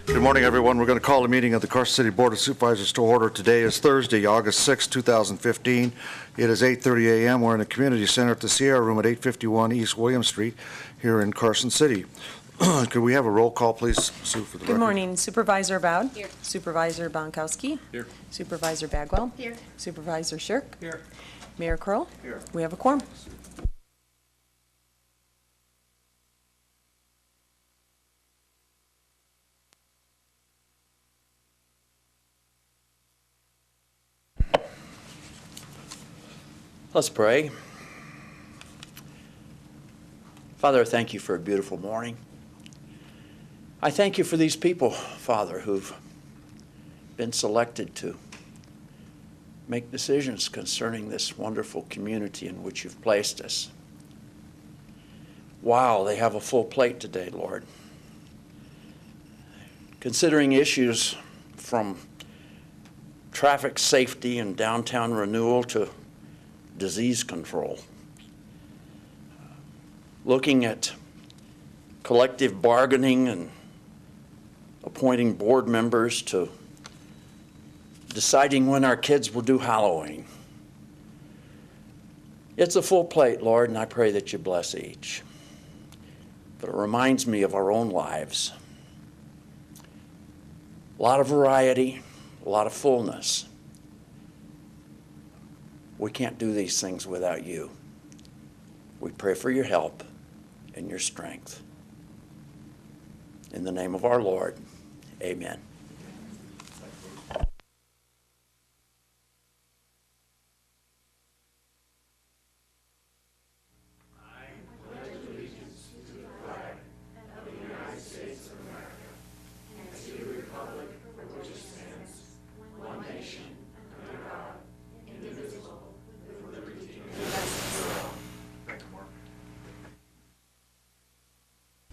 Good morning, everyone. We're going to call the meeting of the Carson City Board of Supervisors to order. Today is Thursday, August 6, 2015. It is 8:30 a.m. We're in the Community Center at the Sierra Room at 851 East William Street here in Carson City. Could we have a roll call, please, Sue, for the record? Good morning. Supervisor Bowd. Here. Supervisor Bonkowski. Here. Supervisor Bagwell. Here. Supervisor Shirk. Here. Mayor Kroll. Here. We have a quorum. Let's pray. Father, I thank you for a beautiful morning. I thank you for these people, Father, who've been selected to make decisions concerning this wonderful community in which you've placed us. Wow, they have a full plate today, Lord. Considering issues from traffic safety and downtown renewal to disease control, looking at collective bargaining and appointing board members to deciding when our kids will do Halloween. It's a full plate, Lord, and I pray that you bless each. But it reminds me of our own lives. A lot of variety, a lot of fullness. We can't do these things without you. We pray for your help and your strength. In the name of our Lord, amen.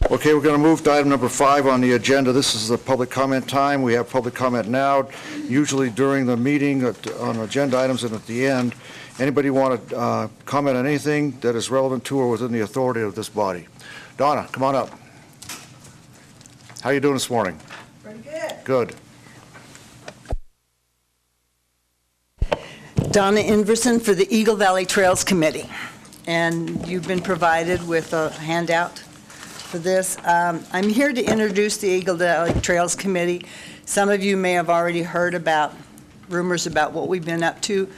Okay, we're going to move to item number 5 on the agenda. This is the public comment time. We have public comment now, usually during the meeting on agenda items and at the end. Anybody want to comment on anything that is relevant to or within the authority of this body? Donna, come on up. How are you doing this morning? Pretty good. Good. Donna Inverson for the Eagle Valley Trails Committee. And you've been provided with a handout for this. I'm here to introduce the Eagle Valley Trails Committee. Some of you may have already heard about rumors about what we've been up to.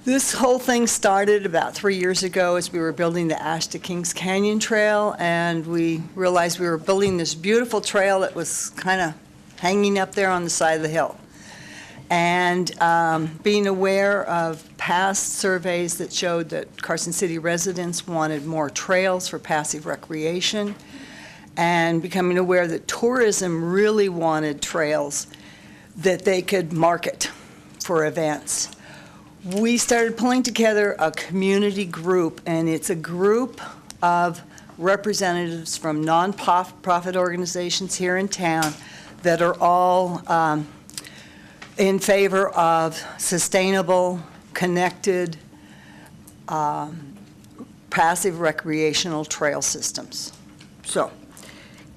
This whole thing started about 3 years ago as we were building the Ash to Kings Canyon Trail, and we realized we were building this beautiful trail that was kind of hanging up there on the side of the hill. And being aware of past surveys that showed that Carson City residents wanted more trails for passive recreation, and becoming aware that tourism really wanted trails that they could market for events. We started pulling together a community group, and it's a group of representatives from non-profit organizations here in town that are all in favor of sustainable, connected, passive recreational trail systems. So,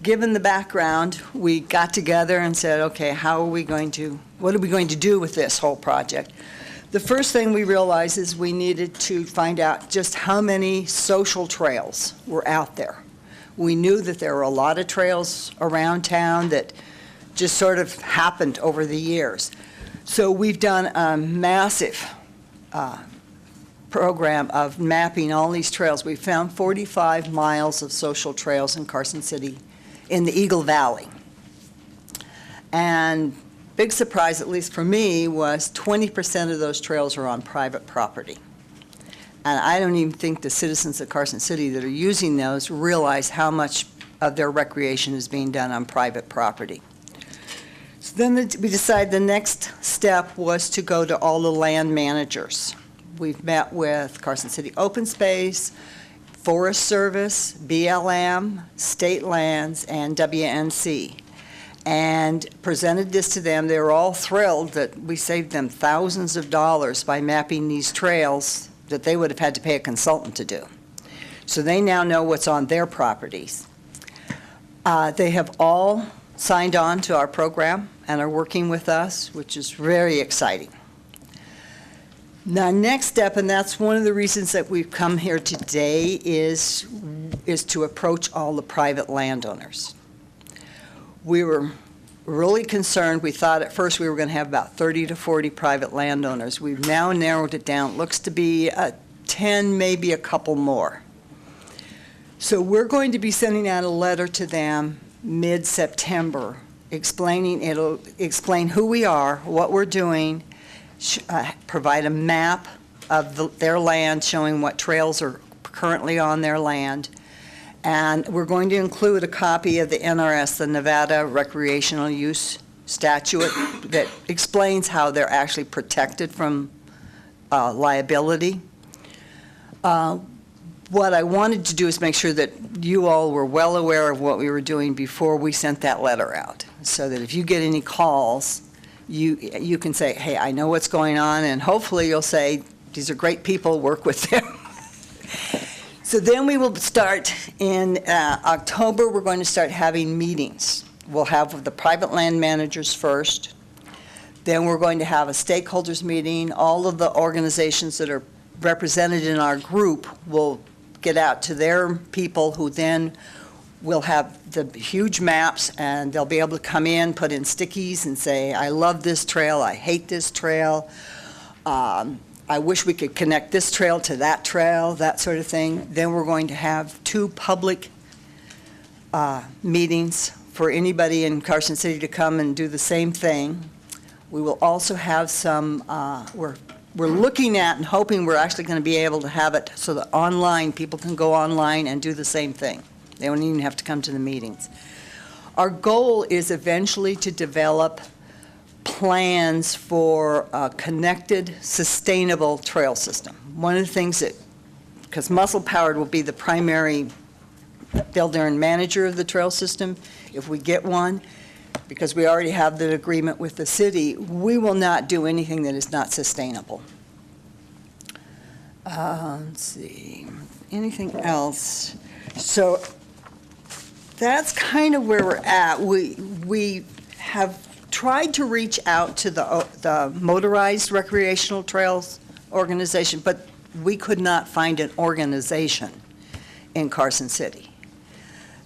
given the background, we got together and said, okay, what are we going to do with this whole project? The first thing we realized is we needed to find out just how many social trails were out there. We knew that there were a lot of trails around town that just sort of happened over the years. So we've done a massive program of mapping all these trails. We found 45 miles of social trails in Carson City in the Eagle Valley. And big surprise, at least for me, was 20% of those trails are on private property. And I don't even think the citizens of Carson City that are using those realize how much of their recreation is being done on private property. So then we decided the next step was to go to all the land managers. We've met with Carson City Open Space, Forest Service, BLM, State Lands, and WNC, and presented this to them. They were all thrilled that we saved them thousands of dollars by mapping these trails that they would have had to pay a consultant to do. So they now know what's on their properties. They have all signed on to our program and are working with us, which is very exciting. Now, next step, and that's one of the reasons that we've come here today, is to approach all the private landowners. We were really concerned. We thought at first we were going to have about 30 to 40 private landowners. We've now narrowed it down. It looks to be 10, maybe a couple more. So we're going to be sending out a letter to them mid-September, it'll explain who we are, what we're doing, provide a map of their land showing what trails are currently on their land. And we're going to include a copy of the NRS, the Nevada Recreational Use Statute, that explains how they're actually protected from liability. What I wanted to do is make sure that you all were well aware of what we were doing before we sent that letter out, so that if you get any calls, you can say, hey, I know what's going on, and hopefully you'll say, these are great people, work with them. So then we will start in October. We're going to start having meetings. We'll have the private land managers first. Then we're going to have a stakeholders meeting. All of the organizations that are represented in our group will get out to their people, who then will have the huge maps, and they'll be able to come in, put in stickies and say, I love this trail, I hate this trail, I wish we could connect this trail to that trail, that sort of thing. Then we're going to have 2 public meetings for anybody in Carson City to come and do the same thing. We will also have some, we're looking at and hoping we're actually going to be able to have it so that online, people can go online and do the same thing. They don't even have to come to the meetings. Our goal is eventually to develop plans for a connected, sustainable trail system. One of the things that, because Muscle Powered will be the primary builder and manager of the trail system, if we get one, because we already have the agreement with the city, we will not do anything that is not sustainable. Let's see, anything else? So that's kind of where we're at. We have tried to reach out to the Motorized Recreational Trails organization, but we could not find an organization in Carson City.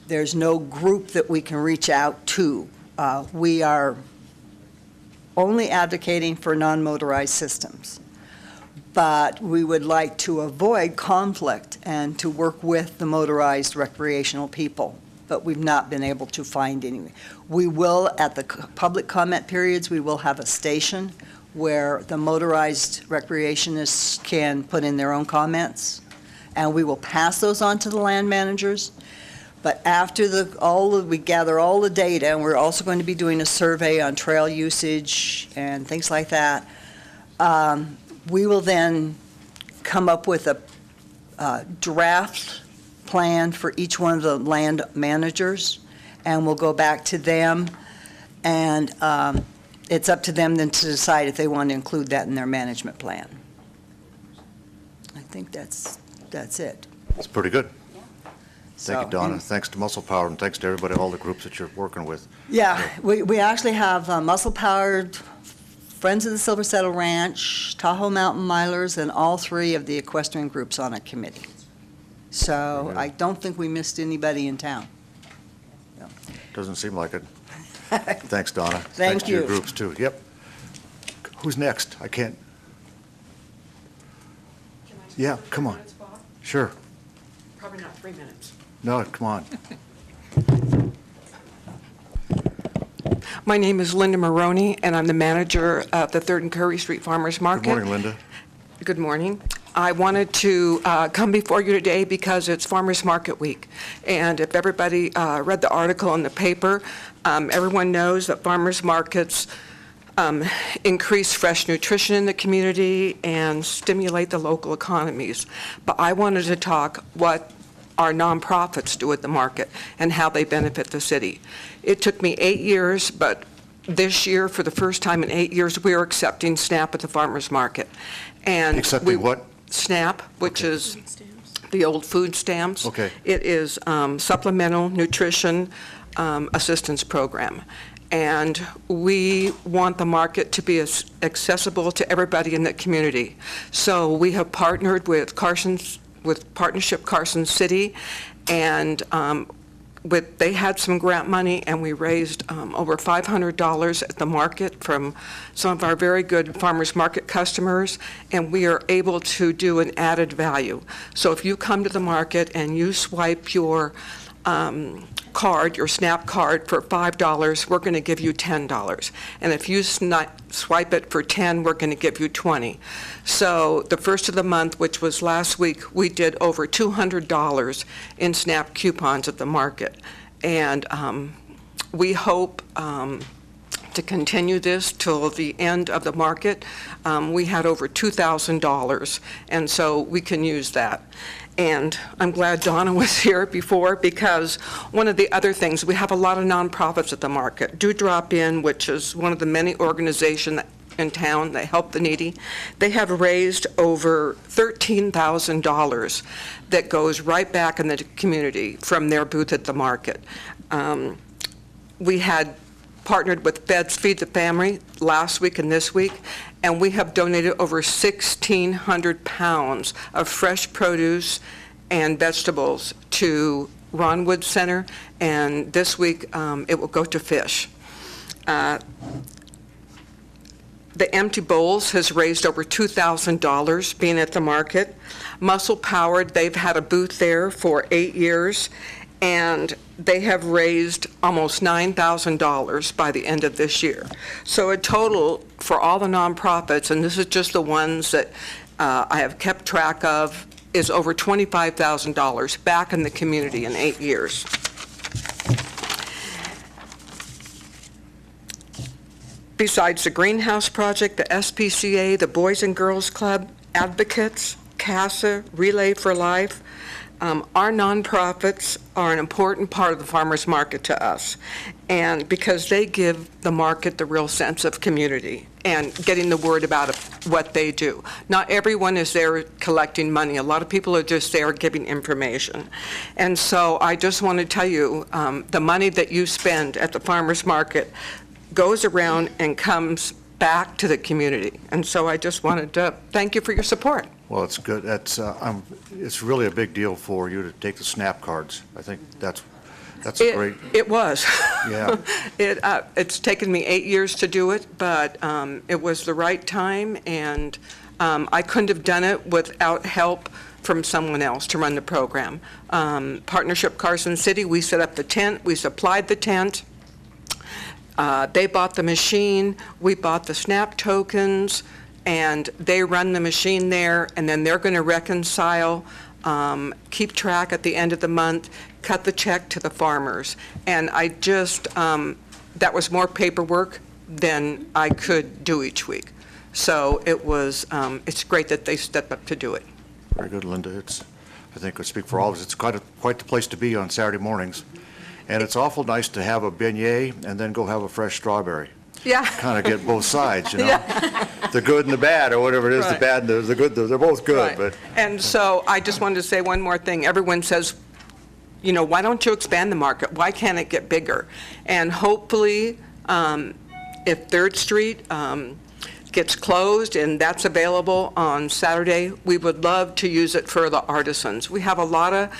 There's no group that we can reach out to. We are only advocating for non-motorized systems, but we would like to avoid conflict and to work with the motorized recreational people, but we've not been able to find any. We will, at the public comment periods, we will have a station where the motorized recreationists can put in their own comments, and we will pass those on to the land managers. But after we gather all the data, and we're also going to be doing a survey on trail usage and things like that, we will then come up with a draft plan for each one of the land managers, and we'll go back to them, and it's up to them then to decide if they want to include that in their management plan. I think that's it. It's pretty good. Thank So, you, Donna. Thanks to Muscle Power, and thanks to everybody, all the groups that you're working with. Yeah, we actually have Muscle Powered, Friends of the Silver Saddle Ranch, Tahoe Mountain Milers, and all 3 of the equestrian groups on a committee. So I don't think we missed anybody in town. Doesn't seem like it. Thanks, Donna. Thank Thanks to your you. groups, too. Yep. Who's next? I can't. Yeah, come on. Sure. Probably not 3 minutes. No, come on. My name is Linda Maroney, and I'm the manager of the 3rd and Curry Street Farmers Market. Good morning, Linda. Good morning. I wanted to come before you today because it's Farmers Market Week. And if everybody read the article in the paper, everyone knows that farmers markets increase fresh nutrition in the community and stimulate the local economies. But I wanted to talk what our nonprofits do at the market and how they benefit the city. It took me 8 years, but this year, for the first time in 8 years, we are accepting SNAP at the farmers market. And Accepting what? SNAP, which is the old food stamps. Okay. It is supplemental nutrition assistance program. And we want the market to be as accessible to everybody in the community. So we have partnered with Partnership Carson City, and they had some grant money, and we raised over $500 at the market from some of our very good farmers market customers, and we are able to do an added value. So if you come to the market and you swipe your card, your SNAP card, for $5, we're going to give you $10. And if you swipe it for $10, we're going to give you $20. So the first of the month, which was last week, we did over $200 in SNAP coupons at the market. And we hope to continue this till the end of the market. We had over $2,000, and so we can use that. And I'm glad Donna was here before, because one of the other things, we have a lot of nonprofits at the market. Do Drop In, which is one of the many organizations in town that help the needy. They have raised over $13,000 that goes right back in the community from their booth at the market. We had partnered with Feds Feed the Family last week and this week, and we have donated over 1,600 pounds of fresh produce and vegetables to Ron Wood Center, and this week it will go to fish. The Empty Bowls has raised over $2,000 being at the market. Muscle Powered, they've had a booth there for 8 years, and they have raised almost $9,000 by the end of this year. So a total for all the nonprofits, and this is just the ones that I have kept track of, is over $25,000 back in the community in 8 years. Besides the Greenhouse Project, the SPCA, the Boys and Girls Club, Advocates, CASA, Relay for Life, our nonprofits are an important part of the farmers market to us, and because they give the market the real sense of community and getting the word about what they do. Not everyone is there collecting money. A lot of people are just there giving information. And so I just want to tell you, the money that you spend at the farmers market goes around and comes back to the community. And so I just wanted to thank you for your support. Well, it's good. It's really a big deal for you to take the SNAP cards. I think that's great. It was. Yeah. It's taken me 8 years to do it, but it was the right time, and I couldn't have done it without help from someone else to run the program. Partnership Carson City, we set up the tent, we supplied the tent. They bought the machine, we bought the SNAP tokens, and they run the machine there, and then they're going to reconcile, keep track at the end of the month, cut the check to the farmers. And I just, that was more paperwork than I could do each week. So it was, it's great that they stepped up to do it. Very good, Linda. I think I speak for all of us. It's quite the place to be on Saturday mornings. And it's awful nice to have a beignet and then go have a fresh strawberry. Yeah. Kind of get both sides, you know? Yeah. The good and the bad, or whatever it is, Right. the bad and the good, they're both good. Right. But And so I just wanted to say one more thing. Everyone says, you know, why don't you expand the market? Why can't it get bigger? And hopefully, if 3rd Street gets closed and that's available on Saturday, we would love to use it for the artisans. We have a lot of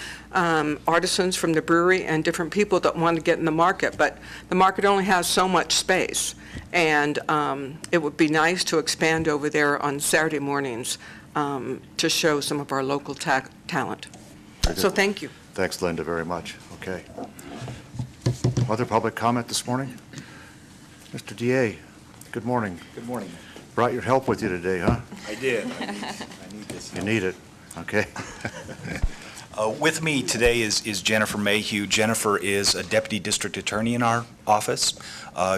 artisans from the brewery and different people that want to get in the market, but the market only has so much space. And it would be nice to expand over there on Saturday mornings to show some of our local talent. Very good. So thank you. Thanks, Linda, very much. Okay. Other public comment this morning? Mr. DA, good morning. Good morning. Brought your help with you today, huh? I did. I need this. You need it. Okay. With me today is Jennifer Mayhew. Jennifer is a deputy district attorney in our office.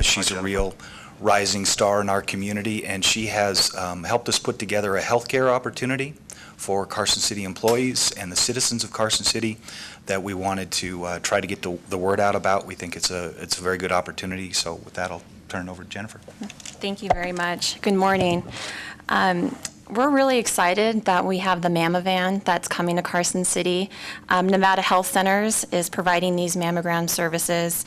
She's a real rising star in our community, and she has helped us put together a healthcare opportunity for Carson City employees and the citizens of Carson City that we wanted to try to get the word out about. We think it's a very good opportunity. So with that, I'll turn it over to Jennifer. Thank you very much. Good morning. We're really excited that we have the Mammovan that's coming to Carson City. Nevada Health Centers is providing these mammogram services.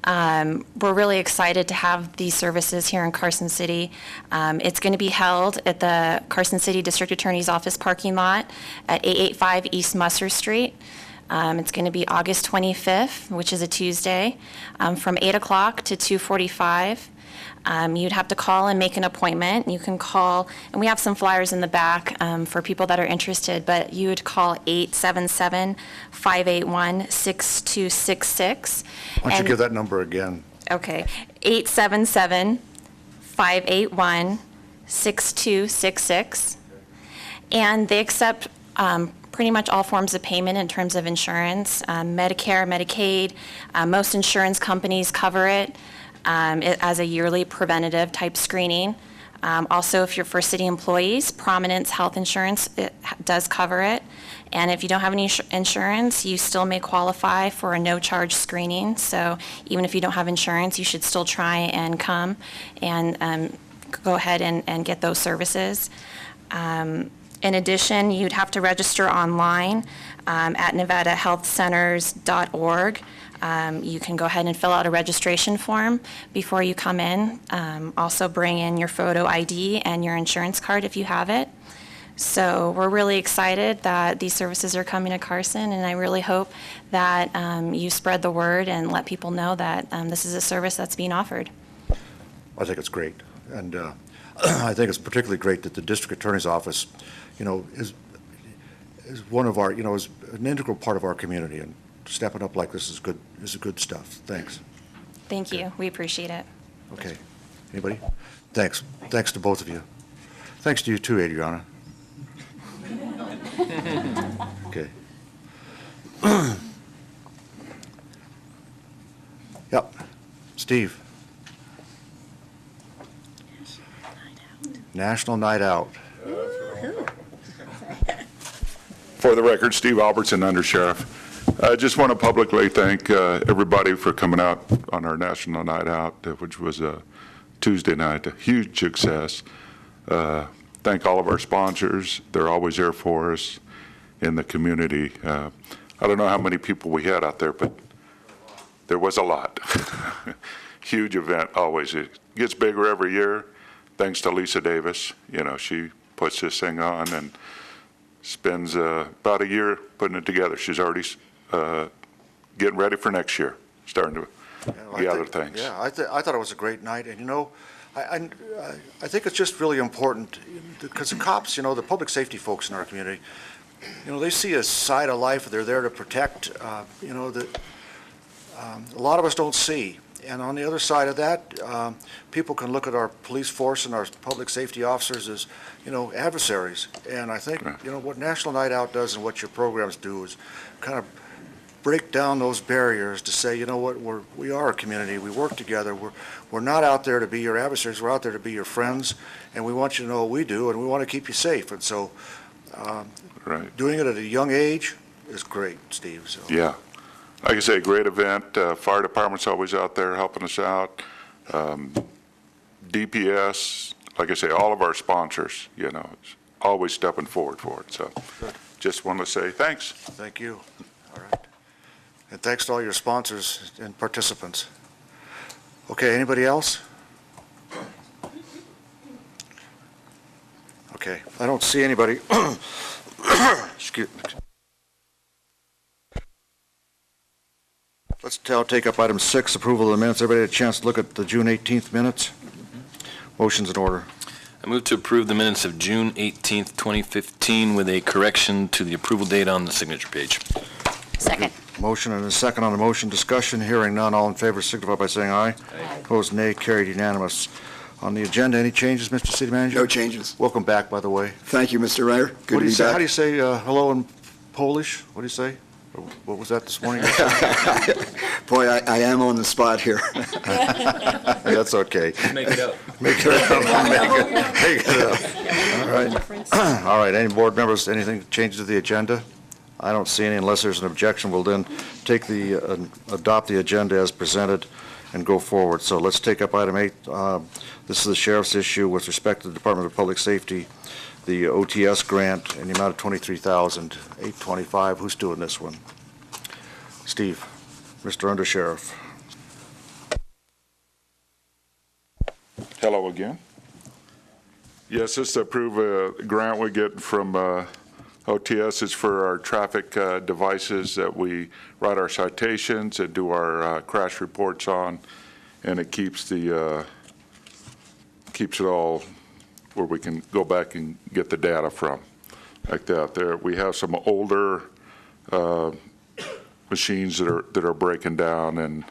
We're really excited to have these services here in Carson City. It's going to be held at the Carson City District Attorney's Office parking lot at 885 East Musser Street. It's going to be August 25th, which is a Tuesday, from 8 o'clock to 2:45. You'd have to call and make an appointment. You can call, and we have some flyers in the back for people that are interested, but you would call 877-581-6266. Why don't you give that number again? Okay, 877-581-6266. And they accept pretty much all forms of payment in terms of insurance, Medicare, Medicaid. Most insurance companies cover it. As a yearly preventative type screening. Also, if you're for city employees, Prominence Health Insurance does cover it. And if you don't have any insurance, you still may qualify for a no-charge screening. So even if you don't have insurance, you should still try and come and go ahead and get those services. In addition, you'd have to register online at nevadahealthcenters.org. You can go ahead and fill out a registration form before you come in. Also bring in your photo ID and your insurance card if you have it. So we're really excited that these services are coming to Carson, and I really hope that you spread the word and let people know that this is a service that's being offered. I think it's great. And I think it's particularly great that the district attorney's office, is one of our, is an integral part of our community. And stepping up like this is good stuff. Thanks. Thank you. We appreciate it. Okay. Anybody? Thanks. Thanks to both of you. Thanks to you too, Adriana. Okay. Yep. Steve. National Night Out. For the record, Steve Albertson, Undersheriff. I just want to publicly thank everybody for coming out on our National Night Out, which was a Tuesday night, a huge success. Thank all of our sponsors. They're always there for us in the community. I don't know how many people we had out there, but there was a lot. Huge event always. It gets bigger every year. Thanks to Lisa Davis. She puts this thing on and spends about a year putting it together. She's already getting ready for next year, starting to gather things. Yeah, I thought it was a great night, and I think it's just really important because the cops, the public safety folks in our community, they see a side of life they're there to protect, that a lot of us don't see. And on the other side of that, people can look at our police force and our public safety officers as, adversaries. And I think, what National Night Out does and what your programs do is kind of break down those barriers to say, we are a community. We work together. We're not out there to be your adversaries. We're out there to be your friends. And we want you to know what we do, and we want to keep you safe. And so doing it at a young age is great, Steve. So. Yeah. Like I say, great event. Fire department's always out there helping us out. DPS, like I say, all of our sponsors, always stepping forward for it. So just want to say thanks. Thank you. All right. And thanks to all your sponsors and participants. Okay, anybody else? Okay, I don't see anybody. Excuse me. Let's now take up item 6, approval of the minutes. Everybody had a chance to look at the June 18th minutes? Motion's in order. I move to approve the minutes of June 18th, 2015 with a correction to the approval date on the signature page. Second. Motion and a second on the motion. Discussion. Hearing none. All in favor signify by saying aye. Aye. Opposed, nay. Carried unanimous. On the agenda, any changes, Mr. City Manager? No changes. Welcome back, by the way. Thank you, Mr. Mayor. Good to be How do you back. say hello in Polish? What do you say? What was that this morning? Boy, I am on the spot here. That's okay. Make it up. Make it up. Make it up. All right. All right. Any board members, anything changes to the agenda? I don't see any. Unless there's an objection, we'll then take adopt the agenda as presented and go forward. So let's take up item 8. This is the sheriff's issue with respect to the Department of Public Safety, the OTS grant in the amount of $23,825. Who's doing this one? Steve, Mr. Undersheriff. Hello again. Yes, this is to approve a grant we get from OTS. It's for our traffic devices that we write our citations and do our crash reports on, and it keeps keeps it all where we can go back and get the data from, like that. There, we have some older machines that are breaking down, and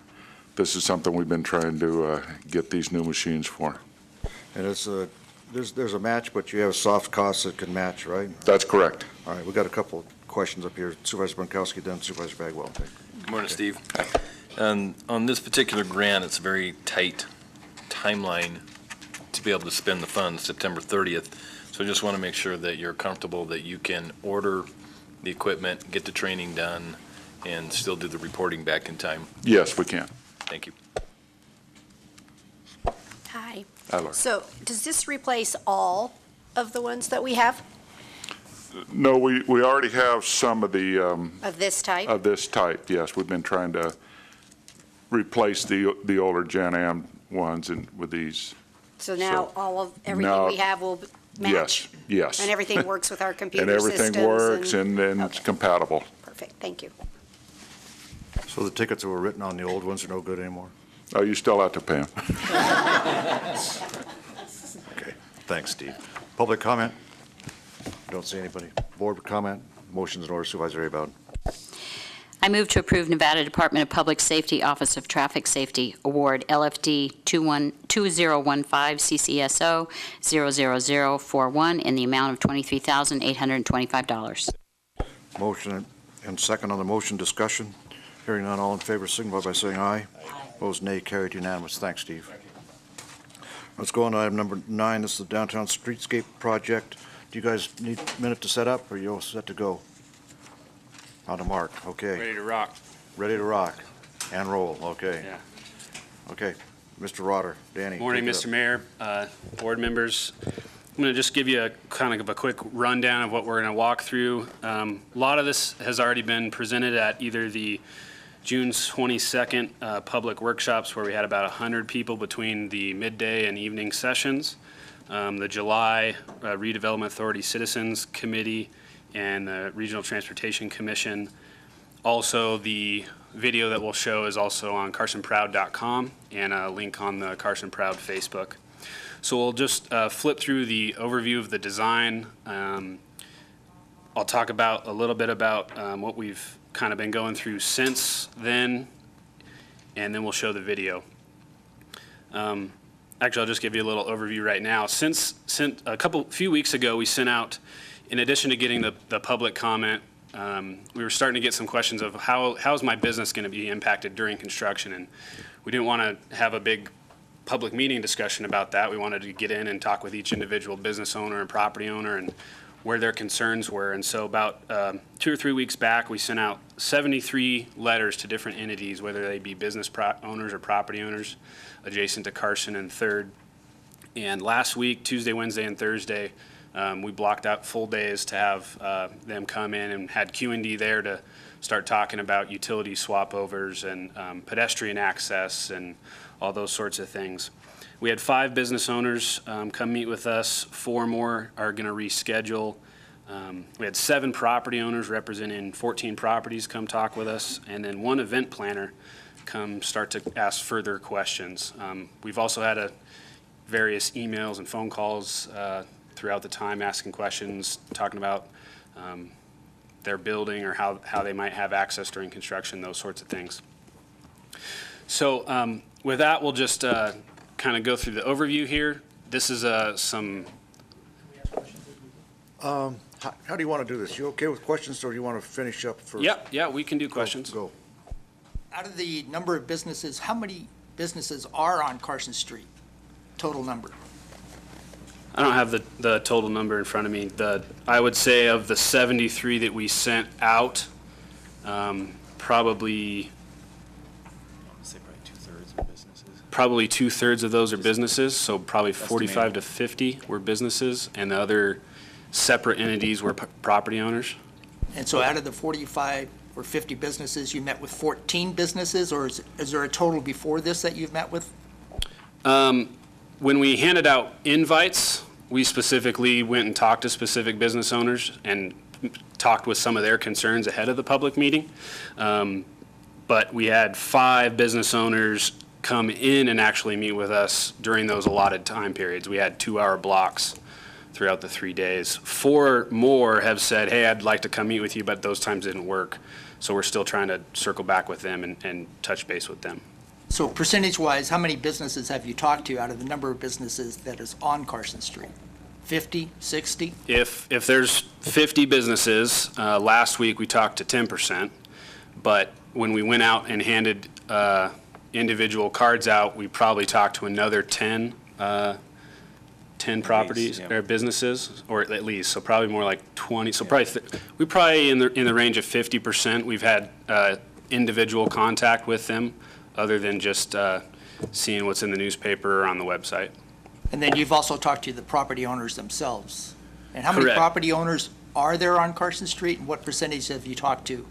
this is something we've been trying to get these new machines for. And it's there's a match, but you have soft costs that can match, right? That's correct. All right, we got a couple of questions up here. Supervisor Bankowski, then Supervisor Bagwell. Good morning, Steve. On this particular grant, it's a very tight timeline to be able to spend the funds, September 30th. So I just want to make sure that you're comfortable that you can order the equipment, get the training done, and still do the reporting back in time. Yes, we can. Thank you. Hi. Hi, Laura. So does this replace all of the ones that we have No, we already have some of the of this type? of this type, yes. We've been trying to replace the older Gen Am ones and with these. So now everything now- we have will match? Yes, yes. And everything works with our computer And systems? everything works and it's Okay. compatible. Perfect, thank you. So the tickets that were written on the old ones are no good anymore? Oh, you still have to pay them. Okay, thanks, Steve. Public comment? Don't see anybody. Board comment? Motion's in order. Supervisor Abad. I move to approve Nevada Department of Public Safety Office of Traffic Safety Award LFD 2015 CCSO 00041 in the amount of $23,825. Motion and second on the motion. Discussion. Hearing none, all in favor signify by saying aye. Opposed, nay. Carried unanimous. Thanks, Steve. Let's go on to item number 9. This is the Downtown Streetscape Project. Do you guys need a minute to set up, or are you all set to go? On the mark, okay. Ready to rock. Ready to rock and roll, okay. Yeah. Okay, Mr. Rotter, Danny. Morning, take it Mr. up. Mayor, board members. I'm going to just give you a kind of a quick rundown of what we're going to walk through. A lot of this has already been presented at either the June 22nd public workshops, where we had about 100 people between the midday and evening sessions. The July Redevelopment Authority Citizens Committee and the Regional Transportation Commission. Also, the video that we'll show is also on carsonproud.com and a link on the Carson Proud Facebook. So we'll just flip through the overview of the design. I'll talk about a little bit about what we've kind of been going through since then, and then we'll show the video. Actually, I'll just give you a little overview right now. Since a few weeks ago, we sent out, in addition to getting the public comment, we were starting to get some questions of how's my business going to be impacted during construction, and we didn't want to have a big public meeting discussion about that. We wanted to get in and talk with each individual business owner and property owner and where their concerns were. And so about 2 or 3 weeks back, we sent out 73 letters to different entities, whether they be business owners or property owners adjacent to Carson and 3rd. And last week, Tuesday, Wednesday, and Thursday, we blocked out full days to have them come in and had Q&D there to start talking about utility swap overs and pedestrian access and all those sorts of things. We had 5 business owners come meet with us. 4 more are going to reschedule. We had 7 property owners representing 14 properties come talk with us, and then 1 event planner come start to ask further questions. We've also had a various emails and phone calls throughout the time, asking questions, talking about their building or how they might have access during construction, those sorts of things. So with that, we'll just kind of go through the overview here. This is some... How do you want to do this? You okay with questions, or do you want to finish up first? Yeah, we can do questions. Go. Out of the number of businesses, how many businesses are on Carson Street? Total number? I don't have the total number in front of me. I would say of the 73 that we sent out, probably probably two-thirds of those are businesses, so probably 45 to 50 were businesses, and the other separate entities were property owners. And so out of the 45 or 50 businesses, you met with 14 businesses, or is there a total before this that you've met with? When we handed out invites, we specifically went and talked to specific business owners and talked with some of their concerns ahead of the public meeting. But we had 5 business owners come in and actually meet with us during those allotted time periods. We had 2-hour blocks throughout the 3 days. 4 more have said, hey, I'd like to come meet with you, but those times didn't work. So we're still trying to circle back with them and touch base with them. So percentage-wise, how many businesses have you talked to out of the number of businesses that is on Carson Street? 50, 60? If there's 50 businesses, last week we talked to 10%, but when we went out and handed individual cards out, we probably talked to another 10 properties or businesses, or at least, so probably more like 20. So we probably in the range of 50%. We've had individual contact with them, other than just seeing what's in the newspaper or on the website. And then you've also talked to the property owners themselves. And how many Correct. property owners are there on Carson Street, and what percentage have you talked to?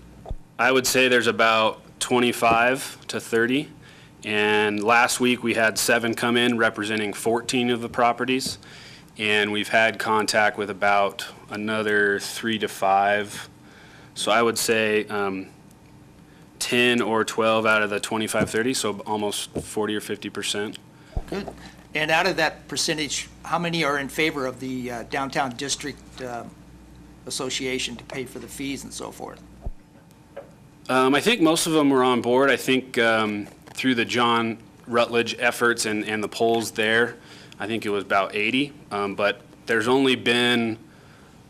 I would say there's about 25 to 30. And last week, we had 7 come in representing 14 of the properties. And we've had contact with about another 3 to 5. So I would say 10 or 12 out of the 25, 30, so almost 40 or 50%. Good. And out of that percentage, how many are in favor of the Downtown District Association to pay for the fees and so forth? I think most of them were on board. I think through the John Rutledge efforts and the polls there, I think it was about 80. But there's only been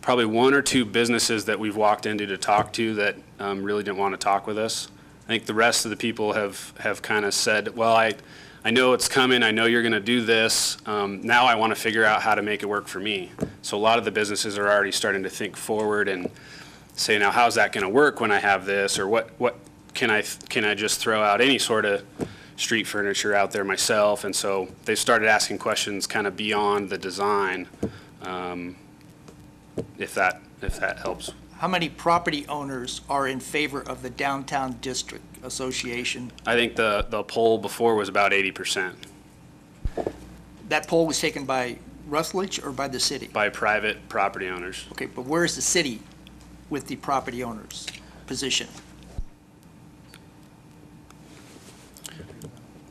probably 1 or 2 businesses that we've walked into to talk to that really didn't want to talk with us. I think the rest of the people have kind of said, well, I know it's coming, I know you're going to do this, now I want to figure out how to make it work for me. So a lot of the businesses are already starting to think forward and say, now how's that going to work when I have this, or what can I just throw out any sort of street furniture out there myself? And so they started asking questions kind of beyond the design, if that helps. How many property owners are in favor of the Downtown District Association? I think the poll before was about 80%. That poll was taken by Rutledge or by the city? By private property owners. Okay, but where is the city with the property owners' position?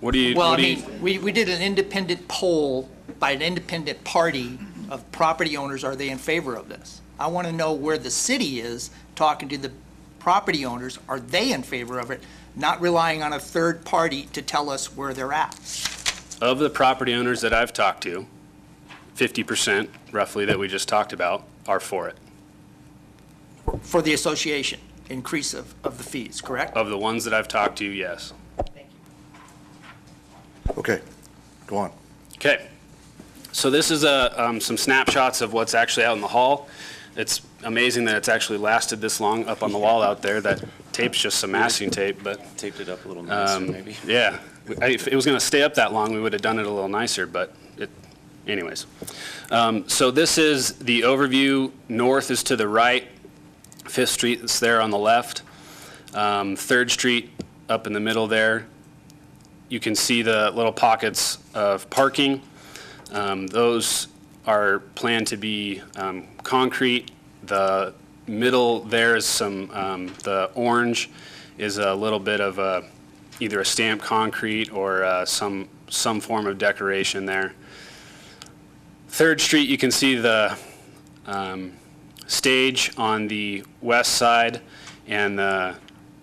What do you? Well, I mean, we did an independent poll by an independent party of property owners. Are they in favor of this? I want to know where the city is talking to the property owners. Are they in favor of it, not relying on a third party to tell us where they're at? Of the property owners that I've talked to, 50% roughly that we just talked about are for it. For the association, increase of the fees, correct? Of the ones that I've talked to, yes. Okay, go on. Okay. So this is some snapshots of what's actually out in the hall. It's amazing that it's actually lasted this long up on the wall out there. That tape's just some masking tape, but Taped it up a little nicer, maybe. yeah. If it was going to stay up that long, we would have done it a little nicer, but anyways. So this is the overview. North is to the right. 5th Street is there on the left. 3rd Street up in the middle there. You can see the little pockets of parking. Those are planned to be concrete. The middle there is some, the orange is a little bit of either a stamped concrete or some form of decoration there. 3rd Street, you can see the stage on the west side and the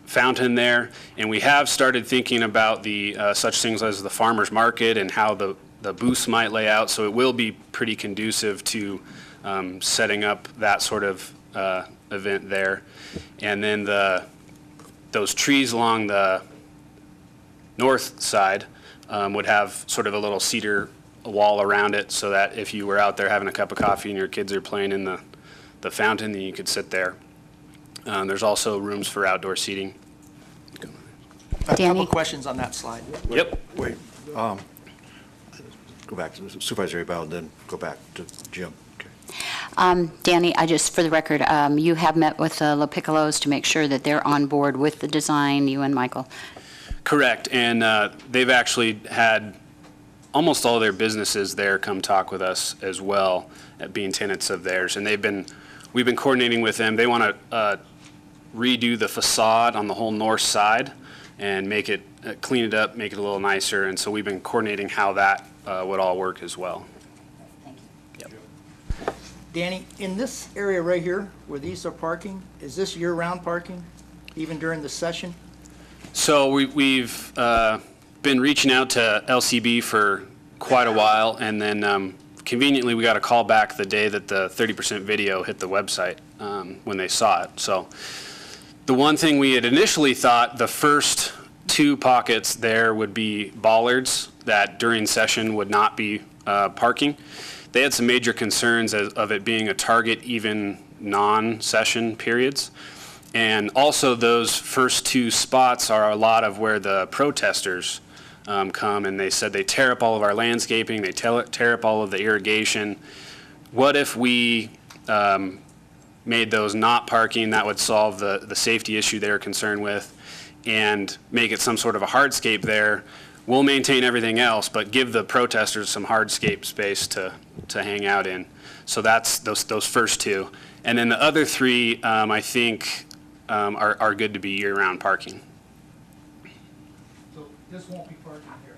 fountain there. And we have started thinking about the such things as the farmer's market and how the booths might lay out. So it will be pretty conducive to setting up that sort of event there. And then those trees along the north side would have sort of a little cedar wall around it, so that if you were out there having a cup of coffee and your kids are playing in the fountain, then you could sit there. There's also rooms for outdoor seating. A couple of questions on that slide. Yep. Wait, go back to Supervisor Abel, and then go back to Jim. Okay. Danny, for the record, you have met with the La Piccolos to make sure that they're on board with the design, you and Michael? Correct, and they've actually had almost all their businesses there come talk with us as well, at being tenants of theirs, and we've been coordinating with them. They want to redo the facade on the whole north side and make it, clean it up, make it a little nicer, and so we've been coordinating how that would all work as well. Danny, in this area right here, where these are parking, is this year-round parking, even during the session? So we've been reaching out to LCB for quite a while, and then conveniently we got a call back the day that the 30% video hit the website when they saw it. So the one thing we had initially thought, the first 2 pockets there would be bollards that during session would not be parking. They had some major concerns of it being a target even non-session periods. And also those first 2 spots are a lot of where the protesters come, and they said they tear up all of our landscaping, they tear up all of the irrigation. What if we made those not parking? That would solve the safety issue they're concerned with and make it some sort of a hardscape there. We'll maintain everything else, but give the protesters some hardscape space to hang out in. So that's those first 2. And then the other 3, I think, are good to be year-round parking. So this won't be parking here?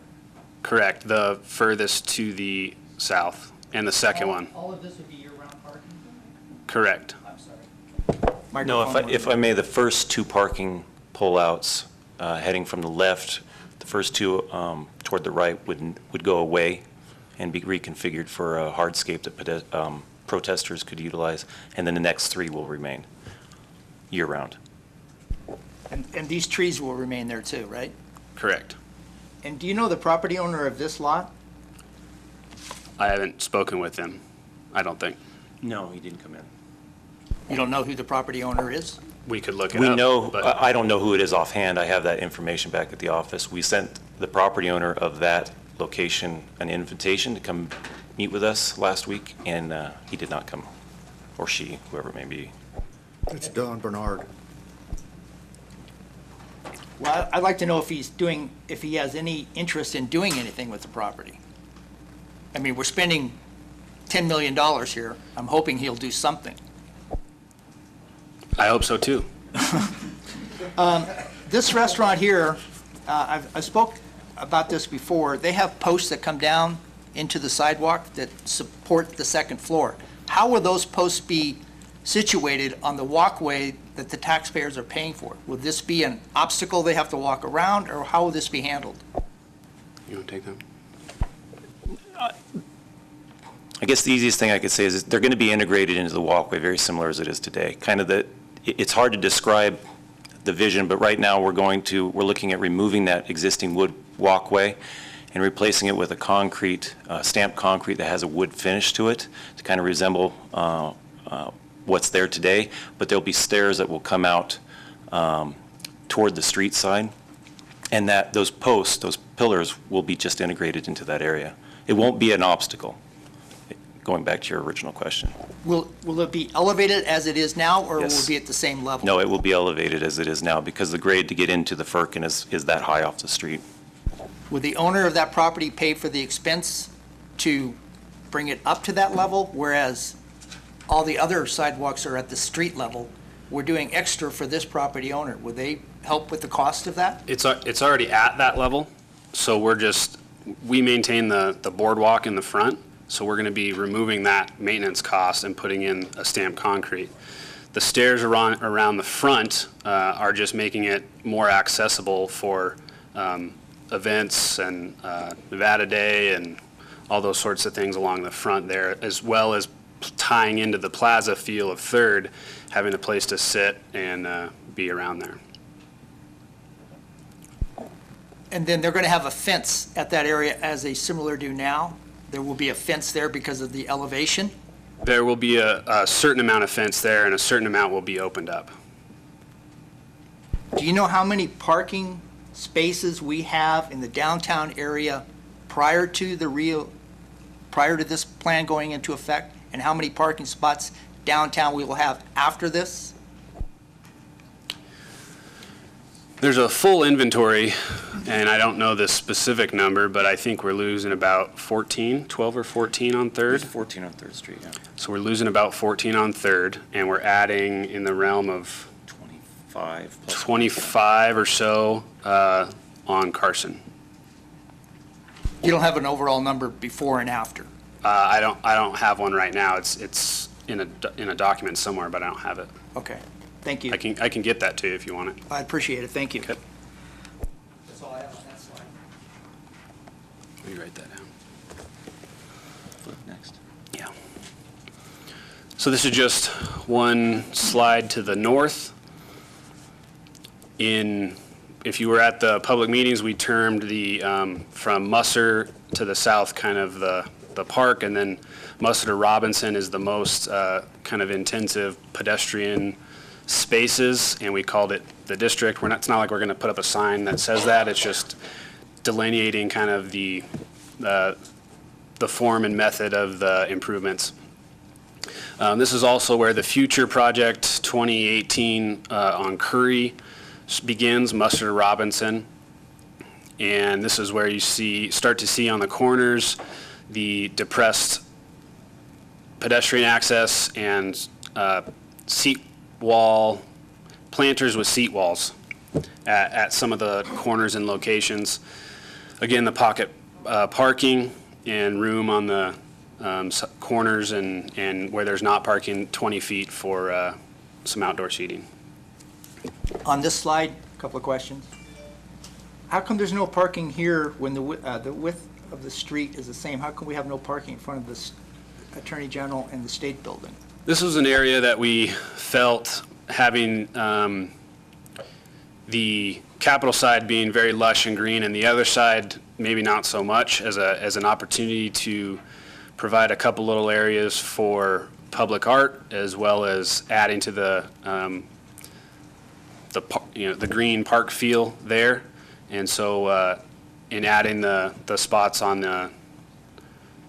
Correct, the furthest to the south, and the second one. All of this would be year-round parking? Correct. I'm sorry. No, if I may, the first 2 parking pullouts heading from the left, the first 2 toward the right would go away and be reconfigured for a hardscape that protesters could utilize, and then the next 3 will remain year-round. And these trees will remain there too, right? Correct. And do you know the property owner of this lot? I haven't spoken with them, I don't think. No, he didn't come in. You don't know who the property owner is? We could look it We up. know, but I don't know who it is offhand. I have that information back at the office. We sent the property owner of that location an invitation to come meet with us last week, and he did not come, or she, whoever it may be. It's Don Bernard. Well, I'd like to know if he has any interest in doing anything with the property. I mean, we're spending $10 million here. I'm hoping he'll do something. I hope so too. This restaurant here, I spoke about this before. They have posts that come down into the sidewalk that support the second floor. How will those posts be situated on the walkway that the taxpayers are paying for? Will this be an obstacle they have to walk around, or how will this be handled? You want to take them? I guess the easiest thing I could say is they're going to be integrated into the walkway very similar as it is today. It's hard to describe the vision, but right now we're looking at removing that existing wood walkway and replacing it with a concrete, stamped concrete that has a wood finish to it to kind of resemble what's there today. But there'll be stairs that will come out toward the street side, and those posts, those pillars, will be just integrated into that area. It won't be an obstacle, going back to your original question. Will it be elevated as it is now, or Yes. will it be at the same level? No, it will be elevated as it is now because the grade to get into the Firkin is that high off the street. Would the owner of that property pay for the expense to bring it up to that level, whereas all the other sidewalks are at the street level? We're doing extra for this property owner. Would they help with the cost of that? It's already at that level, so we maintain the boardwalk in the front, So we're going to be removing that maintenance cost and putting in a stamped concrete. The stairs around the front are just making it more accessible for events and Nevada Day and all those sorts of things along the front there, as well as tying into the plaza feel of Third, having a place to sit and be around there. And then they're going to have a fence at that area as they similar do now? There will be a fence there because of the elevation? There will be a certain amount of fence there, and a certain amount will be opened up. Do you know how many parking spaces we have in the downtown area prior to this plan going into effect? And how many parking spots downtown we will have after this? There's a full inventory, and I don't know the specific number, but I think we're losing about 12 or 14 on Third. 14 on Third Street, yeah. So we're losing about 14 on Third, and we're adding in the realm of 25 or so on Carson. You don't have an overall number before and after? I don't have one right now. It's in a document somewhere, but I don't have it. Okay, thank you. I can get that to you if you want it. I appreciate it, thank you. Okay. That's all I have on that slide. Let me write that down. Flip next. Yeah. So this is just one slide to the north. If you were at the public meetings, we termed the from Musser to the south kind of the park, and then Musser to Robinson is the most kind of intensive pedestrian spaces, and we called it the district. It's not like we're going to put up a sign that says that. It's just delineating kind of the form and method of the improvements. This is also where the future project 2018 on Curry begins, Musser to Robinson. And this is where you start to see on the corners the depressed pedestrian access and seat wall, planters with seat walls at some of the corners and locations. Again, the pocket parking and room on the corners and where there's not parking, 20 feet for some outdoor seating. On this slide, a couple of questions. How come there's no parking here when the width of the street is the same? How come we have no parking in front of the Attorney General and the State Building? This was an area that we felt having the Capitol side being very lush and green, and the other side maybe not so much, as an opportunity to provide a couple little areas for public art, as well as adding to the green park feel there. And so in adding the spots on the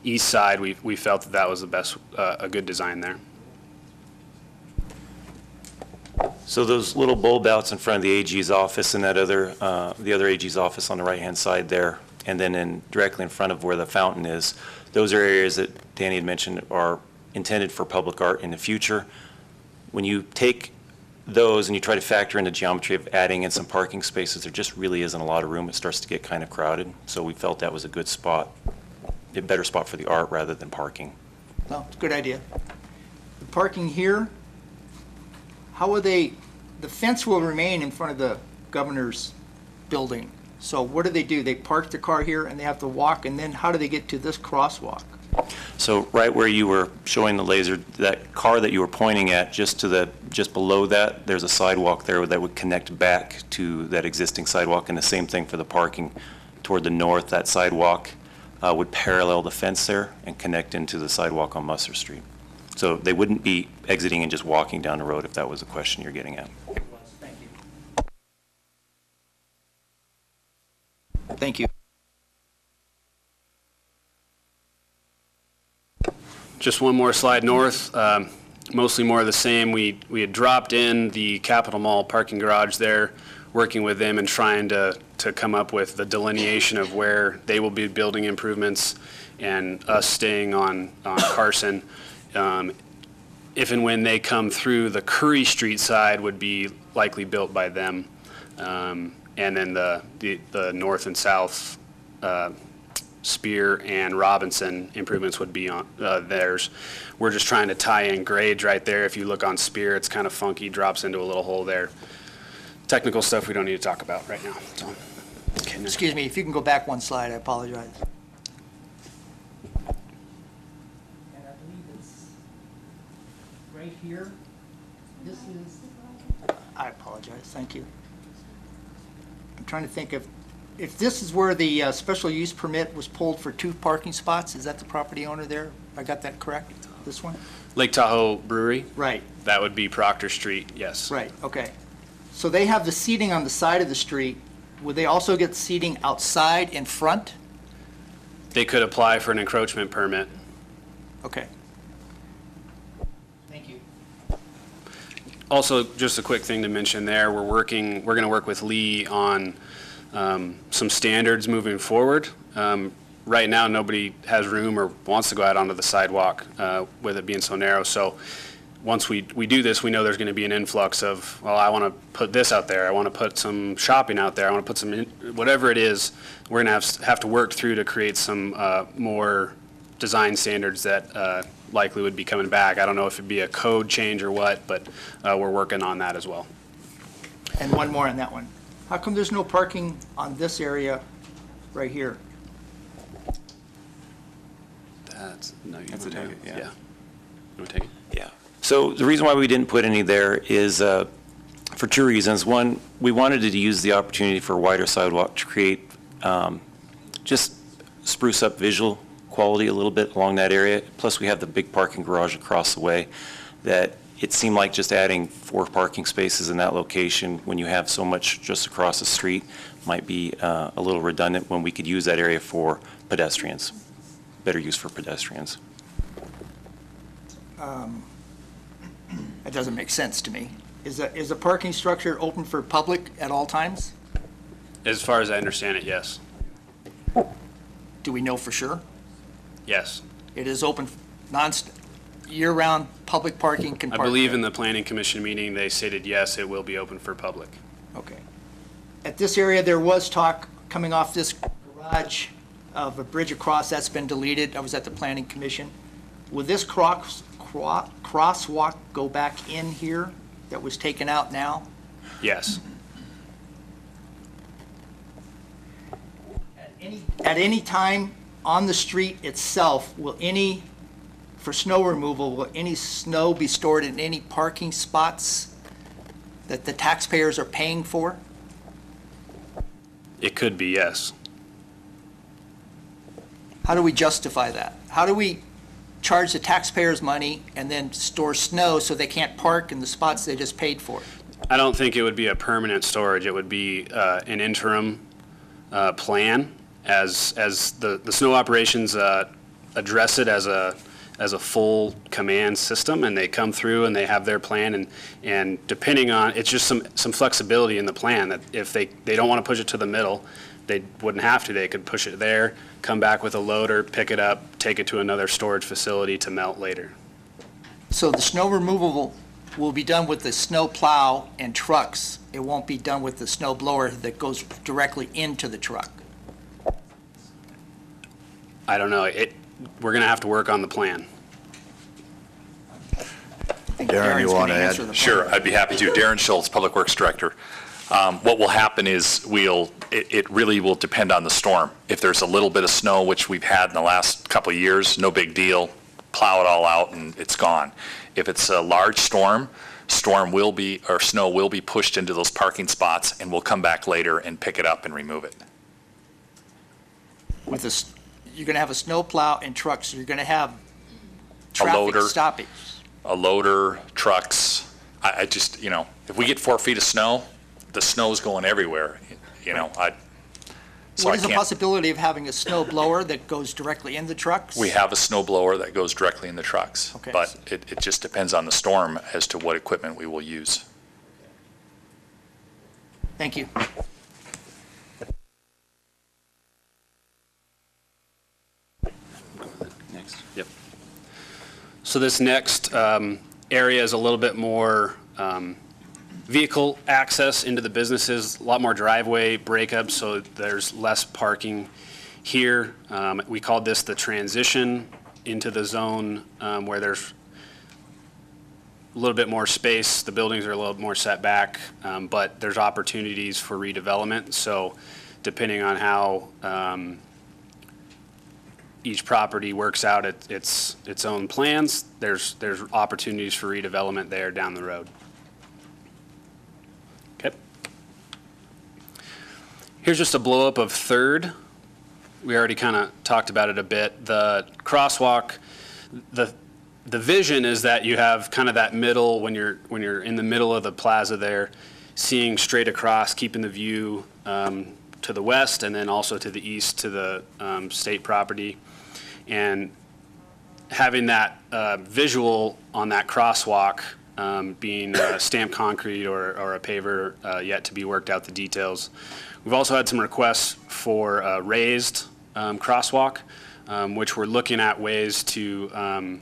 east side, we felt that was a good design there. So those little bulb outs in front of the AG's office and the other AG's office on the right-hand side there, and then directly in front of where the fountain is, those are areas that Danny had mentioned are intended for public art in the future. When you take those and you try to factor in the geometry of adding in some parking spaces, there just really isn't a lot of room. It starts to get kind of crowded. So we felt that was a good spot, a better spot for the art rather than parking. No, it's a good idea. The parking here, how will the fence will remain in front of the governor's building. So what do? They park the car here and they have to walk, and then how do they get to this crosswalk? So right where you were showing the laser, that car that you were pointing at, just below that, there's a sidewalk there that would connect back to that existing sidewalk, and the same thing for the parking toward the north. That sidewalk would parallel the fence there and connect into the sidewalk on Musser Street. So they wouldn't be exiting and just walking down the road, if that was the question you're getting at. Thank you. Thank you. Just one more slide north, mostly more of the same. We had dropped in the Capitol Mall parking garage there, working with them and trying to come up with the delineation of where they will be building improvements and us staying on Carson. If and when they come through, the Curry Street side would be likely built by them. And then the north and south Spear and Robinson improvements would be on theirs. We're just trying to tie in grades right there. If you look on Spear, it's kind of funky, drops into a little hole there. Technical stuff we don't need to talk about right now. So, okay, Excuse me, if you can go back one slide, I apologize. And I believe it's right here. This is, I apologize, thank you. I'm trying to think if this is where the special use permit was pulled for 2 parking spots, is that the property owner there? I got that correct, this one? Lake Tahoe Brewery, Right, that would be Proctor Street, yes. right, okay. So they have the seating on the side of the street. Would they also get seating outside in front? They could apply for an encroachment permit. Okay. Thank you. Also, just a quick thing to mention there, we're going to work with Lee on some standards moving forward. Right now, nobody has room or wants to go out onto the sidewalk with it being so narrow. So once we do this, we know there's going to be an influx of, well, I want to put this out there. I want to put some shopping out there. I want to put some, whatever it is, we're going to have to work through to create some more design standards that likely would be coming back. I don't know if it'd be a code change or what, but we're working on that as well. And one more on that one. How come there's no parking on this area right here? That's a take it, yeah. You want to take it? Yeah. So the reason why we didn't put any there is for 2 reasons. One, we wanted to use the opportunity for a wider sidewalk to create, just spruce up visual quality a little bit along that area. Plus, we have the big parking garage across the way that it seemed like just adding 4 parking spaces in that location when you have so much just across the street might be a little redundant when we could use that area for pedestrians, better use for pedestrians. That doesn't make sense to me. Is the parking structure open for public at all times? As far as I understand it, yes. Do we know for sure? Yes. It is open year-round public parking can I park believe there. in the planning commission meeting, they stated, yes, it will be open for public. Okay. At this area, there was talk coming off this garage of a bridge across. That's been deleted. I was at the planning commission. Will this crosswalk go back in here that was taken out now? Yes. At any time on the street itself, for snow removal, will any snow be stored in any parking spots that the taxpayers are paying for? It could be, yes. How do we justify that? How do we charge the taxpayers money and then store snow so they can't park in the spots they just paid for? I don't think it would be a permanent storage. It would be an interim plan as the snow operations address it as a full command system, and they come through and they have their plan, and depending on, it's just some flexibility in the plan that if they don't want to push it to the middle, they wouldn't have to. They could push it there, come back with a loader, pick it up, take it to another storage facility to melt later. So the snow removal will be done with the snow plow and trucks. It won't be done with the snow blower that goes directly into the truck. I don't know. We're going to have to work on the plan. I think Darren, you Darren's want gonna to answer add? the Sure, plan. I'd be happy to. Darren Schultz, Public Works Director. What will happen is it really will depend on the storm. If there's a little bit of snow, which we've had in the last couple of years, no big deal, plow it all out and it's gone. If it's a large storm, snow will be pushed into those parking spots, and we'll come back later and pick it up and remove it. You're going to have a snow plow and trucks, so you're going to have A traffic loader. stoppage. A loader, trucks, I just, if we get 4 feet of snow, the snow's going everywhere, so What I is the can't. possibility of having a snow blower that goes directly in the trucks? We have a snow blower that goes directly in the trucks. Okay. But it just depends on the storm as to what equipment we will use. Thank you. Next. Yep. So this next area is a little bit more vehicle access into the businesses, a lot more driveway breakups, so there's less parking here. We called this the transition into the zone where there's a little bit more space. The buildings are a little more set back, but there's opportunities for redevelopment. So depending on how each property works out its own plans, there's opportunities for redevelopment there down the road. Okay. Here's just a blow up of 3rd. We already kind of talked about it a bit. The crosswalk, the vision is that you have kind of that middle, when you're in the middle of the plaza there, seeing straight across, keeping the view to the west and then also to the east to the state property. And having that visual on that crosswalk being stamped concrete or a paver, yet to be worked out the details. We've also had some requests for a raised crosswalk, which we're looking at ways to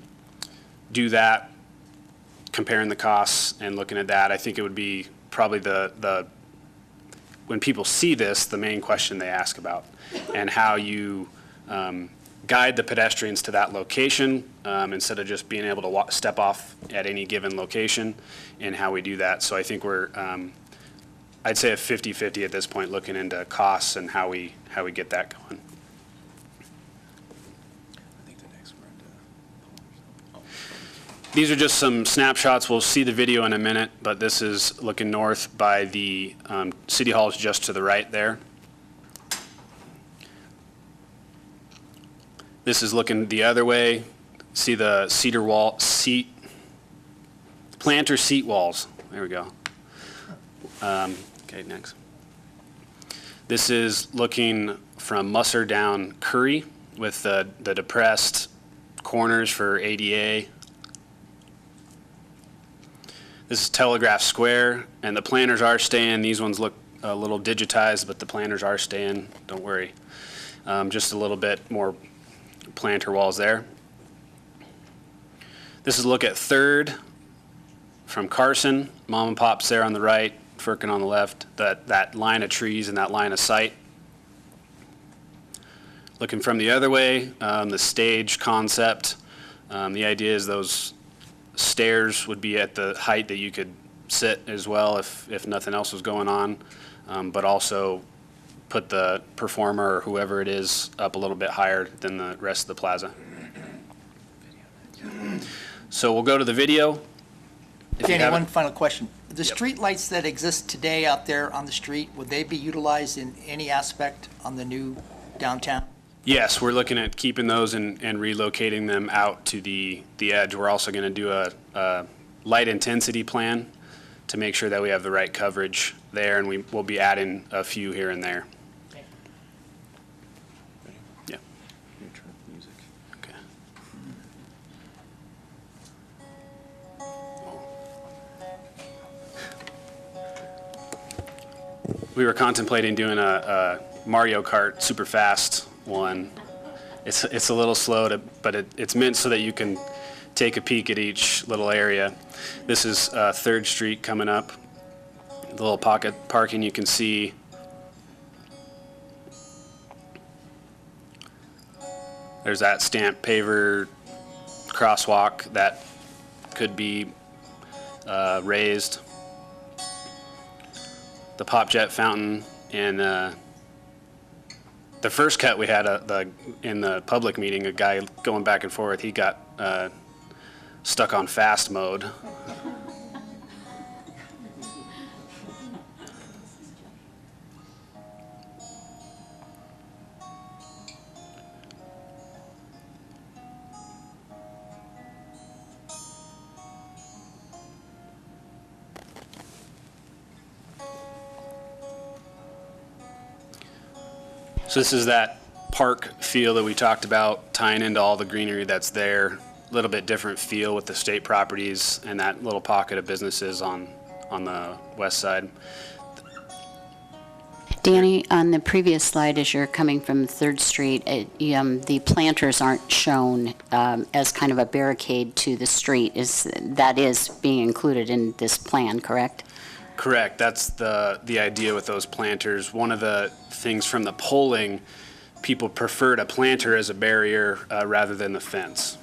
do that, comparing the costs and looking at that. I think it would be probably when people see this, the main question they ask about, and how you guide the pedestrians to that location instead of just being able to step off at any given location, and how we do that. So I think we're, I'd say a 50-50 at this point, looking into costs and how we get that going. These are just some snapshots. We'll see the video in a minute, but this is looking north by the City Hall is just to the right there. This is looking the other way. See the planter seat walls. There we go. Okay, next. This is looking from Musser down Curry with the depressed corners for ADA. This is Telegraph Square, and the planters are staying. These ones look a little digitized, but the planters are staying. Don't worry. Just a little bit more planter walls there. This is a look at 3rd from Carson. Mom and Pop's there on the right, Firkin on the left. That line of trees and that line of sight. Looking from the other way, the stage concept. The idea is those stairs would be at the height that you could sit as well if nothing else was going on, but also put the performer or whoever it is up a little bit higher than the rest of the plaza. So we'll go to the video. Danny, one final question. The street lights that exist today out there on the street, would they be utilized in any aspect on the new downtown? Yes, we're looking at keeping those and relocating them out to the edge. We're also going to do a light intensity plan to make sure that we have the right coverage there, and we'll be adding a few here and there. Yeah. Okay. We were contemplating doing a Mario Kart super fast one. It's a little slow, but it's meant so that you can take a peek at each little area. This is 3rd Street coming up. The little pocket parking you can see. There's that stamped paver crosswalk that could be raised. The Pop Jet fountain, and the first cut we had in the public meeting, a guy going back and forth, he got stuck on fast mode. So this is that park feel that we talked about, tying into all the greenery that's there. A little bit different feel with the state properties and that little pocket of businesses on the west side. Danny, on the previous slide, as you're coming from 3rd Street, the planters aren't shown as kind of a barricade to the street. That is being included in this plan, correct? Correct. That's the idea with those planters. One of the things from the polling people preferred a planter as a barrier rather than the fence.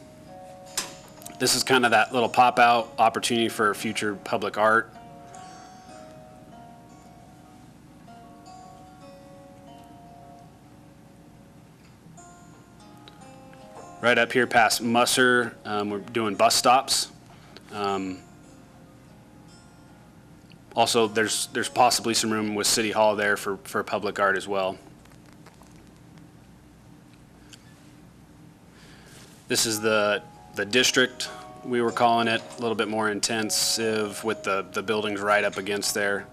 This is kind of that little pop-out opportunity for future public art. Right up here past Musser, we're doing bus stops. Also, there's possibly some room with City Hall there for public art as well. This is the district, we were calling it, a little bit more intensive with the buildings right up against there,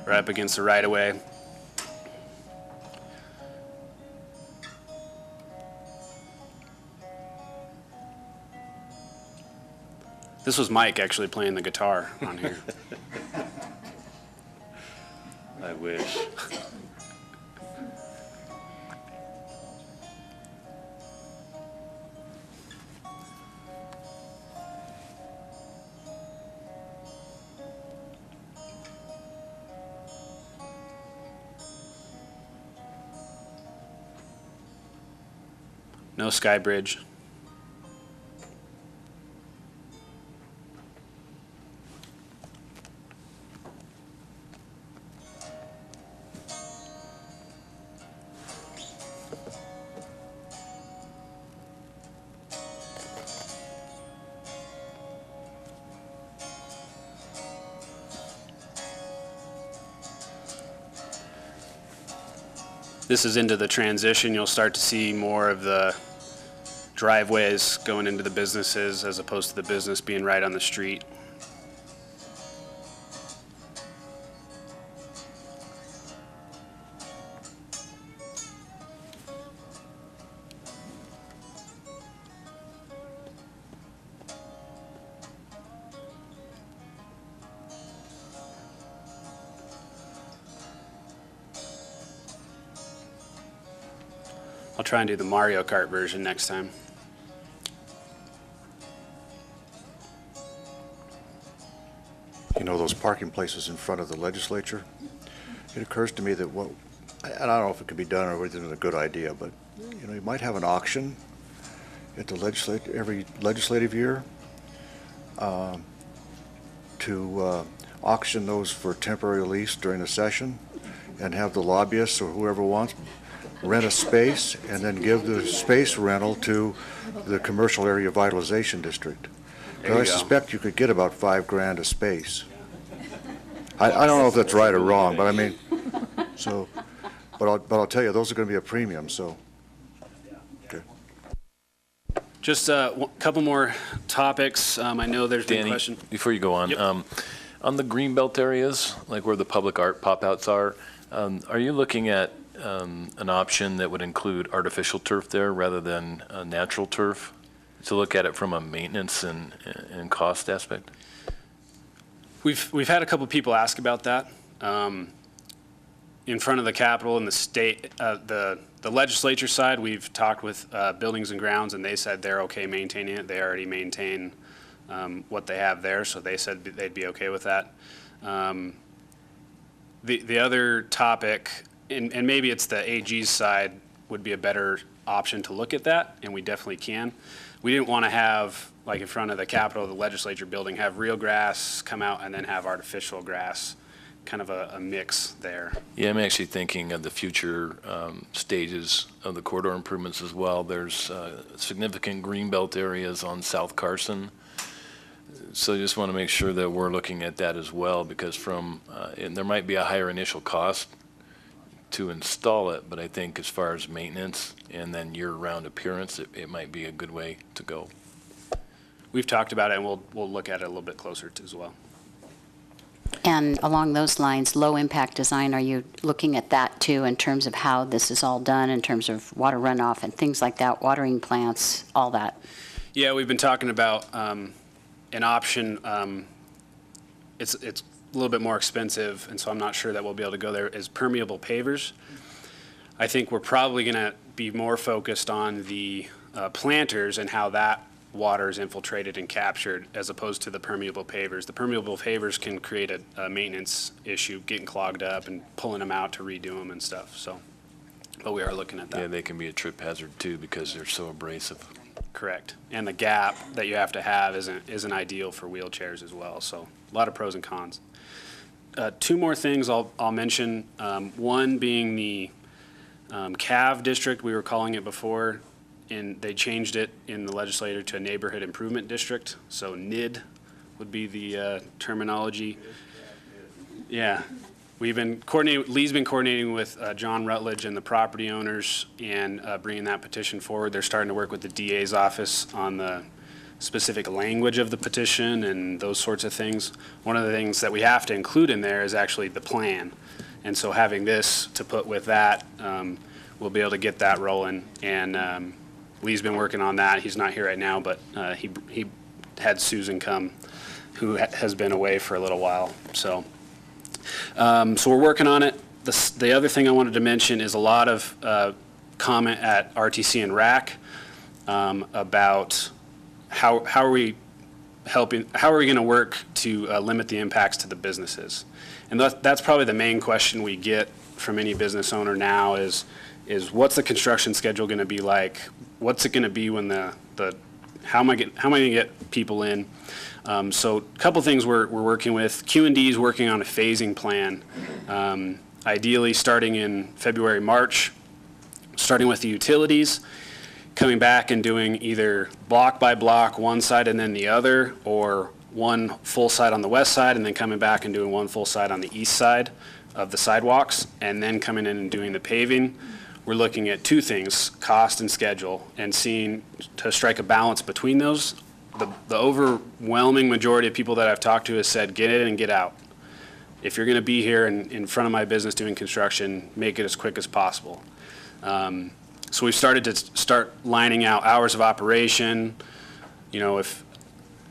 right up against the right-of-way. This was Mike actually playing the guitar on here. I wish. No sky bridge. This is into the transition. You'll start to see more of the driveways going into the businesses as opposed to the business being right on the street. I'll try and do the Mario Kart version next time. You know, those parking places in front of the legislature? It occurs to me that what, and I don't know if it could be done or whether it's a good idea, but, you know, you might have an auction at the every legislative year to auction those for temporary lease during the session and have the lobbyists or whoever wants rent a space and then give the space rental to the commercial area vitalization district. But I suspect you could get about $5,000 a space. I don't know if that's right or wrong, but I mean, so, but I'll tell you, those are going to be a premium, so. Okay. Just a couple more topics. I know there's been a Danny, question. before you go on, Yep. On the greenbelt areas, like where the public art pop-outs are you looking at an option that would include artificial turf there rather than natural turf? To look at it from a maintenance and cost aspect? We've had a couple people ask about that. In front of the Capitol and the state, the legislature side, we've talked with Buildings and Grounds, and they said they're okay maintaining it. They already maintain what they have there, so they said they'd be okay with that. The other topic, and maybe it's the AG's side, would be a better option to look at that, and we definitely can. We didn't want to have, like in front of the Capitol, the legislature building, have real grass come out and then have artificial grass, kind of a mix there. Yeah, I'm actually thinking of the future stages of the corridor improvements as well. There's significant greenbelt areas on South Carson. So I just want to make sure that we're looking at that as well, because and there might be a higher initial cost to install it, but I think as far as maintenance and then year-round appearance, it might be a good way to go. We've talked about it, and we'll look at it a little bit closer as well. And along those lines, low-impact design, are you looking at that too in terms of how this is all done, in terms of water runoff and things like that, watering plants, all that? Yeah, we've been talking about an option. It's a little bit more expensive, and so I'm not sure that we'll be able to go there, is permeable pavers. I think we're probably going to be more focused on the planters and how that water is infiltrated and captured as opposed to the permeable pavers. The permeable pavers can create a maintenance issue, getting clogged up and pulling them out to redo them and stuff. So but we are looking at that. Yeah, they can be a trip hazard too because they're so abrasive. Correct. And the gap that you have to have isn't ideal for wheelchairs as well. So a lot of pros and cons. Two more things I'll mention. One being the CAV district, we were calling it before, and they changed it in the legislature to a neighborhood improvement district. So NID would be the terminology. Yeah. We've been coordinating, Lee's been coordinating with John Rutledge and the property owners and bringing that petition forward. They're starting to work with the DA's office on the specific language of the petition and those sorts of things. One of the things that we have to include in there is actually the plan. And so having this to put with that, we'll be able to get that rolling. And Lee's been working on that. He's not here right now, but he had Susan come, who has been away for a little while. So we're working on it. The other thing I wanted to mention is a lot of comment at RTC and RAC about how are we going to work to limit the impacts to the businesses. And that's probably the main question we get from any business owner now is what's the construction schedule going to be like? What's it going to be when how am I going to get people in? So a couple things we're working with. Q&D is working on a phasing plan, ideally starting in February, March, starting with the utilities, coming back and doing either block by block, one side and then the other, or one full side on the west side and then coming back and doing one full side on the east side of the sidewalks, and then coming in and doing the paving. We're looking at two things, cost and schedule, and seeing to strike a balance between those. The overwhelming majority of people that I've talked to has said, get in and get out. If you're going to be here in front of my business doing construction, make it as quick as possible. So we've started to lining out hours of operation. You know, if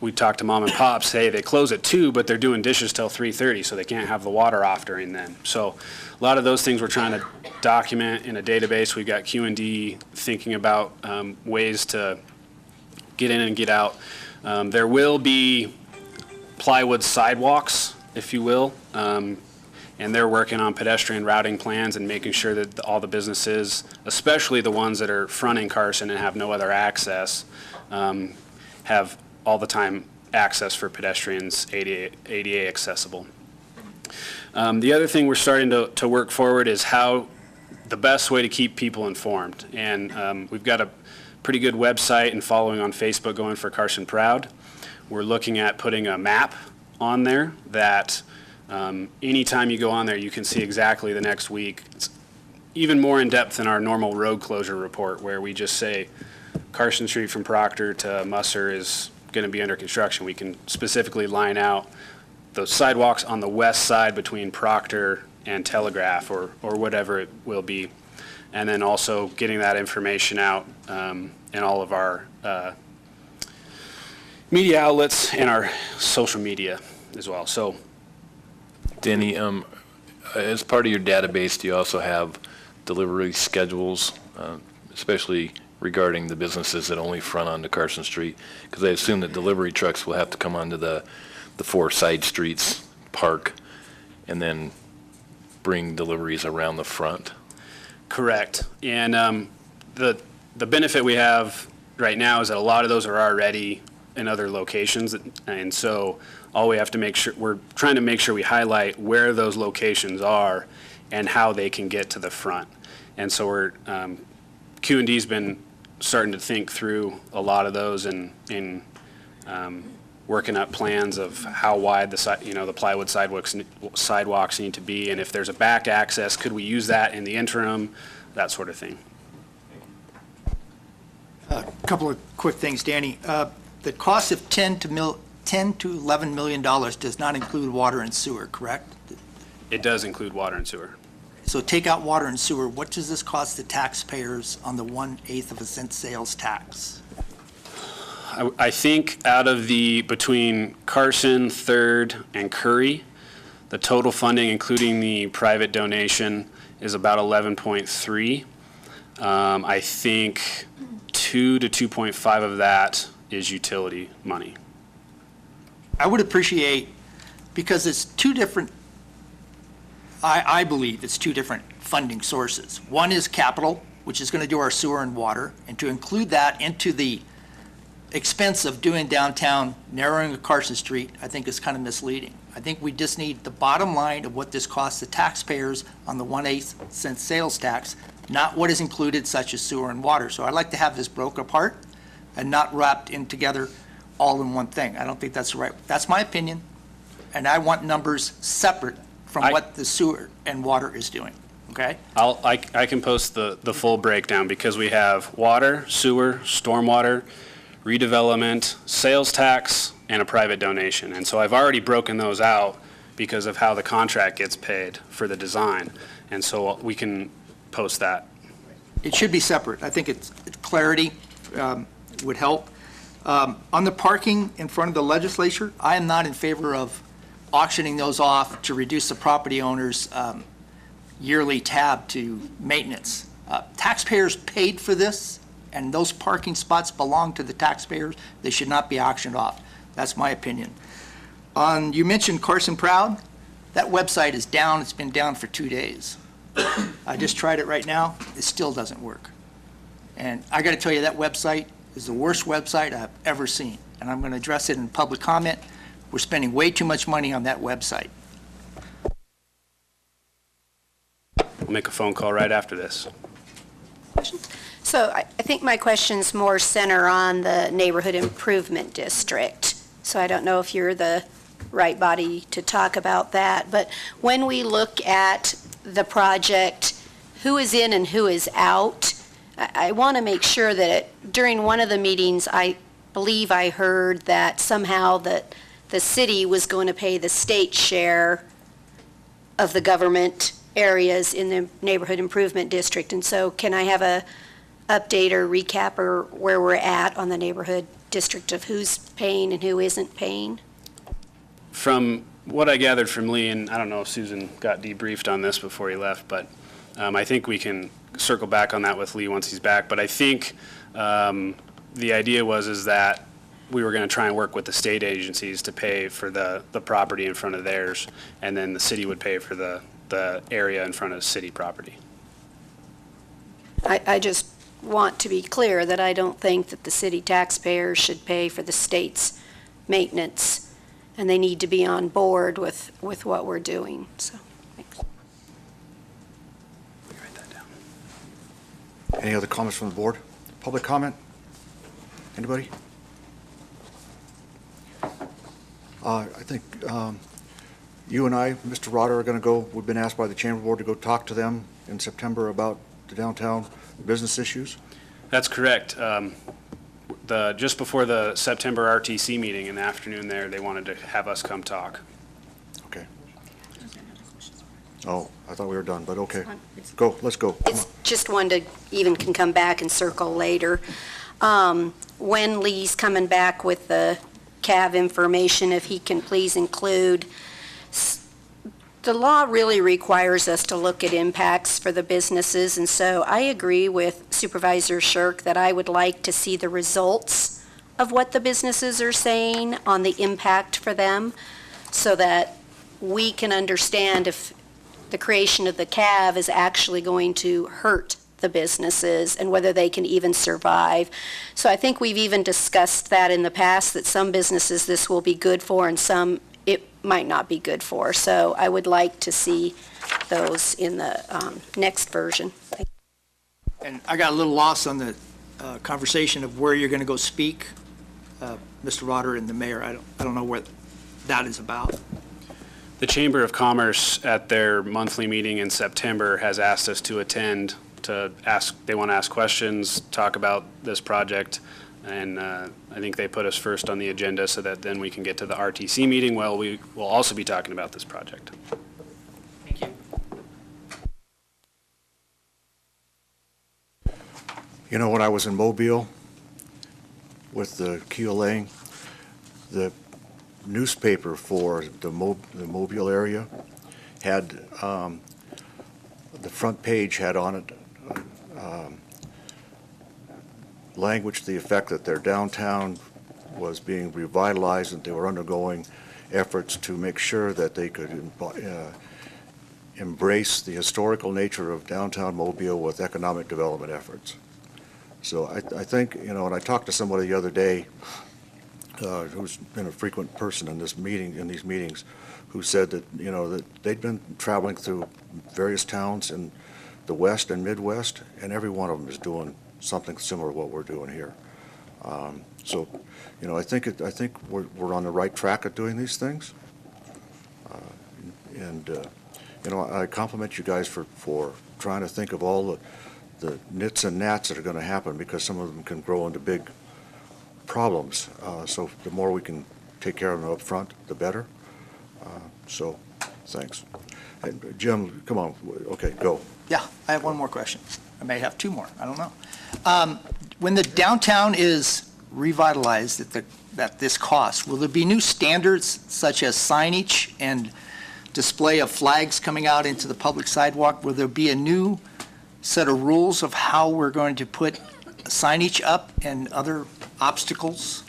we talk to mom and pops, hey, they close at 2, but they're doing dishes till 3:30, so they can't have the water off during then. So a lot of those things we're trying to document in a database. We've got Q&D thinking about ways to get in and get out. There will be plywood sidewalks, if you will, and they're working on pedestrian routing plans and making sure that all the businesses, especially the ones that are fronting Carson and have no other access, have all the time access for pedestrians, ADA accessible. The other thing we're starting to work forward is how the best way to keep people informed. And we've got a pretty good website and following on Facebook going for Carson Proud. We're looking at putting a map on there that anytime you go on there, you can see exactly the next week. It's even more in depth than our normal road closure report where we just say Carson Street from Proctor to Musser is going to be under construction. We can specifically line out those sidewalks on the west side between Proctor and Telegraph or whatever it will be. And then also getting that information out in all of our media outlets and our social media as well. So, Danny, as part of your database, do you also have delivery schedules, especially regarding the businesses that only front onto Carson Street? Because I assume that delivery trucks will have to come onto the 4 side streets, park, and then bring deliveries around the front. Correct. And the benefit we have right now is that a lot of those are already in other locations. And so all we have to make sure, we're trying to make sure we highlight where those locations are and how they can get to the front. And so we're, Q&D's been starting to think through a lot of those and working up plans of how wide the plywood sidewalks need to be, and if there's a back access, could we use that in the interim, that sort of thing. A couple of quick things, Danny. The cost of $10 to $11 million does not include water and sewer, correct? It does include water and sewer. So take out water and sewer. What does this cost the taxpayers on the 1/8 of a cent sales tax? I think out of between Carson, Third, and Curry, the total funding, including the private donation, is about 11.3. I think 2 to 2.5 of that is utility money. I would appreciate, because it's two different, I believe it's two different funding sources. One is capital, which is going to do our sewer and water, and to include that into the expense of doing downtown, narrowing of Carson Street, I think is kind of misleading. I think we just need the bottom line of what this costs the taxpayers on the 1/8 cent sales tax, not what is included such as sewer and water. So I'd like to have this broke apart and not wrapped in together all in one thing. I don't think that's right. That's my opinion, and I want numbers separate from what the sewer and water is doing, okay? I can post the full breakdown because we have water, sewer, stormwater, redevelopment, sales tax, and a private donation. And so I've already broken those out because of how the contract gets paid for the design. And so we can post that. It should be separate. I think it's clarity would help. On the parking in front of the legislature, I am not in favor of auctioning those off to reduce the property owner's yearly tab to maintenance. Taxpayers paid for this, and those parking spots belong to the taxpayers. They should not be auctioned off. That's my opinion. You mentioned Carson Proud. That website is down. It's been down for 2 days. I just tried it right now. It still doesn't work. And I got to tell you, that website is the worst website I've ever seen. And I'm going to address it in public comment. We're spending way too much money on that website. We'll make a phone call right after this. So I think my questions more center on the neighborhood improvement district. So I don't know if you're the right body to talk about that. But when we look at the project, who is in and who is out, I want to make sure that during one of the meetings, I believe I heard that somehow that the city was going to pay the state share of the government areas in the neighborhood improvement district. And so can I have a update or recap or where we're at on the neighborhood district of who's paying and who isn't paying? From what I gathered from Lee, and I don't know if Susan got debriefed on this before he left, but I think we can circle back on that with Lee once he's back. But I think the idea is that we were going to try and work with the state agencies to pay for the property in front of theirs, and then the city would pay for the area in front of city property. I just want to be clear that I don't think that the city taxpayers should pay for the state's maintenance, and they need to be on board with what we're doing, so. Thanks. Write that down. Any other comments from the board? Public comment? Anybody? I think you and I, Mr. Rotter, are going to go, we've been asked by the Chamber Board to go talk to them in September about the downtown business issues. That's correct. Just before the September RTC meeting in the afternoon there, they wanted to have us come talk. Okay. Oh, I thought we were done, but okay. Go, let's go. Come It's on. just one to even can come back and circle later. When Lee's coming back with the CAV information, if he can please include, the law really requires us to look at impacts for the businesses, and so I agree with Supervisor Shirk that I would like to see the results of what the businesses are saying on the impact for them, so that we can understand if the creation of the CAV is actually going to hurt the businesses and whether they can even survive. So I think we've even discussed that in the past, that some businesses this will be good for and some it might not be good for. So I would like to see those in the next version. And I got a little lost on the conversation of where you're going to go speak, Mr. Rotter and the mayor. I don't know what that is about. The Chamber of Commerce at their monthly meeting in September has asked us to attend they want to ask questions, talk about this project, and I think they put us first on the agenda so that then we can get to the RTC meeting. Well, we will also be talking about this project. Thank you. You know, when I was in Mobile with the Keolang, the newspaper for the Mobile area had, the front page had on it language to the effect that their downtown was being revitalized and they were undergoing efforts to make sure that they could embrace the historical nature of downtown Mobile with economic development efforts. So I think, and I talked to somebody the other day who's been a frequent person in these meetings, who said that, that they'd been traveling through various towns in the West and Midwest, and every one of them is doing something similar to what we're doing here. So, I think we're on the right track at doing these things. I compliment you guys for trying to think of all the nits and gnats that are going to happen, because some of them can grow into big problems. So the more we can take care of them up front, the better. So, thanks. And Jim, come on. Okay, go. Yeah, I have one more question. I may have two more. I don't know. When the downtown is revitalized at this cost, will there be new standards such as signage and display of flags coming out into the public sidewalk? Will there be a new set of rules of how we're going to put signage up and other obstacles?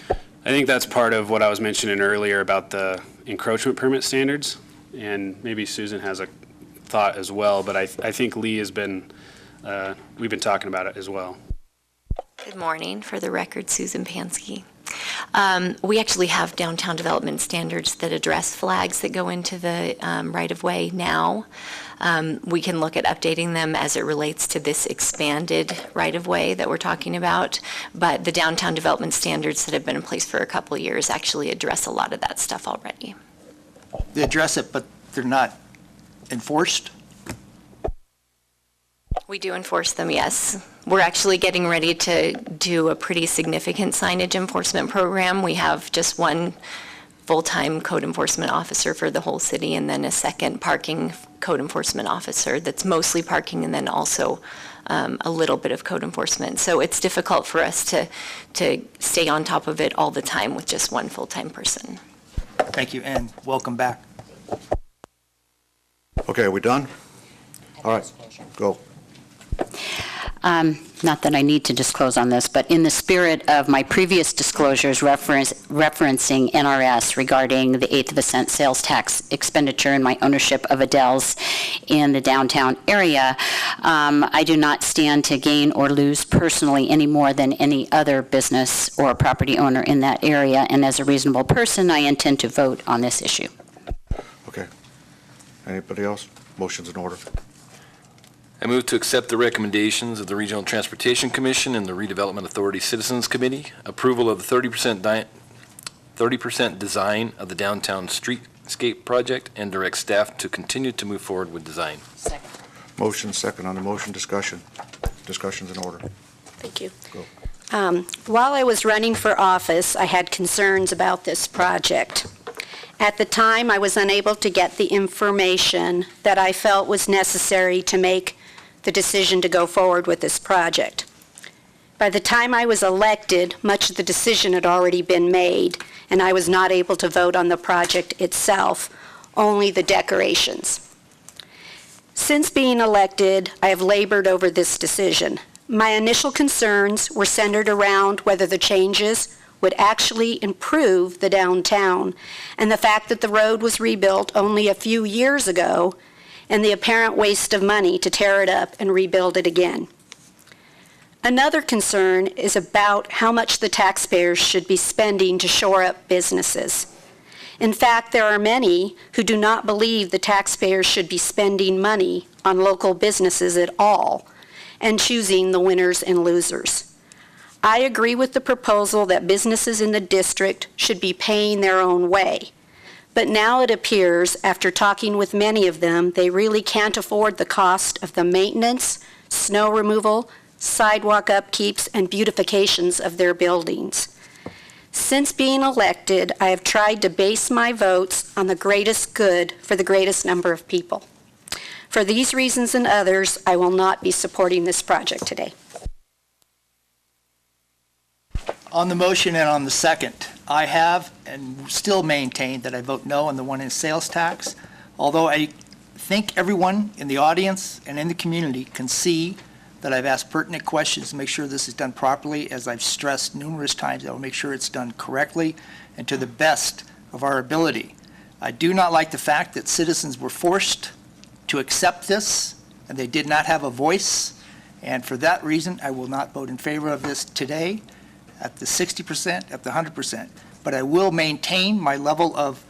I think that's part of what I was mentioning earlier about the encroachment permit standards, and maybe Susan has a thought as well, but I think Lee has been, we've been talking about it as well. Good morning. For the record, Susan Pansky. We actually have downtown development standards that address flags that go into the right-of-way now. We can look at updating them as it relates to this expanded right-of-way that we're talking about, but the downtown development standards that have been in place for a couple of years actually address a lot of that stuff already. They address it, but they're not enforced? We do enforce them, yes. We're actually getting ready to do a pretty significant signage enforcement program. We have just one full-time code enforcement officer for the whole city, and then a second parking code enforcement officer that's mostly parking, and then also a little bit of code enforcement. So it's difficult for us to stay on top of it all the time with just one full-time person. Thank you, and welcome back. Okay, are we done? All right, go. Not that I need to disclose on this, but in the spirit of my previous disclosures referencing NRS regarding the eighth of a cent sales tax expenditure and my ownership of Adele's in the downtown area, I do not stand to gain or lose personally any more than any other business or property owner in that area, and as a reasonable person, I intend to vote on this issue. Okay. Anybody else? Motion's in order. I move to accept the recommendations of the Regional Transportation Commission and the Redevelopment Authority Citizens Committee, approval of the 30% design of the downtown streetscape project, and direct staff to continue to move forward with design. Second. Motion second on the motion. Discussion. Discussion's in order. Thank you. Go. While I was running for office, I had concerns about this project. At the time, I was unable to get the information that I felt was necessary to make the decision to go forward with this project. By the time I was elected, much of the decision had already been made, and I was not able to vote on the project itself, only the decorations. Since being elected, I have labored over this decision. My initial concerns were centered around whether the changes would actually improve the downtown, and the fact that the road was rebuilt only a few years ago, and the apparent waste of money to tear it up and rebuild it again. Another concern is about how much the taxpayers should be spending to shore up businesses. In fact, there are many who do not believe the taxpayers should be spending money on local businesses at all and choosing the winners and losers. I agree with the proposal that businesses in the district should be paying their own way. But now it appears, after talking with many of them, they really can't afford the cost of the maintenance, snow removal, sidewalk upkeeps, and beautifications of their buildings. Since being elected, I have tried to base my votes on the greatest good for the greatest number of people. For these reasons and others, I will not be supporting this project today. On the motion and on the second, I have and still maintain that I vote no on the one in sales tax, although I think everyone in the audience and in the community can see that I've asked pertinent questions to make sure this is done properly. As I've stressed numerous times, I will make sure it's done correctly and to the best of our ability. I do not like the fact that citizens were forced to accept this, and they did not have a voice. And for that reason, I will not vote in favor of this today at the 60%, at the 100%. But I will maintain my level of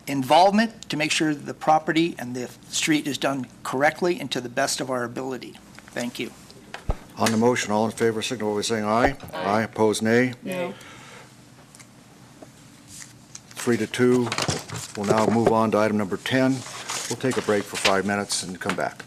involvement to make sure the property and the street is done correctly and to the best of our ability. Thank you. On the motion, all in favor, signify by saying aye. Aye. Opposed, nay. No. 3-2. We'll now move on to item number 10. We'll take a break for 5 minutes and come back.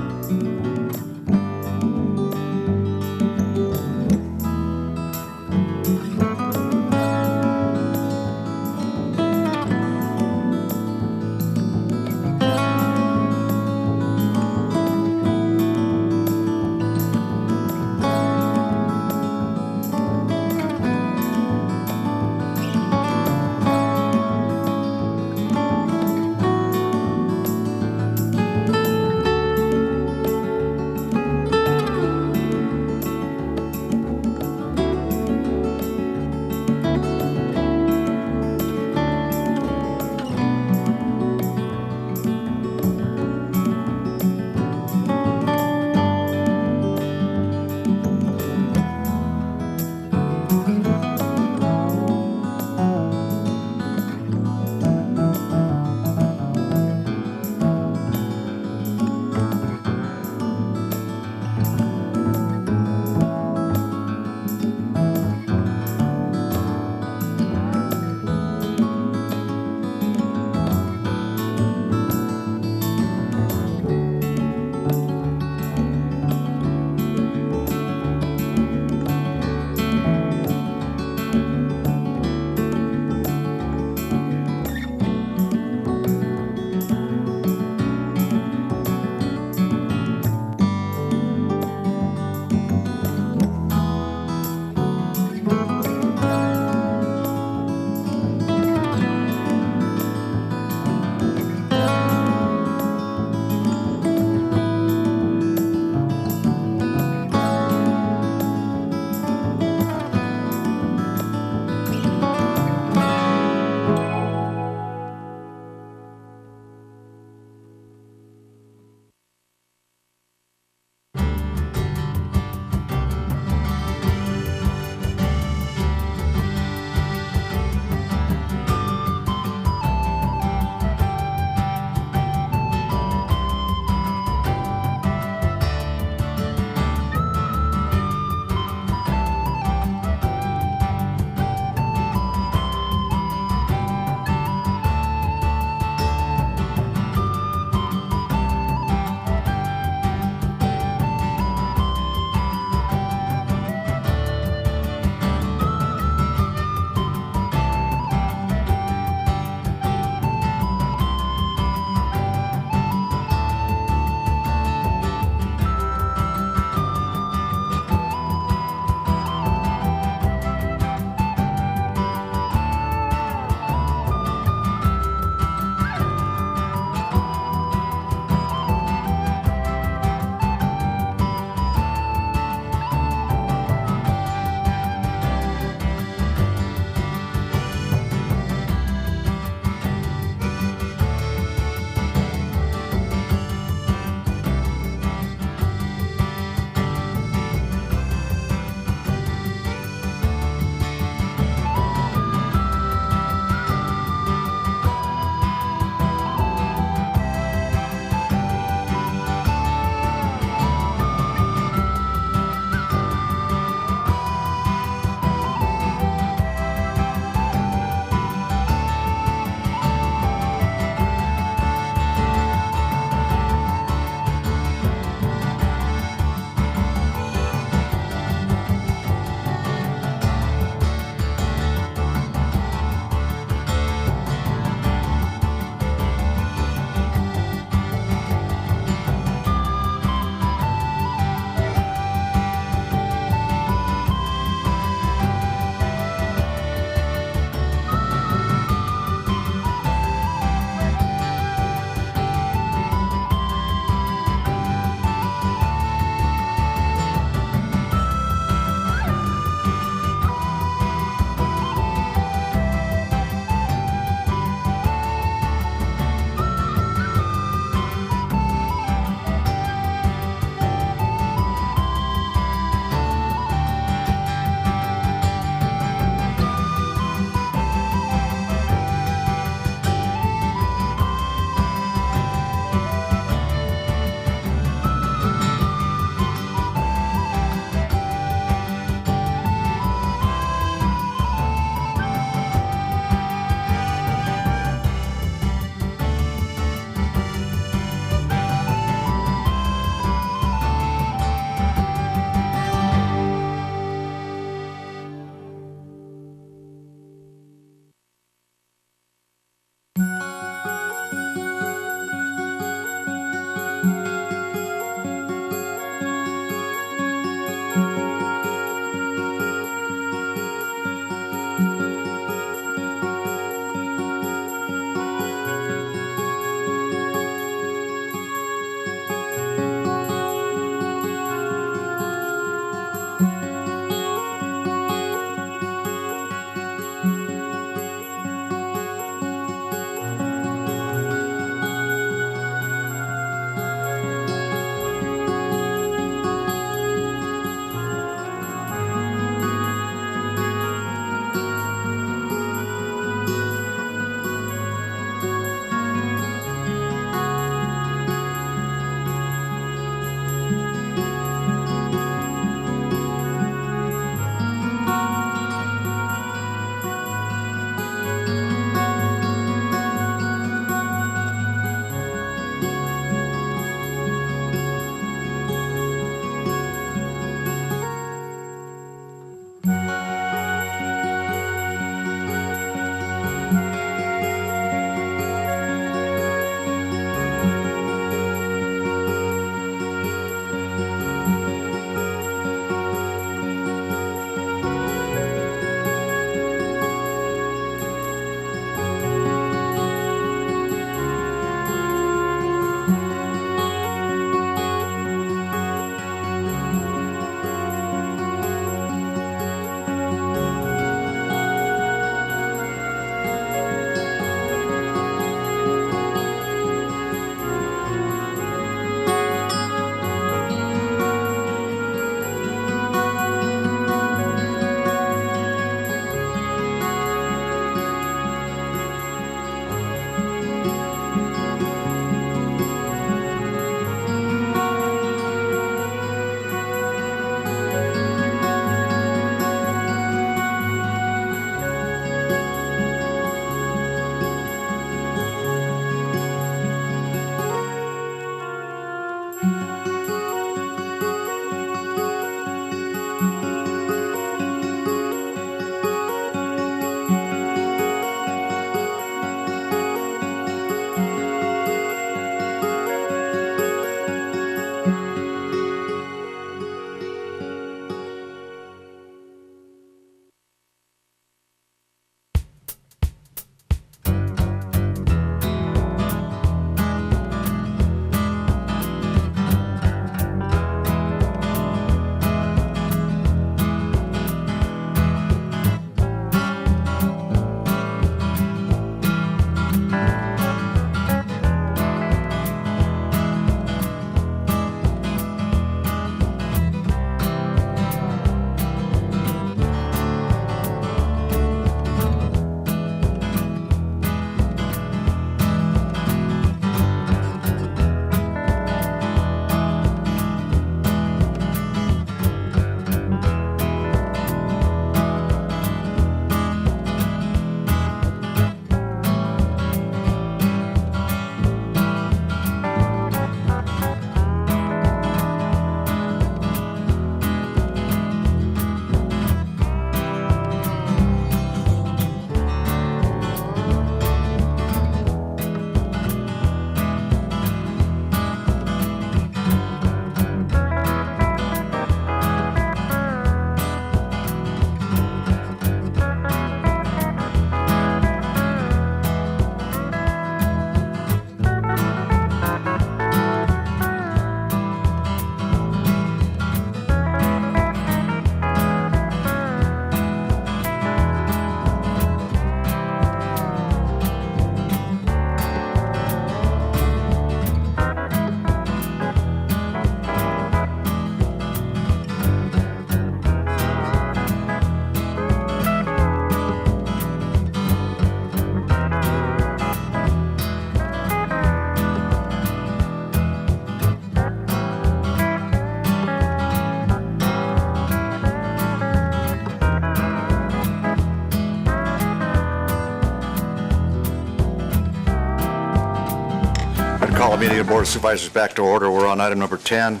Call the meeting of the Board of Supervisors back to order. We're on item number 10.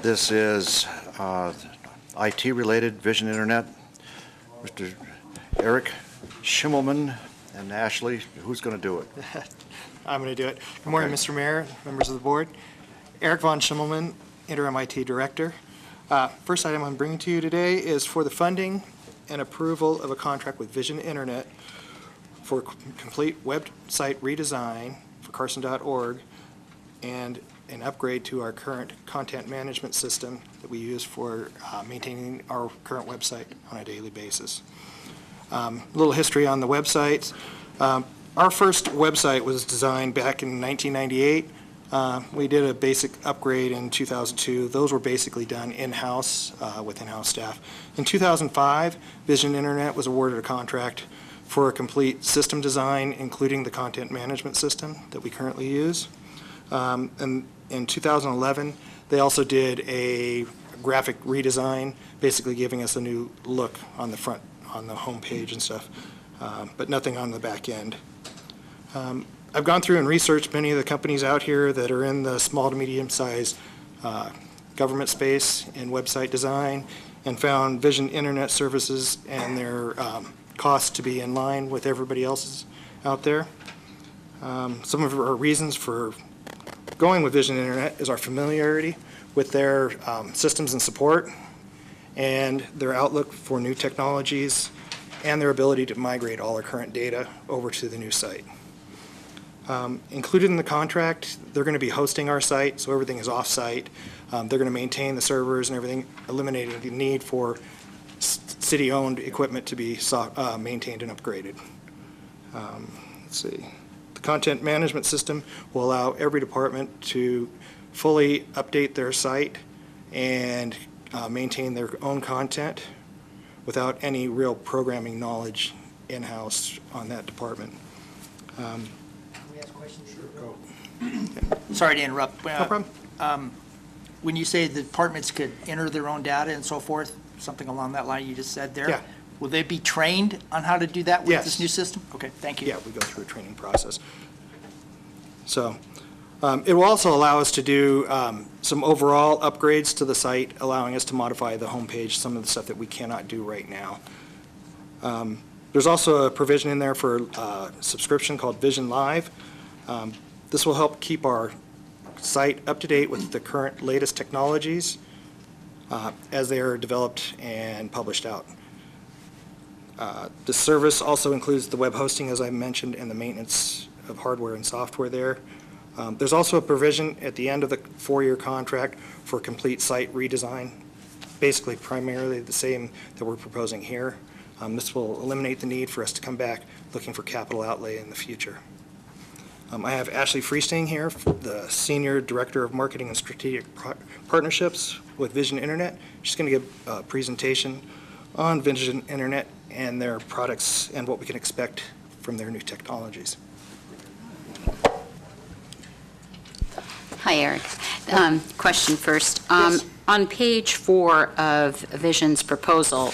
This is IT-related, Vision Internet. Mr. Eric Schimmelman and Ashley, who's going to do it? I'm going to do it. Good morning, Mr. Mayor, members of the board. Eric von Schimmelman, Interim IT Director. First item I'm bringing to you today is for the funding and approval of a contract with Vision Internet for complete website redesign for Carson.org and an upgrade to our current content management system that we use for maintaining our current website on a daily basis. A little history on the websites. Our first website was designed back in 1998. We did a basic upgrade in 2002. Those were basically done in-house with in-house staff. In 2005, Vision Internet was awarded a contract for a complete system design, including the content management system that we currently use. And in 2011, they also did a graphic redesign, basically giving us a new look on the front, on the home page and stuff, but nothing on the back end. I've gone through and researched many of the companies out here that are in the small to medium-sized government space in website design and found Vision Internet Services and their costs to be in line with everybody else's out there. Some of our reasons for going with Vision Internet is our familiarity with their systems and support and their outlook for new technologies and their ability to migrate all our current data over to the new site. Included in the contract, they're going to be hosting our site, so everything is off-site. They're going to maintain the servers and everything, eliminating the need for city-owned equipment to be maintained and upgraded. Let's see. The content management system will allow every department to fully update their site and maintain their own content without any real programming knowledge in-house on that department. Sorry to interrupt. No problem. When you say the departments could enter their own data and so forth, something along that line you just said there? Yeah. Will they be trained on how to do that with Yes. this new system? Okay, thank you. Yeah, we go through a training process. So it will also allow us to do some overall upgrades to the site, allowing us to modify the homepage, some of the stuff that we cannot do right now. There's also a provision in there for subscription called Vision Live. This will help keep our site up to date with the current latest technologies as they are developed and published out. The service also includes the web hosting, as I mentioned, and the maintenance of hardware and software there. There's also a provision at the end of the 4-year contract for complete site redesign, basically primarily the same that we're proposing here. This will eliminate the need for us to come back looking for capital outlay in the future. I have Ashley Freesting here, the Senior Director of Marketing and Strategic Partnerships with Vision Internet. She's going to give a presentation on Vision Internet and their products and what we can expect from their new technologies. Hi, Eric. Question first. Yes. On page 4 of Vision's proposal,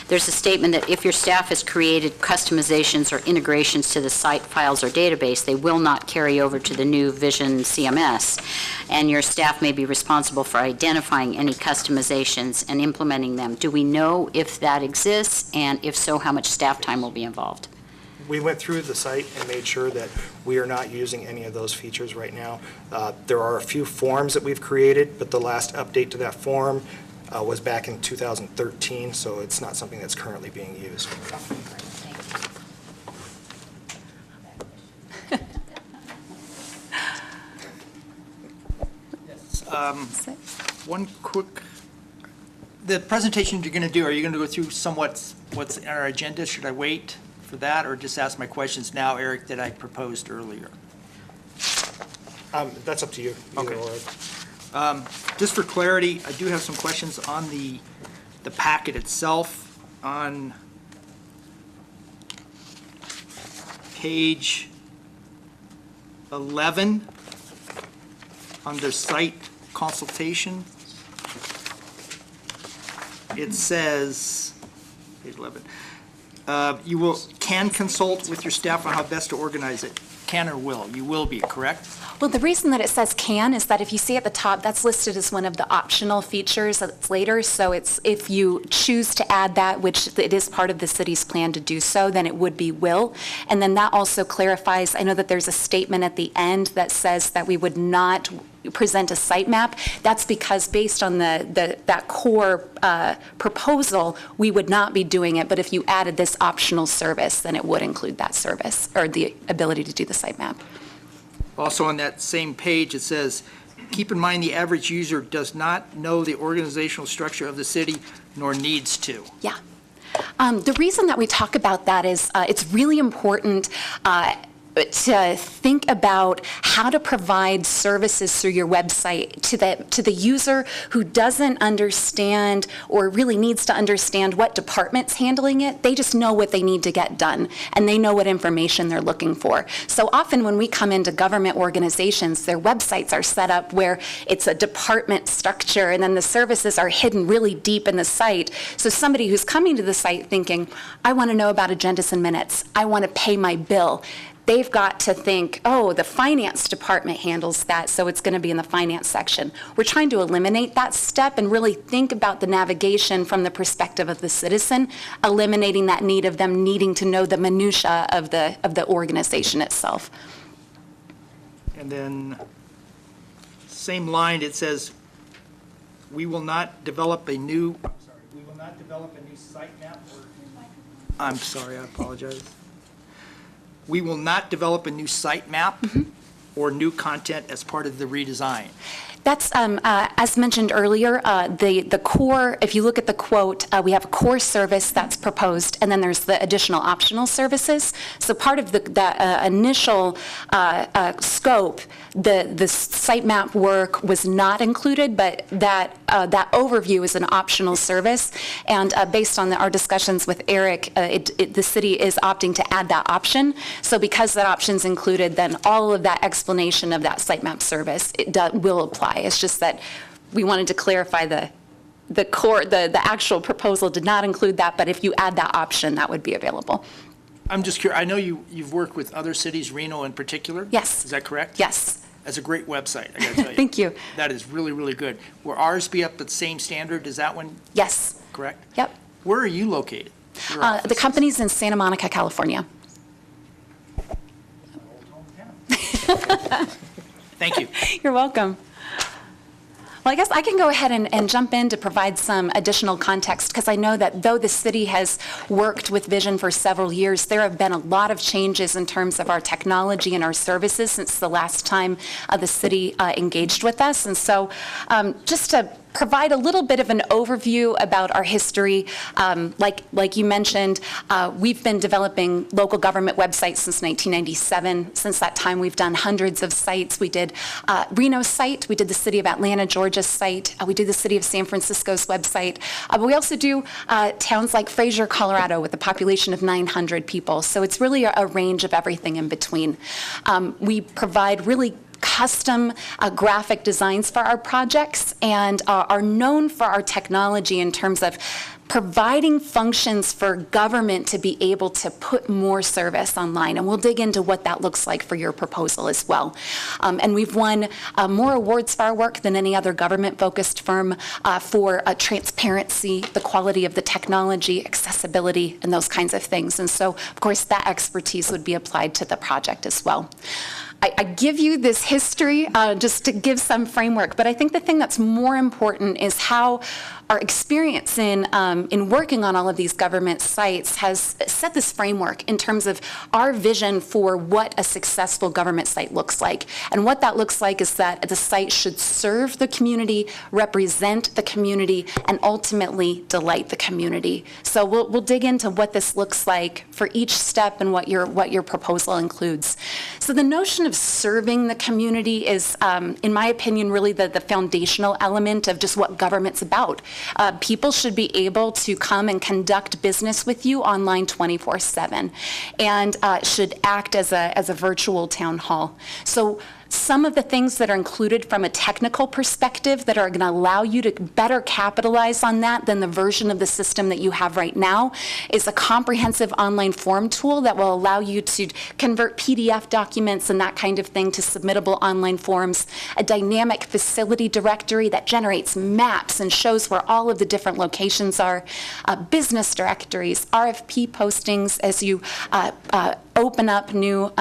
there's a statement that if your staff has created customizations or integrations to the site files or database, they will not carry over to the new Vision CMS, and your staff may be responsible for identifying any customizations and implementing them. Do we know if that exists, and if so, how much staff time will be involved? We went through the site and made sure that we are not using any of those features right now. There are a few forms that we've created, but the last update to that form was back in 2013, so it's not something that's currently being used. One quick, the presentation you're going to do, are you going to go through somewhat what's on our agenda? Should I wait for that or just ask my questions now, Eric, that I proposed earlier? That's up to you. Okay. Either or. Just for clarity, I do have some questions on the packet itself. On page 11, under site consultation, it says, page 11, you will can consult with your staff on how best to organize it. Can or will? You will be, correct? Well, the reason that it says can is that if you see at the top, that's listed as one of the optional features that's later. So it's if you choose to add that, which it is part of the city's plan to do so, then it would be will. And then that also clarifies, I know that there's a statement at the end that says that we would not present a site map. That's because based on that core proposal, we would not be doing it. But if you added this optional service, then it would include that service or the ability to do the site map. Also on that same page, it says, keep in mind the average user does not know the organizational structure of the city nor needs to. Yeah. The reason that we talk about that is it's really important to think about how to provide services through your website to the user who doesn't understand or really needs to understand what department's handling it. They just know what they need to get done, and they know what information they're looking for. So often when we come into government organizations, their websites are set up where it's a department structure, and then the services are hidden really deep in the site. So somebody who's coming to the site thinking, I want to know about agendas and minutes, I want to pay my bill, they've got to think, oh, the finance department handles that, so it's going to be in the finance section. We're trying to eliminate that step and really think about the navigation from the perspective of the citizen, eliminating that need of them needing to know the minutia of the organization itself. And then, same line, it says, we will not develop a new site map. I'm sorry, I apologize. We will not develop a new site map or new content as part of the redesign. That's, as mentioned earlier, the core, if you look at the quote, we have a core service that's proposed, and then there's the additional optional services. So part of the initial scope, the site map work was not included, but that overview is an optional service. And based on our discussions with Eric, the city is opting to add that option. So because that option's included, then all of that explanation of that site map service will apply. It's just that we wanted to clarify the core, the actual proposal did not include that, but if you add that option, that would be available. I'm just curious, I know you've worked with other cities, Reno in particular? Yes. Is that correct? Yes. That's a great website, I gotta tell you. Thank you. That is really, really good. Will ours be up at the same standard? Is that one? Yes. Correct? Yep. Where are you located? Your The office? company's in Santa Monica, California. Thank you. You're welcome. Well, I guess I can go ahead and jump in to provide some additional context, because I know that though the city has worked with Vision for several years, there have been a lot of changes in terms of our technology and our services since the last time the city engaged with us. And so just to provide a little bit of an overview about our history. Like you mentioned, we've been developing local government websites since 1997. Since that time, we've done hundreds of sites. We did Reno's site, we did the City of Atlanta, Georgia's site, we do the City of San Francisco's website, but we also do towns like Fraser, Colorado, with a population of 900 people. So it's really a range of everything in between. We provide really custom graphic designs for our projects and are known for our technology in terms of providing functions for government to be able to put more service online. And we'll dig into what that looks like for your proposal as well. And we've won more awards for our work than any other government-focused firm for transparency, the quality of the technology, accessibility, and those kinds of things. And so, of course, that expertise would be applied to the project as well. I give you this history just to give some framework, but I think the thing that's more important is how our experience in working on all of these government sites has set this framework in terms of our vision for what a successful government site looks like. And what that looks like is that the site should serve the community, represent the community, and ultimately delight the community. So we'll dig into what this looks like for each step and what your proposal includes. So the notion of serving the community is, in my opinion, really the foundational element of just what government's about. People should be able to come and conduct business with you online 24/7 and should act as a virtual town hall. So Some of the things that are included from a technical perspective that are going to allow you to better capitalize on that than the version of the system that you have right now is a comprehensive online form tool that will allow you to convert PDF documents and that kind of thing to submittable online forms, a dynamic facility directory that generates maps and shows where all of the different locations are, business directories, RFP postings as you open up new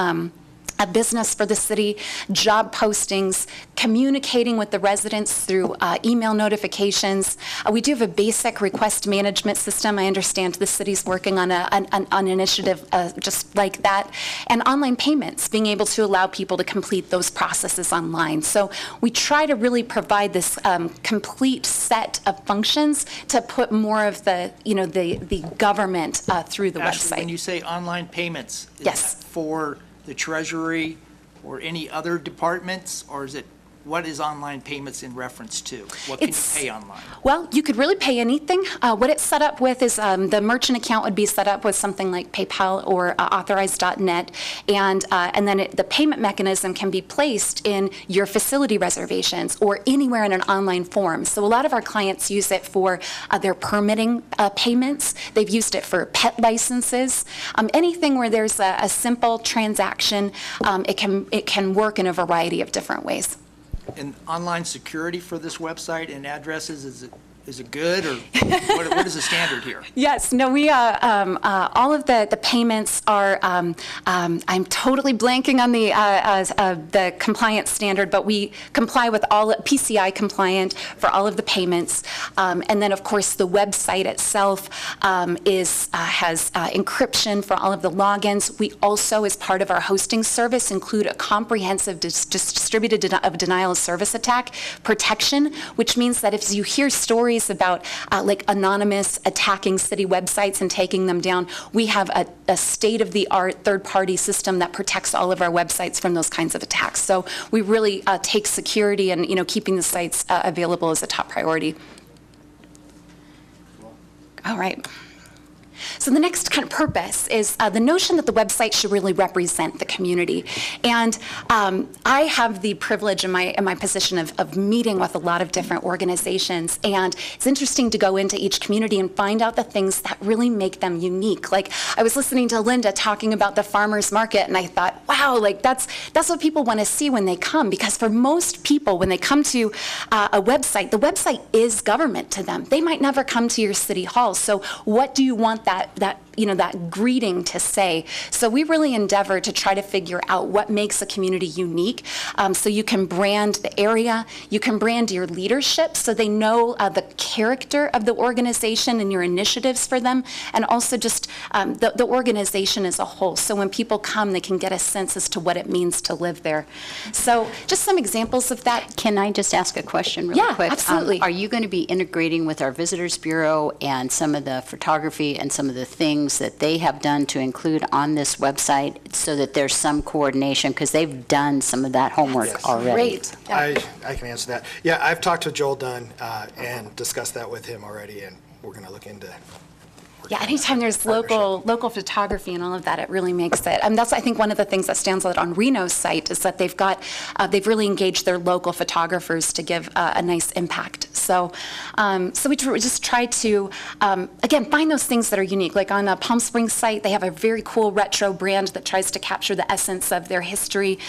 a business for the city, job postings, communicating with the residents through email notifications. We do have a basic request management system. I understand the city's working on an initiative just like that. And online payments, being able to allow people to complete those processes online. So we try to really provide this complete set of functions to put more of the, the government through the Ashley, website. when you say online payments, is Yes. that for the Treasury or any other departments, or is it, what is online payments in reference to? What can you pay online? Well, you could really pay anything. What it's set up with is the merchant account would be set up with something like PayPal or Authorize.net, and then the payment mechanism can be placed in your facility reservations or anywhere in an online form. So a lot of our clients use it for their permitting payments. They've used it for pet licenses. Anything where there's a simple transaction, it can work in a variety of different ways. And online security for this website and addresses, is it good, or what is the standard here? Yes, no, we, all of the payments are, I'm totally blanking on the compliance standard, but we comply with all, PCI compliant for all of the payments. And then, of course, the website itself has encryption for all of the logins. We also, as part of our hosting service, include a comprehensive distributed denial of service attack protection, which means that if you hear stories about like anonymous attacking city websites and taking them down, we have a state-of-the-art third-party system that protects all of our websites from those kinds of attacks. So we really take security and keeping the sites available as a top priority. All right. So the next kind of purpose is the notion that the website should really represent the community. And I have the privilege in my position of meeting with a lot of different organizations. And it's interesting to go into each community and find out the things that really make them unique. Like I was listening to Linda talking about the farmers market, and I thought, wow, like that's what people want to see when they come. Because for most people, when they come to a website, the website is government to them. They might never come to your city hall. So what do you want that greeting to say? So we really endeavor to try to figure out what makes a community unique. So you can brand the area, you can brand your leadership so they know the character of the organization and your initiatives for them, and also just the organization as a whole. So when people come, they can get a sense as to what it means to live there. So just some examples of that. Can I just ask a question really quick? Yeah, absolutely. Are you going to be integrating with our Visitors Bureau and some of the photography and some of the things that they have done to include on this website so that there's some coordination, because they've done some of that homework already? Great. I can answer that. Yeah, I've talked to Joel Dunn and discussed that with him already, and we're going to look into. Yeah, anytime there's local photography and all of that, it really makes it. That's, I think, one of the things that stands out on Reno's site is that they've really engaged their local photographers to give a nice impact. So we just try to, again, find those things that are unique. Like on the Palm Springs site, they have a very cool retro brand that tries to capture the essence of their history.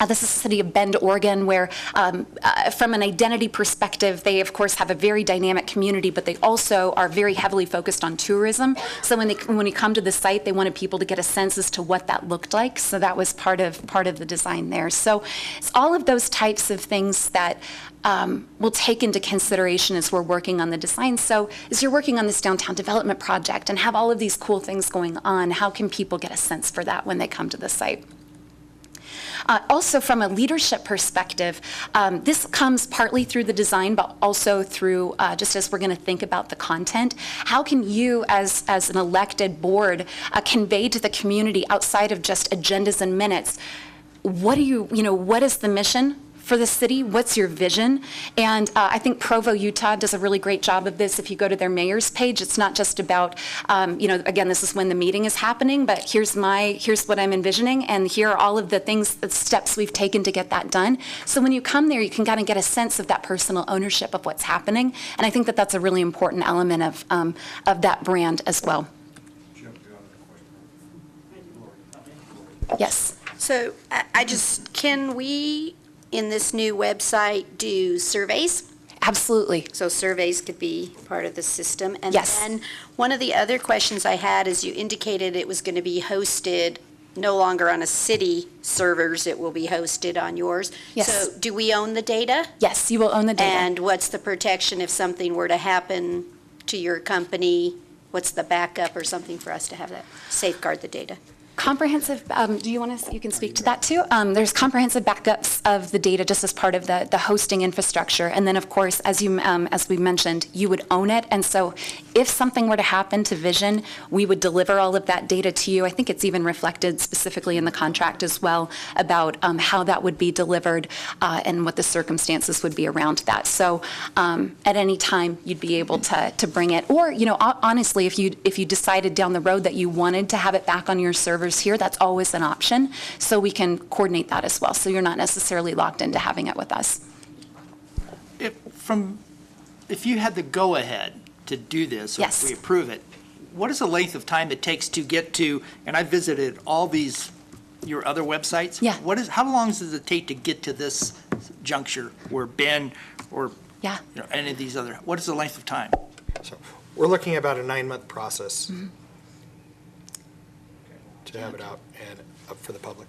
This is the city of Bend, Oregon, where from an identity perspective, they, of course, have a very dynamic community, but they also are very heavily focused on tourism. So when you come to the site, they wanted people to get a sense as to what that looked like. So that was part of the design there. So it's all of those types of things that we'll take into consideration as we're working on the design. So as you're working on this downtown development project and have all of these cool things going on, how can people get a sense for that when they come to the site? Also, from a leadership perspective, this comes partly through the design, but also through, just as we're going to think about the content, how can you, as an elected board, convey to the community outside of just agendas and minutes, what is the mission for the city? What's your vision? And I think Provo, Utah does a really great job of this. If you go to their mayor's page, it's not just about, again, this is when the meeting is happening, but here's what I'm envisioning, and here are all of the steps we've taken to get that done. So when you come there, you can kind of get a sense of that personal ownership of what's happening. And I think that that's a really important element of that brand as well. Yes. So can we, in this new website, do surveys? Absolutely. So surveys could be part of the system. And Yes. then one of the other questions I had is you indicated it was going to be hosted no longer on a city servers, it will be hosted on yours. Yes. So do we own the data? Yes, you will own the data. And what's the protection if something were to happen to your company? What's the backup or something for us to have that safeguard the data? Comprehensive, do you want to, you can speak to that too? There's comprehensive backups of the data just as part of the hosting infrastructure. And then of course, as we mentioned, you would own it. And so if something were to happen to Vision, we would deliver all of that data to you. I think it's even reflected specifically in the contract as well about how that would be delivered and what the circumstances would be around that. So at any time, you'd be able to bring it. Or, honestly, if you decided down the road that you wanted to have it back on your servers here, that's always an option. So we can coordinate that as well. So you're not necessarily locked into having it with us. If you had the go-ahead to do this, or Yes. if we approve it, what is the length of time it takes to get to, and I visited all these, your other websites? Yeah. How long does it take to get to this juncture where Ben or Yeah. any of these other, what is the length of time? So we're looking at about a 9-month process to have it out and up for the public.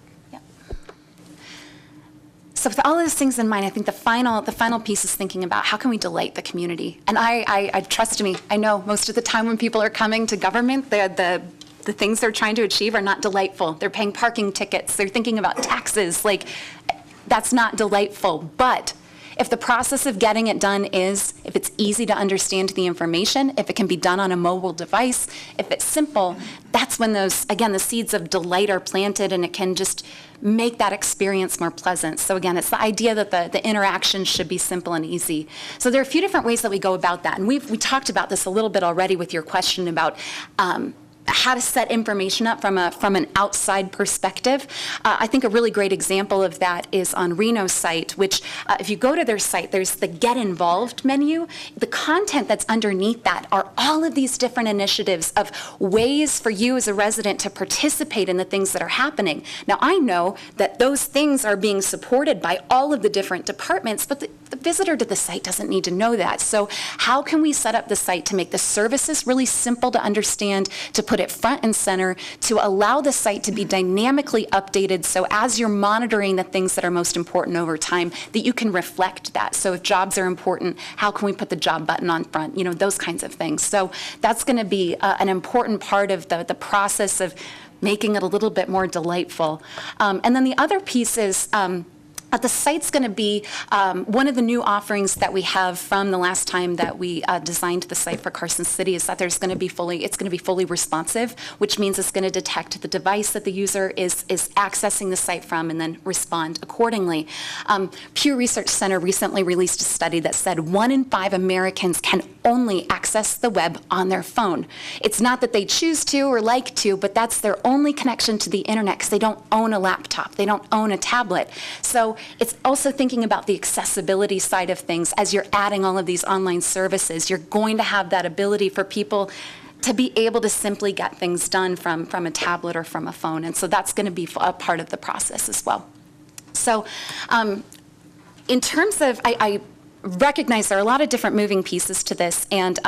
So with all of those things in mind, I think the final piece is thinking about how can we delight the community? And I trust me, I know most of the time when people are coming to government, the things they're trying to achieve are not delightful. They're paying parking tickets, they're thinking about taxes, that's not delightful. But if the process of getting it done is, if it's easy to understand the information, if it can be done on a mobile device, if it's simple, that's when those, again, the seeds of delight are planted and it can just make that experience more pleasant. So again, it's the idea that the interaction should be simple and easy. So there are a few different ways that we go about that. And we talked about this a little bit already with your question about how to set information up from an outside perspective. I think a really great example of that is on Reno's site, which if you go to their site, there's the Get Involved menu. The content that's underneath that are all of these different initiatives of ways for you as a resident to participate in the things that are happening. Now, I know that those things are being supported by all of the different departments, but the visitor to the site doesn't need to know that. So how can we set up the site to make the services really simple to understand, to put it front and center, to allow the site to be dynamically updated so as you're monitoring the things that are most important over time, that you can reflect that. So if jobs are important, how can we put the job button on front? Those kinds of things. So that's going to be an important part of the process of making it a little bit more delightful. And then the other piece is the site's going to be one of the new offerings that we have from the last time that we designed the site for Carson City is that it's going to be fully responsive, which means it's going to detect the device that the user is accessing the site from and then respond accordingly. Pew Research Center recently released a study that said 1 in 5 Americans can only access the web on their phone. It's not that they choose to or like to, but that's their only connection to the internet because they don't own a laptop, they don't own a tablet. So it's also thinking about the accessibility side of things. As you're adding all of these online services, you're going to have that ability for people to be able to simply get things done from a tablet or from a phone. And so that's going to be a part of the process as well. So in terms of, I recognize there are a lot of different moving pieces to this, and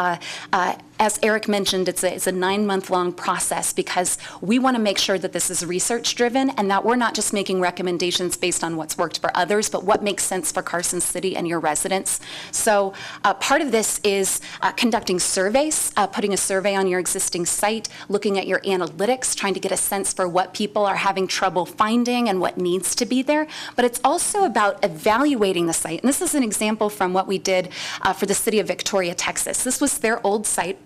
as Eric mentioned, it's a 9-month-long process because we want to make sure that this is research-driven and that we're not just making recommendations based on what's worked for others, but what makes sense for Carson City and your residents. So part of this is conducting surveys, putting a survey on your existing site, looking at your analytics, trying to get a sense for what people are having trouble finding and what needs to be there. But it's also about evaluating the site. And this is an example from what we did for the city of Victoria, Texas. This was their old site.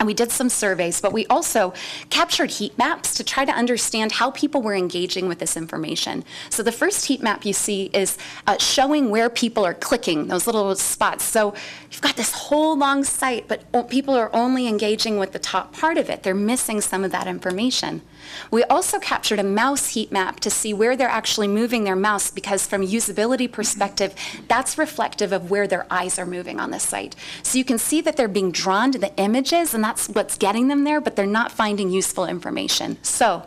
and we did some surveys, but we also captured heat maps to try to understand how people were engaging with this information. So the first heat map you see is showing where people are clicking, those little spots. So you've got this whole long site, but people are only engaging with the top part of it. They're missing some of that information. We also captured a mouse heat map to see where they're actually moving their mouse, because from a usability perspective, that's reflective of where their eyes are moving on the site. So you can see that they're being drawn to the images, and that's what's getting them there, but they're not finding useful information. So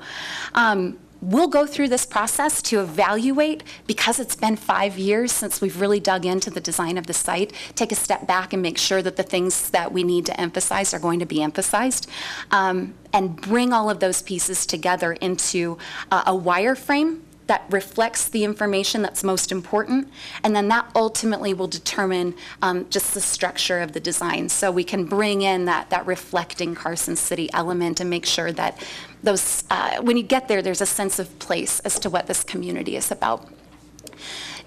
we'll go through this process to evaluate, because it's been 5 years since we've really dug into the design of the site, take a step back and make sure that the things that we need to emphasize are going to be emphasized, and bring all of those pieces together into a wireframe that reflects the information that's most important, and then that ultimately will determine just the structure of the design. So we can bring in that reflecting Carson City element and make sure that those, when you get there, there's a sense of place as to what this community is about.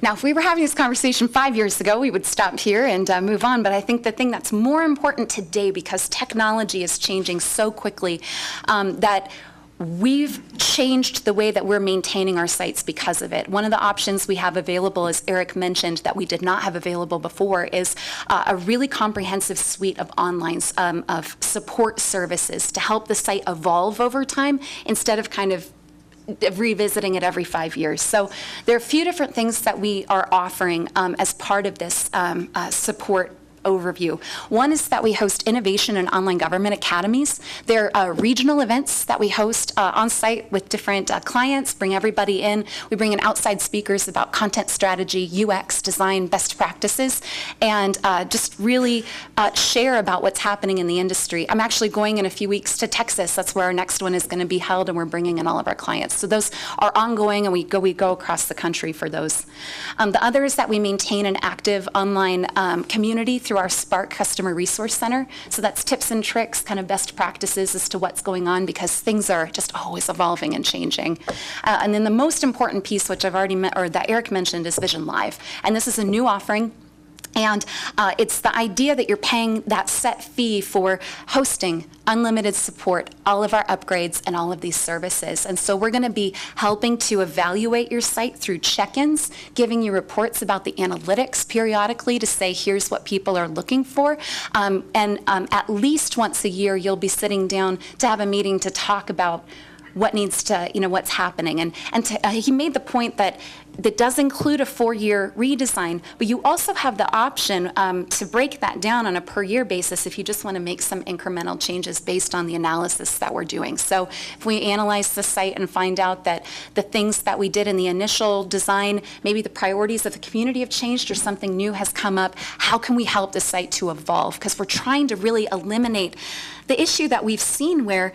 Now, if we were having this conversation 5 years ago, we would stop here and move on, but I think the thing that's more important today, because technology is changing so quickly, that we've changed the way that we're maintaining our sites because of it. One of the options we have available, as Eric mentioned, that we did not have available before, is a really comprehensive suite of online of support services to help the site evolve over time instead of kind of revisiting it every 5 years. So there are a few different things that we are offering as part of this support overview. One is that we host innovation and online government academies. They're regional events that we host on site with different clients, bring everybody in. We bring in outside speakers about content strategy, UX, design, best practices, and just really share about what's happening in the industry. I'm actually going in a few weeks to Texas. That's where our next one is going to be held, and we're bringing in all of our clients. So those are ongoing, and we go across the country for those. The other is that we maintain an active online community through our Spark Customer Resource Center. So that's tips and tricks, kind of best practices as to what's going on, because things are just always evolving and changing. And then the most important piece, which I've already met, or that Eric mentioned, is Vision Live. And this is a new offering. And it's the idea that you're paying that set fee for hosting, unlimited support, all of our upgrades, and all of these services. And so we're going to be helping to evaluate your site through check-ins, giving you reports about the analytics periodically to say, here's what people are looking for. And at least once a year, you'll be sitting down to have a meeting to talk about what needs to, what's happening. And he made the point that does include a 4-year redesign, but you also have the option to break that down on a per-year basis if you just want to make some incremental changes based on the analysis that we're doing. So if we analyze the site and find out that the things that we did in the initial design, maybe the priorities of the community have changed or something new has come up, how can we help the site to evolve? Because we're trying to really eliminate the issue that we've seen where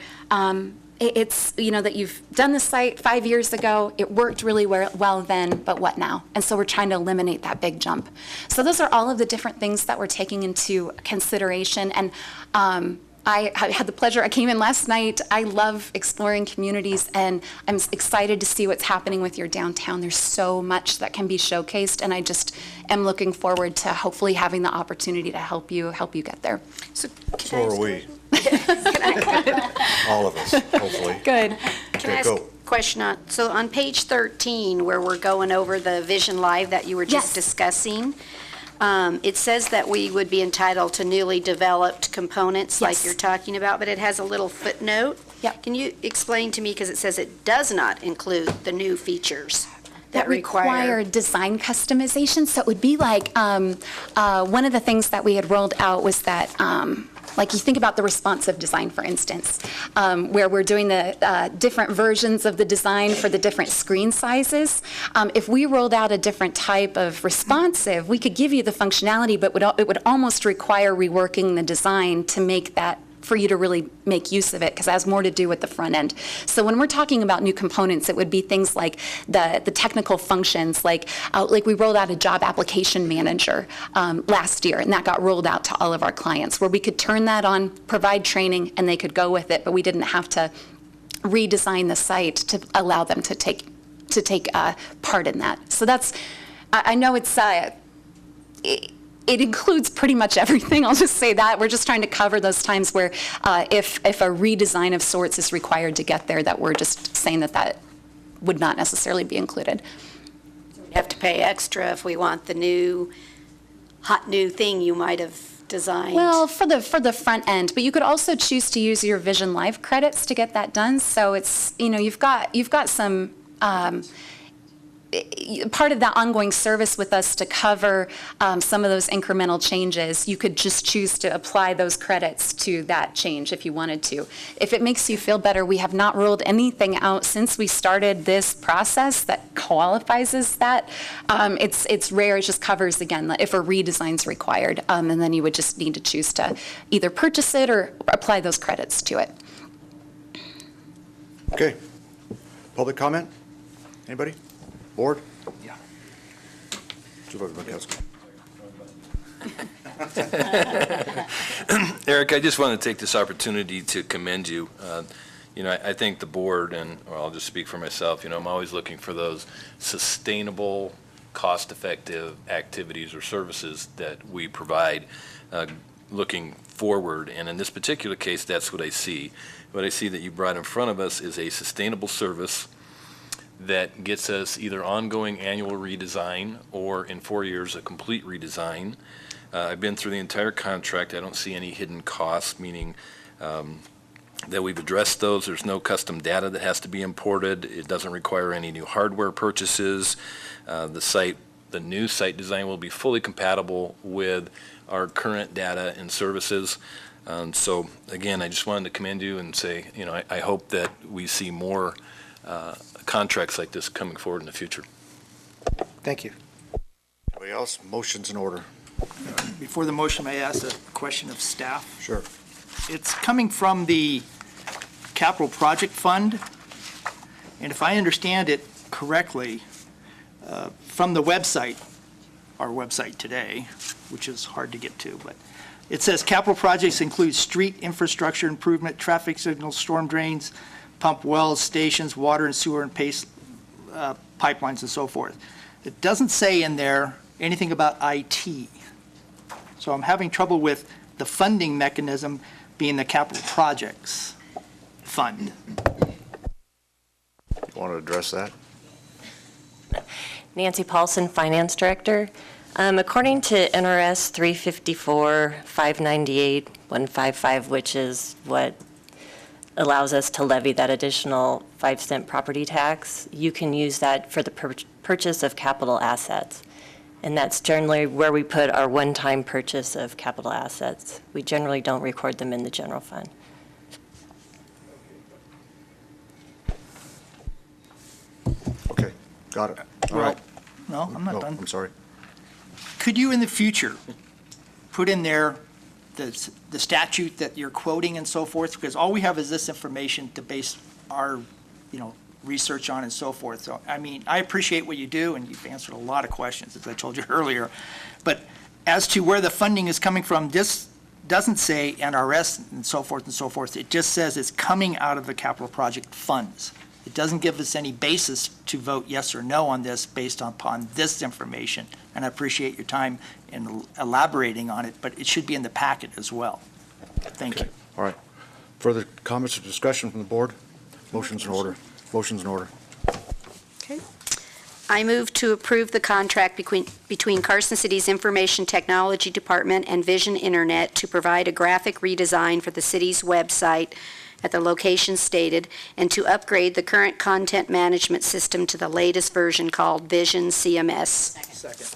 it's, that you've done the site 5 years ago, it worked really well then, but what now? And so we're trying to eliminate that big jump. So those are all of the different things that we're taking into consideration. And I had the pleasure, I came in last night. I love exploring communities, and I'm excited to see what's happening with your downtown. There's so much that can be showcased, and I just am looking forward to hopefully having the opportunity to help you get there. So are we. All of us, hopefully. Good. Can I ask a question on page 13, where we're going over the Vision Live that you were just discussing, it says that we would be entitled to newly developed components like you're talking about, but it has a little footnote. Yep. Can you explain to me, because it says it does not include the new features that require design customization? So it would be like, one of the things that we had rolled out was that, like you think about the responsive design, for instance, where we're doing the different versions of the design for the different screen sizes. If we rolled out a different type of responsive, we could give you the functionality, but it would almost require reworking the design to make that, for you to really make use of it, because it has more to do with the front end. So when we're talking about new components, it would be things like the technical functions, like we rolled out a job application manager last year, and that got rolled out to all of our clients, where we could turn that on, provide training, and they could go with it, but we didn't have to redesign the site to allow them to take part in that. So that's, I know it's it includes pretty much everything, I'll just say that. We're just trying to cover those times where if a redesign of sorts is required to get there, that we're just saying that that would not necessarily be included. We have to pay extra if we want the new, hot new thing you might have designed. Well, for the front end, but you could also choose to use your Vision Live credits to get that done. So it's, you know, you've got some part of that ongoing service with us to cover some of those incremental changes. You could just choose to apply those credits to that change if you wanted to. If it makes you feel better, we have not ruled anything out since we started this process that qualifies as that. It's rare. It just covers, again, if a redesign is required, and then you would just need to choose to either purchase it or apply those credits to it. Okay. Public comment? Anybody? Board? Yeah. Supervisor Eric, I just want to take this opportunity to commend you. You know, I think the board, and or I'll just speak for myself, you know, I'm always looking for those sustainable, cost-effective activities or services that we provide looking forward. And in this particular case, that's what I see. What I see that you brought in front of us is a sustainable service that gets us either ongoing annual redesign or in 4 years a complete redesign. I've been through the entire contract. I don't see any hidden costs, meaning that we've addressed those. There's no custom data that has to be imported. It doesn't require any new hardware purchases. The new site design will be fully compatible with our current data and services. So again, I just wanted to commend you and say, you know, I hope that we see more contracts like this coming forward in the future. Thank you. Anybody else? Motion's in order. Before the motion, may I ask a question of staff? Sure. It's coming from the Capital Project Fund, and if I understand it correctly, from the website, our website today, which is hard to get to, but it says capital projects include street infrastructure improvement, traffic signals, storm drains, pump wells, stations, water and sewer and paste pipelines and so forth. It doesn't say in there anything about IT. So I'm having trouble with the funding mechanism being the capital projects fund. You want to address that? Nancy Paulson, Finance Director. According to NRS 354-598-155, which is what allows us to levy that additional 5-cent property tax, you can use that for the purchase of capital assets. And that's generally where we put our one-time purchase of capital assets. We generally don't record them in the general fund. Okay, got it. All right. No, I'm not done. I'm sorry. Could you in the future put in there the statute that you're quoting and so forth? Because all we have is this information to base our, research on and so forth. So, I mean, I appreciate what you do, and you've answered a lot of questions, as I told you earlier. But as to where the funding is coming from, this doesn't say NRS and so forth and so forth. It just says it's coming out of the capital project funds. It doesn't give us any basis to vote yes or no on this based upon this information. And I appreciate your time in elaborating on it, but it should be in the packet as well. Thank you. All right. Further comments or discussion from the board? Motion's in order. Motion's in order. Okay. I move to approve the contract between Carson City's Information Technology Department and Vision Internet to provide a graphic redesign for the city's website at the location stated, and to upgrade the current content management system to the latest version called Vision CMS. Second.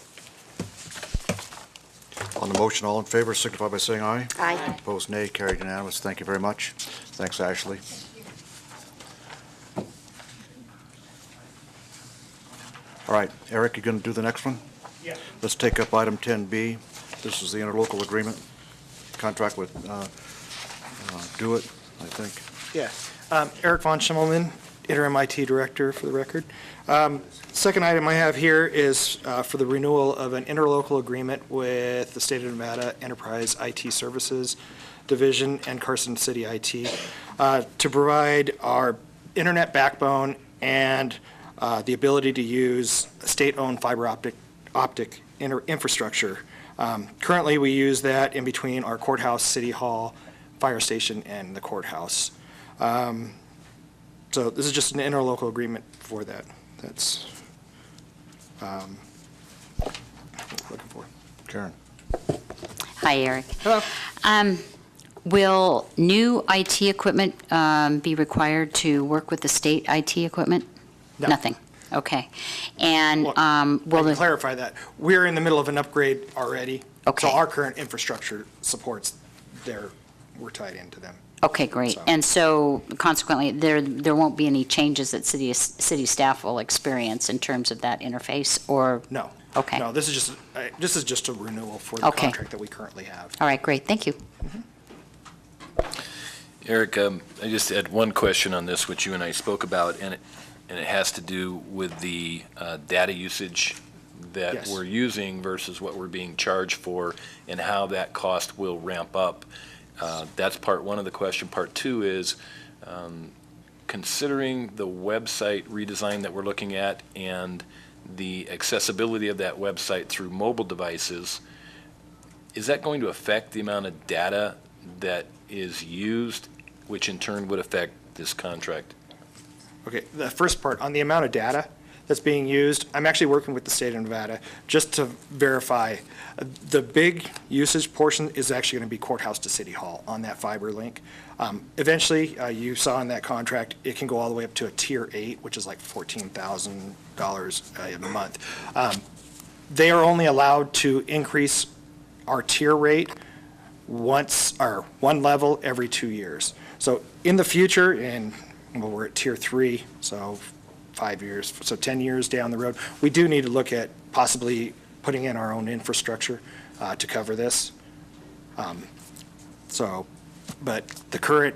On the motion, all in favor, signify by saying aye. Aye. Opposed, nay. Carried unanimous. Thank you very much. Thanks, Ashley. All right, Eric, you going to do the next one? Yeah. Let's take up item 10B. This is the interlocal agreement contract with Do It, I think. Yeah. Eric Von Schimmelman, Interim IT Director, for the record. Second item I have here is for the renewal of an interlocal agreement with the State of Nevada Enterprise IT Services Division and Carson City IT to provide our internet backbone and the ability to use state-owned fiber optic infrastructure Currently, we use that in between our courthouse, city hall, fire station, and the courthouse. So this is just an interlocal agreement for that. That's looking for. Karen. Hi, Eric. Hello. Will new IT equipment be required to work with the state IT equipment? No. Nothing? Okay. And Well, will I can the... clarify that. We're in the middle of an upgrade already. Okay. So our current infrastructure supports we're tied into them. Okay, great. And so consequently, there won't be any changes that city staff will experience in terms of that interface, or? No. Okay. No, this is just a renewal for the Okay. contract that we currently have. All right, great. Thank you. Eric, I just had one question on this, which you and I spoke about, and it has to do with the data usage that Yes. we're using versus what we're being charged for, and how that cost will ramp up. That's part one of the question. Part two is, considering the website redesign that we're looking at and the accessibility of that website through mobile devices, is that going to affect the amount of data that is used, which in turn would affect this contract? Okay, the first part, on the amount of data that's being used, I'm actually working with the state of Nevada just to verify. The big usage portion is actually going to be courthouse to city hall on that fiber link. Eventually, you saw in that contract, it can go all the way up to a tier 8, which is like $14,000 a month. They are only allowed to increase our tier rate one level every 2 years. So in the future, we're at tier 3, so 5 years, so 10 years down the road, we do need to look at possibly putting in our own infrastructure to cover this. But the current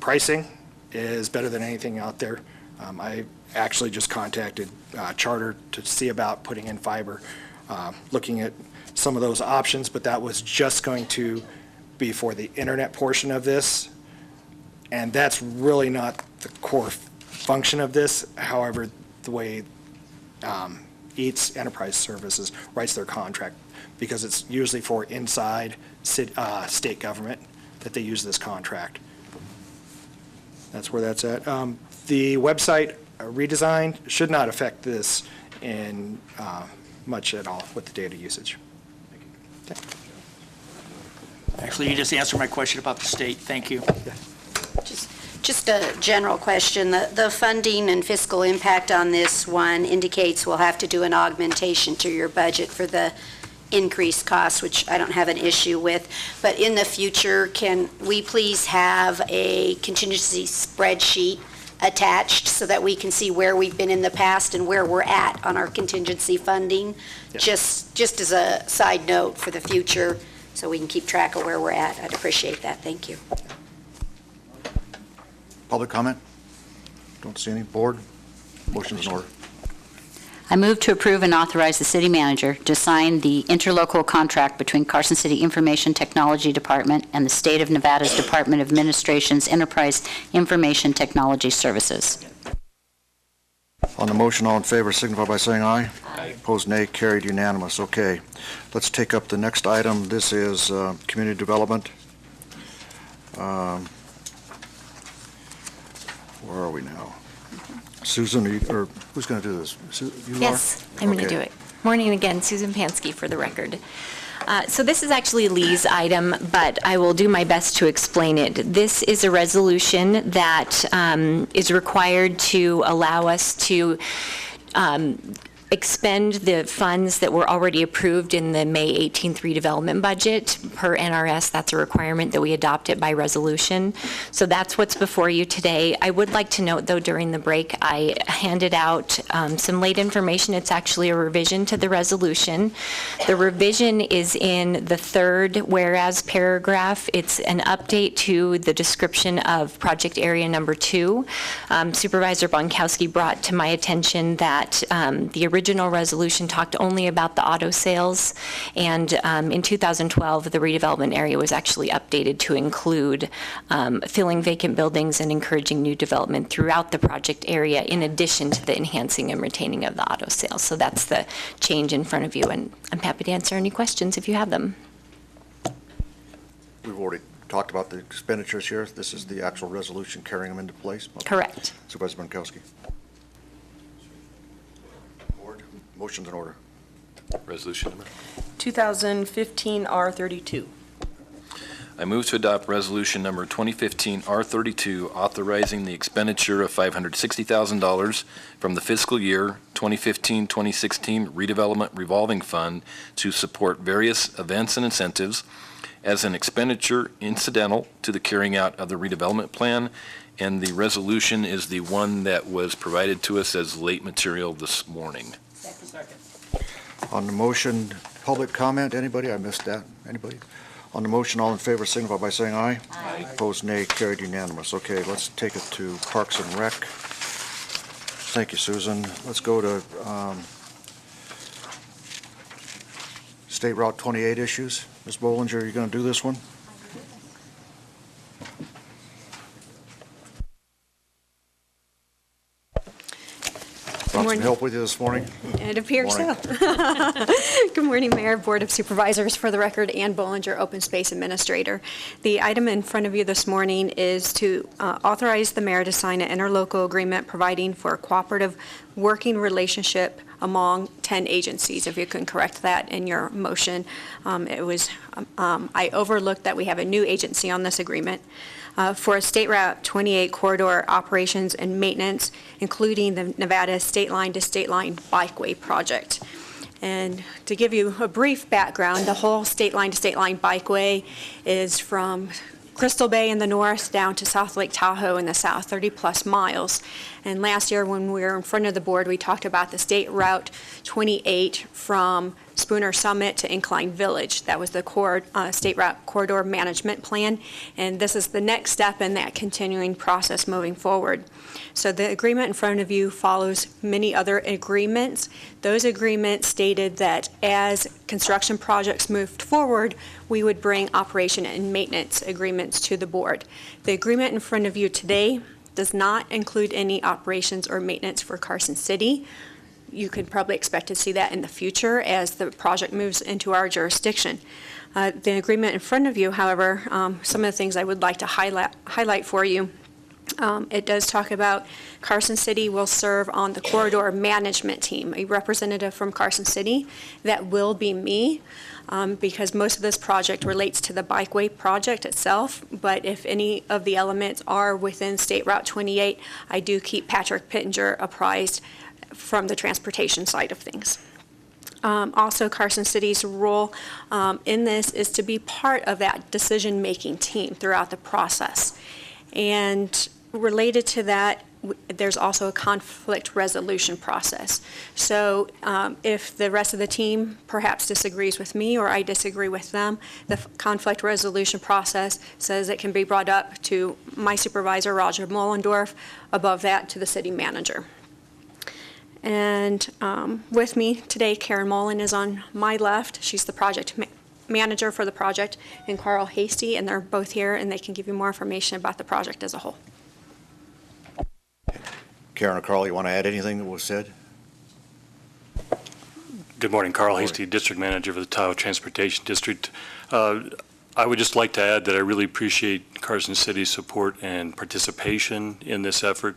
pricing is better than anything out there. I actually just contacted Charter to see about putting in fiber, looking at some of those options, but that was just going to be for the internet portion of this, and that's really not the core function of this. However, the way EATS Enterprise Services writes their contract, because it's usually for inside state government that they use this contract. That's where that's at. The website redesign should not affect this in much at all with the data usage. Okay. Actually, you just answered my question about the state. Thank you. Just a general question. The funding and fiscal impact on this one indicates we'll have to do an augmentation to your budget for the increased costs, which I don't have an issue with. But in the future, can we please have a contingency spreadsheet attached so that we can see where we've been in the past and where we're at on our contingency funding? Yes. Just as a side note for the future, so we can keep track of where we're at. I'd appreciate that. Thank you. Public comment? Don't see any. Board? Motion's in order. I move to approve and authorize the city manager to sign the interlocal contract between Carson City Information Technology Department and the State of Nevada's Department of Administration's Enterprise Information Technology Services. On the motion, all in favor signify by saying aye. Aye. Opposed, nay. Carried unanimous. Okay. Let's take up the next item. This is community development. Where are we now? Susan, or who's going to do this? You are? Yes, I'm going to do it. Morning again, Susan Pansky for the record. So this is actually Lee's item, but I will do my best to explain it. This is a resolution that is required to allow us to expend the funds that were already approved in the May 18th redevelopment budget. Per NRS, that's a requirement that we adopt it by resolution. So that's what's before you today. I would like to note, though, during the break, I handed out some late information. It's actually a revision to the resolution. The revision is in the third whereas paragraph. It's an update to the description of project area number 2. Supervisor Bonkowski brought to my attention that the original original resolution talked only about the auto sales, and in 2012, the redevelopment area was actually updated to include filling vacant buildings and encouraging new development throughout the project area, in addition to the enhancing and retaining of the auto sales. So that's the change in front of you, and I'm happy to answer any questions if you have them. We've already talked about the expenditures here. This is the actual resolution carrying them into place. Correct. Supervisor Bankowski. Board, motion's in order. Resolution number? 2015 R32. I move to adopt resolution number 2015 R32, authorizing the expenditure of $560,000 from the fiscal year 2015-2016 redevelopment revolving fund to support various events and incentives as an expenditure incidental to the carrying out of the redevelopment plan. And the resolution is the one that was provided to us as late material this morning. Second. On the motion, public comment, anybody? I missed that. Anybody? On the motion, all in favor signify by saying aye. Aye. Opposed, nay. Carried unanimous. Okay, let's take it to Parks and Rec. Thank you, Susan. Let's go to State Route 28 issues. Ms. Bollinger, are you going to do this one? Brought some help with you this morning? It appears so. Morning. Good morning, Mayor, Board of Supervisors. For the record, Ann Bollinger, Open Space Administrator. The item in front of you this morning is to authorize the mayor to sign an interlocal agreement providing for a cooperative working relationship among 10 agencies. If you can correct that in your motion. I overlooked that we have a new agency on this agreement. For a State Route 28 corridor operations and maintenance, including the Nevada state line to state line bikeway project. And to give you a brief background, the whole state line to state line bikeway is from Crystal Bay in the north down to South Lake Tahoe in the south, 30-plus miles. And last year when we were in front of the board, we talked about the State Route 28 from Spooner Summit to Incline Village. That was the State Route Corridor Management Plan, and this is the next step in that continuing process moving forward. So the agreement in front of you follows many other agreements. Those agreements stated that as construction projects moved forward, we would bring operation and maintenance agreements to the board. The agreement in front of you today does not include any operations or maintenance for Carson City. You could probably expect to see that in the future as the project moves into our jurisdiction. The agreement in front of you, however, some of the things I would like to highlight for you. It does talk about Carson City will serve on the corridor management team, a representative from Carson City. That will be me, because most of this project relates to the bikeway project itself, but if any of the elements are within State Route 28, I do keep Patrick Pittenger apprised from the transportation side of things. Also, Carson City's role in this is to be part of that decision-making team throughout the process. And related to that, there's also a conflict resolution process. So if the rest of the team perhaps disagrees with me or I disagree with them, the conflict resolution process says it can be brought up to my supervisor, Roger Mollendorf, above that to the city manager. And with me today, Karen Mullen is on my left. She's the project manager for the project, and Carl Hasty, and they're both here, and they can give you more information about the project as a whole. Karen or Carl, you want to add anything that was said? Good morning, Carl Hasty, District Manager for the Tahoe Transportation District. I would just like to add that I really appreciate Carson City's support and participation in this effort.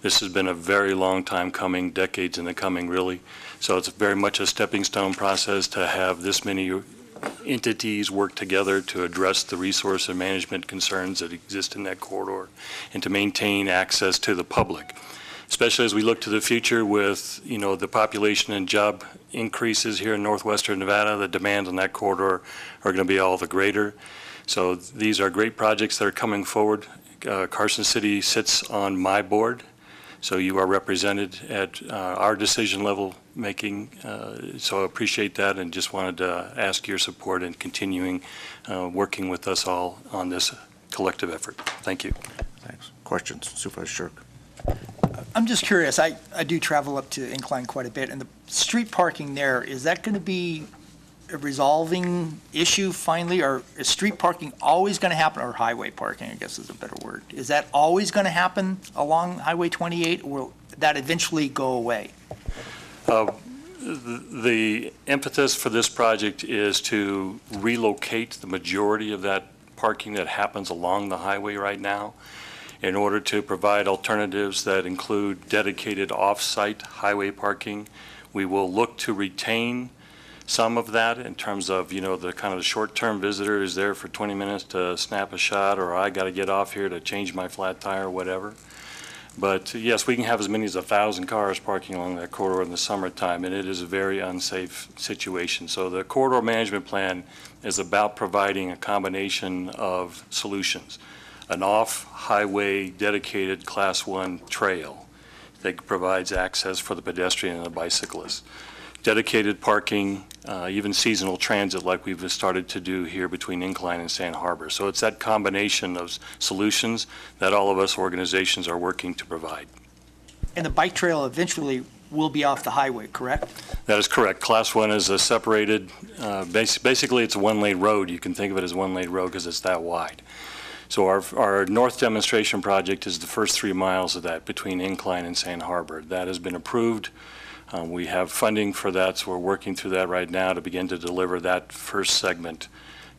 This has been a very long time coming, decades in the coming, really. So it's very much a stepping stone process to have this many entities work together to address the resource and management concerns that exist in that corridor and to maintain access to the public, especially as we look to the future with, the population and job increases here in northwestern Nevada. The demands on that corridor are going to be all the greater. So these are great projects that are coming forward. Carson City sits on my board, so you are represented at our decision level making. So I appreciate that and just wanted to ask your support in continuing working with us all on this collective effort. Thank you. Thanks. Questions? Supervisor Shirk. I'm just curious, I do travel up to Incline quite a bit, and the street parking there, is that going to be a resolving issue finally, or is street parking always going to happen, or highway parking, I guess is a better word? Is that always going to happen along Highway 28, or will that eventually go away? The impetus for this project is to relocate the majority of that parking that happens along the highway right now in order to provide alternatives that include dedicated off-site highway parking. We will look to retain some of that in terms of, the kind of the short-term visitor is there for 20 minutes to snap a shot, or I got to get off here to change my flat tire or whatever. But yes, we can have as many as 1,000 cars parking along that corridor in the summertime, and it is a very unsafe situation. So the corridor management plan is about providing a combination of solutions. An off-highway dedicated Class 1 trail that provides access for the pedestrian and the bicyclist. Dedicated parking, even seasonal transit like we've started to do here between Incline and Sand Harbor. So it's that combination of solutions that all of us organizations are working to provide. And the bike trail eventually will be off the highway, correct? That is correct. Class 1 is a separated, basically it's a one-lane road. You can think of it as a one-lane road because it's that wide. So our north demonstration project is the first 3 miles of that between Incline and Sand Harbor. That has been approved. We have funding for that, so we're working through that right now to begin to deliver that first segment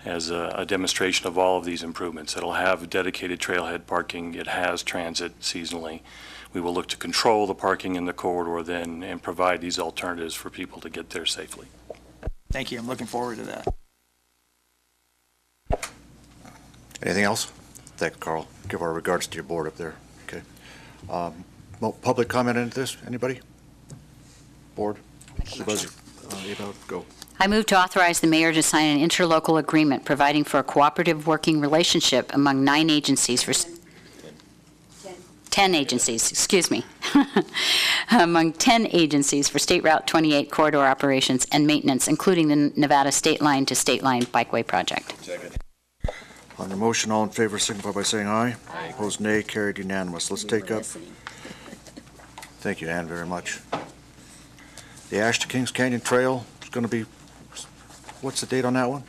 as a demonstration of all of these improvements. It'll have dedicated trailhead parking. It has transit seasonally. We will look to control the parking in the corridor then and provide these alternatives for people to get there safely. Thank you. I'm looking forward to that. Anything else? Thank you, Carl. Give our regards to your board up there. Okay. Public comment into this? Anybody? Board? Supervisor, go. I move to authorize the mayor to sign an interlocal agreement providing for a cooperative working relationship among 10 agencies, among 10 agencies for State Route 28 corridor operations and maintenance, including the Nevada State Line to State Line Bikeway project. Second. On the motion, all in favor signify by saying aye. Aye. Opposed, nay. Carried unanimous. Let's take up. Thank you, Ann, very much. The Ash to Kings Canyon Trail is going to be, what's the date on that one?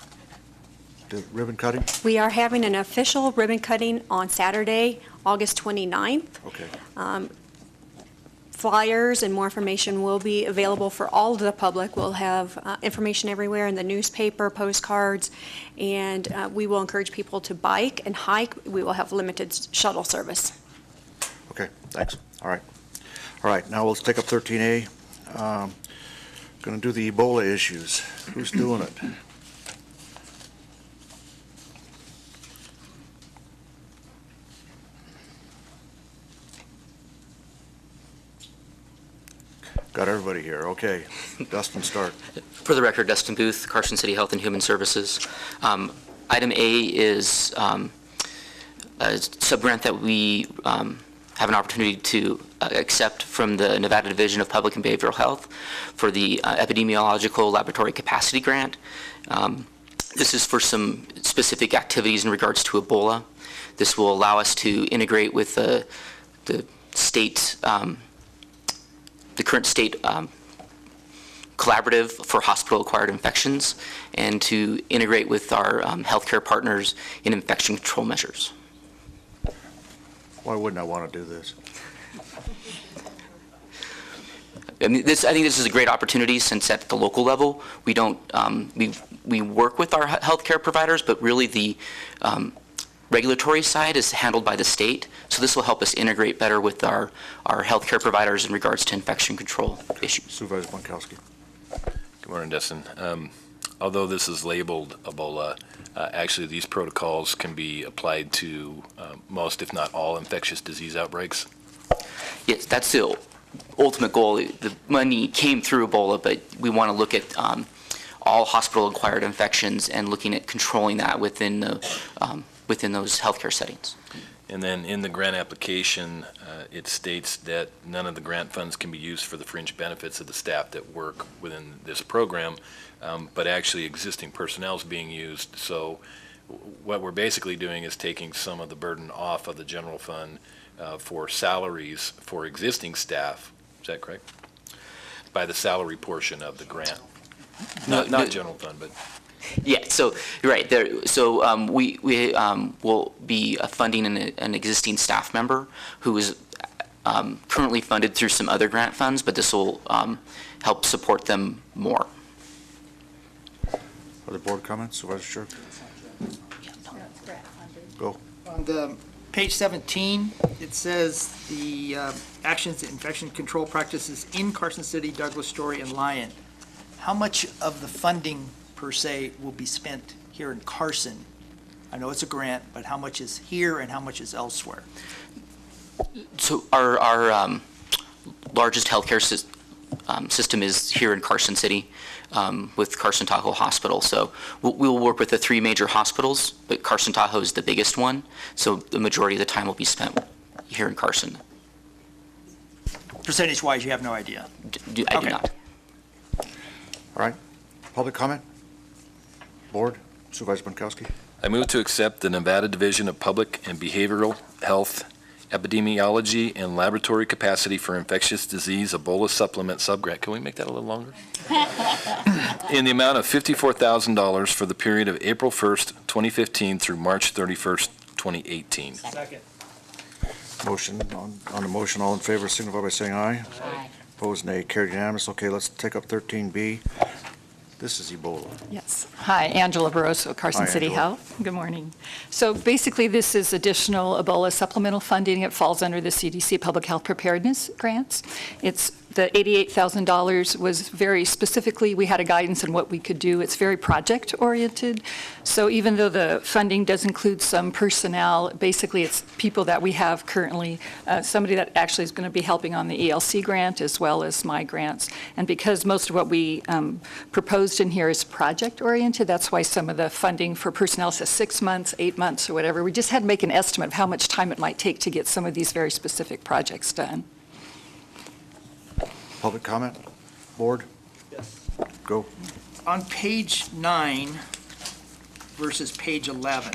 The ribbon cutting? We are having an official ribbon cutting on Saturday, August 29th. Okay. Flyers and more information will be available for all of the public. We'll have information everywhere in the newspaper, postcards, and we will encourage people to bike and hike. We will have limited shuttle service. Okay, thanks. All right. All right, now let's take up 13A. Going to do the Ebola issues. Who's doing it? Got everybody here. Okay. Dustin, start. For the record, Dustin Booth, Carson City Health and Human Services. Item A is a subgrant that we have an opportunity to accept from the Nevada Division of Public and Behavioral Health for the Epidemiological Laboratory Capacity Grant. This is for some specific activities in regards to Ebola. This will allow us to integrate with the state, the current state collaborative for hospital-acquired infections, and to integrate with our healthcare partners in infection control measures. Why wouldn't I want to do this? I think this is a great opportunity, since at the local level, we don't, we work with our healthcare providers, but really the regulatory side is handled by the state. So this will help us integrate better with our healthcare providers in regards to infection control issues. Supervisor Bonkowski. Good morning, Dustin. Although this is labeled Ebola, actually these protocols can be applied to most, if not all, infectious disease outbreaks. Yes, that's the ultimate goal. The money came through Ebola, but we want to look at all hospital-acquired infections and looking at controlling that within those healthcare settings. And then in the grant application, it states that none of the grant funds can be used for the fringe benefits of the staff that work within this program, but actually existing personnel is being used. So what we're basically doing is taking some of the burden off of the general fund for salaries for existing staff. Is that correct? By the salary portion of the grant? Not general fund, but... Yeah, so you're right there. So we will be funding an existing staff member who is currently funded through some other grant funds, but this will help support them more. Other board comments, Supervisor Shirk? Go. On the page 17, it says the actions to infection control practices in Carson City, Douglas, Story, and Lyon. How much of the funding per se will be spent here in Carson? I know it's a grant, but how much is here and how much is elsewhere? So our largest healthcare system is here in Carson City with Carson Tahoe Hospital. So we'll work with the three major hospitals, but Carson Tahoe is the biggest one. So the majority of the time will be spent here in Carson. Percentage-wise, you have no idea? I do not. All right. Public comment? Board? Supervisor Bonkowski? I move to accept the Nevada Division of Public and Behavioral Health Epidemiology and Laboratory Capacity for Infectious Disease Ebola Supplement Subgrant. Can we make that a little longer? In the amount of $54,000 for the period of April 1st, 2015 through March 31st, 2018. Second. Motion, on the motion, all in favor signify by saying aye. Aye. Opposed, nay. Carried unanimous. Okay, let's take up 13B. This is Ebola. Yes. Hi, Angela Barroso, Carson Hi, City Angela. Health. Good morning. So basically, this is additional Ebola supplemental funding. It falls under the CDC Public Health Preparedness Grants. It's the $88,000 was very specifically, we had a guidance on what we could do. It's very project-oriented. So even though the funding does include some personnel, basically it's people that we have currently, somebody that actually is going to be helping on the ELC grant as well as my grants. And because most of what we proposed in here is project-oriented, that's why some of the funding for personnel says 6 months, 8 months, or whatever. We just had to make an estimate of how much time it might take to get some of these very specific projects done. Public comment? Board? Yes. Go. On page 9 versus page 11,